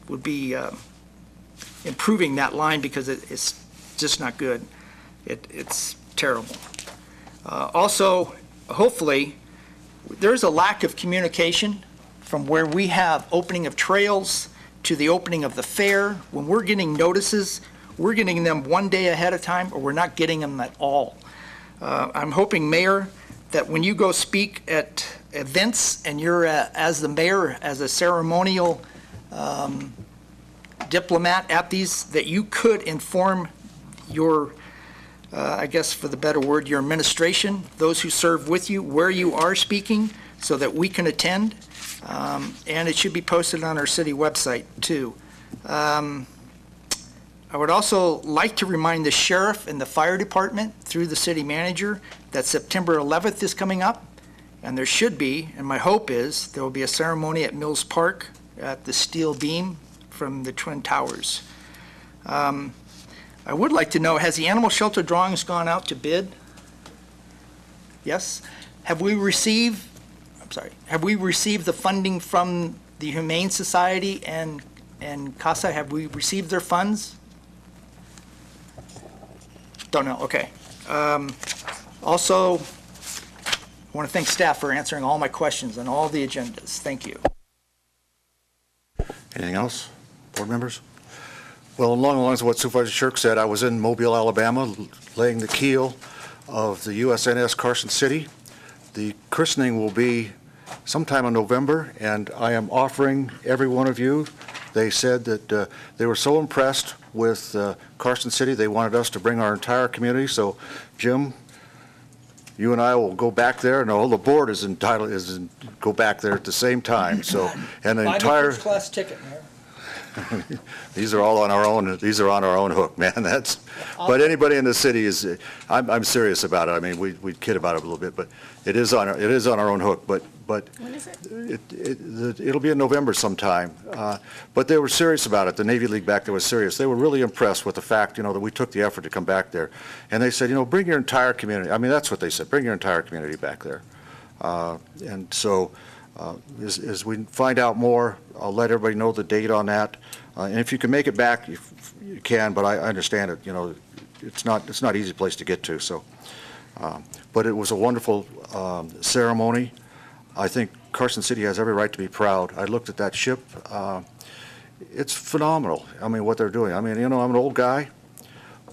would be improving that line, because it's just not good. It's terrible. Also, hopefully, there's a lack of communication from where we have opening of trails to the opening of the fair, when we're getting notices, we're getting them one day ahead of time, or we're not getting them at all. I'm hoping, Mayor, that when you go speak at events and you're, as the mayor, as a ceremonial diplomat at these, that you could inform your, I guess for the better word, your administration, those who serve with you, where you are speaking, so that we can attend. And it should be posted on our city website, too. I would also like to remind the sheriff and the fire department through the city manager that September 11th is coming up, and there should be, and my hope is, there will be a ceremony at Mills Park at the steel beam from the Twin Towers. I would like to know, has the animal shelter drawings gone out to bid? Yes? Have we received the funding from the Humane Society and CASA? Have we received their funds? Don't know, okay. Also, I want to thank staff for answering all my questions on all the agendas. Thank you. Anything else, board members? Well, along the lines of what Supervisor Shirk said, I was in Mobile, Alabama, laying the keel of the USNS Carson City. The christening will be sometime in November, and I am offering every one of you. They said that they were so impressed with Carson City, they wanted us to bring our entire community. So, Jim, you and I will go back there. No, the board is entitled go back there at the same time. So, and the entire First-class ticket, Mayor. These are all on our own. These are on our own hook, man. But anybody in the city is. I'm serious about it. I mean, we kid about it a little bit, but it is on our own hook. But When is it? it'll be in November sometime. But they were serious about it. The Navy League back there was serious. They were really impressed with the fact, that we took the effort to come back there, and they said, bring your entire community. I mean, that's what they said. Bring your entire community back there. And so. As we find out more, I'll let everybody know the date on that. And if you can make it back, you can, but I understand it, it's not an easy place to get to. So, but it was a wonderful ceremony. I think Carson City has every right to be proud. I looked at that ship. It's phenomenal. I mean, what they're doing. I mean, I'm an old guy,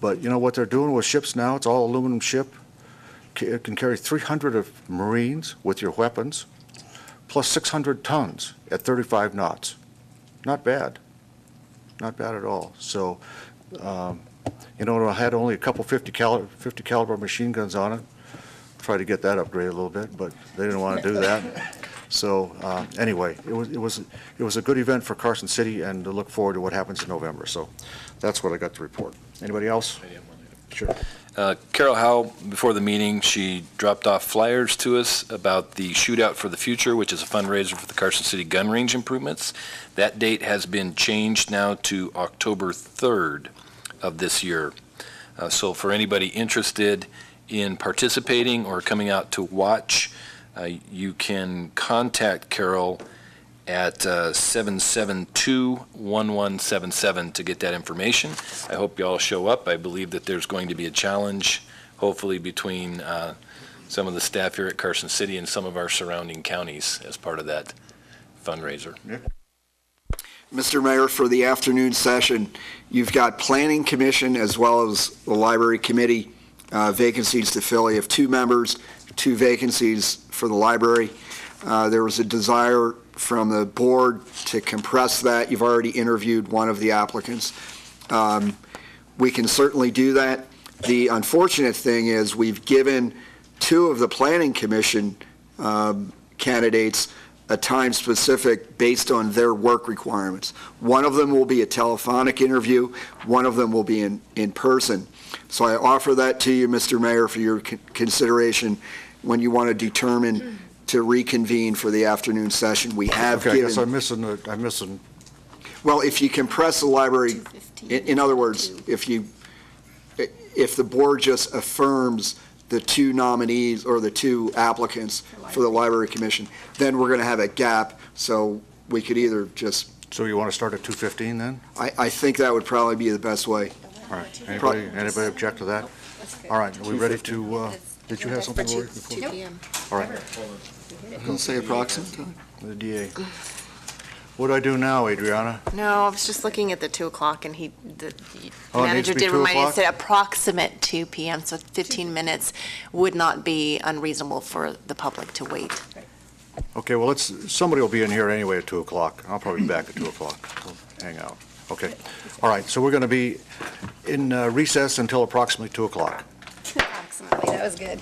but what they're doing with ships now, it's all aluminum ship. It can carry 300 of Marines with your weapons, plus 600 tons at 35 knots. Not bad. Not bad at all. So, I had only a couple 50 caliber machine guns on it. Tried to get that upgraded a little bit, but they didn't want to do that. So, anyway, it was a good event for Carson City, and to look forward to what happens in November. So, that's what I got to report. Anybody else? Sure. Carol Howe, before the meeting, she dropped off flyers to us about the Shootout for the Future, which is a fundraiser for the Carson City gun range improvements. That date has been changed now to October 3rd of this year. So for anybody interested in participating or coming out to watch, you can contact Carol at 772-1177 to get that information. I hope you all show up. I believe that there's going to be a challenge, hopefully between some of the staff here at Carson City and some of our surrounding counties as part of that fundraiser. Yeah. Mr. Mayor, for the afternoon session, you've got Planning Commission as well as the Library Committee vacancies to fill. You have 2 members, 2 vacancies for the library. There was a desire from the board to compress that. You've already interviewed one of the applicants. We can certainly do that. The unfortunate thing is we've given 2 of the Planning Commission candidates a time specific based on their work requirements. One of them will be a telephonic interview. One of them will be in person. So I offer that to you, Mr. Mayor, for your consideration when you want to determine to reconvene for the afternoon session. We have given. I guess I'm missing. Well, if you compress the library, in other words, if the board just affirms the 2 nominees or the 2 applicants for the Library Commission, then we're going to have a gap. So we could either just. So you want to start at 2:15 then? I think that would probably be the best way. All right. Anybody object to that? All right. Are we ready to? Did you have something, Lori? 2 p.m. All right. Don't say approximate time. The DA. What do I do now, Adriana? No, I was just looking at the 2 o'clock, and the Oh, it needs manager to be did 2 remind me, it o'clock? said approximate 2 PM, so 15 minutes would not be unreasonable for the public to wait. Okay, well, somebody will be in here anyway at 2 o'clock. I'll probably be back at 2 o'clock. We'll hang out. Okay. All right, so we're going to be in recess until approximately 2 o'clock. Approximately, that was good.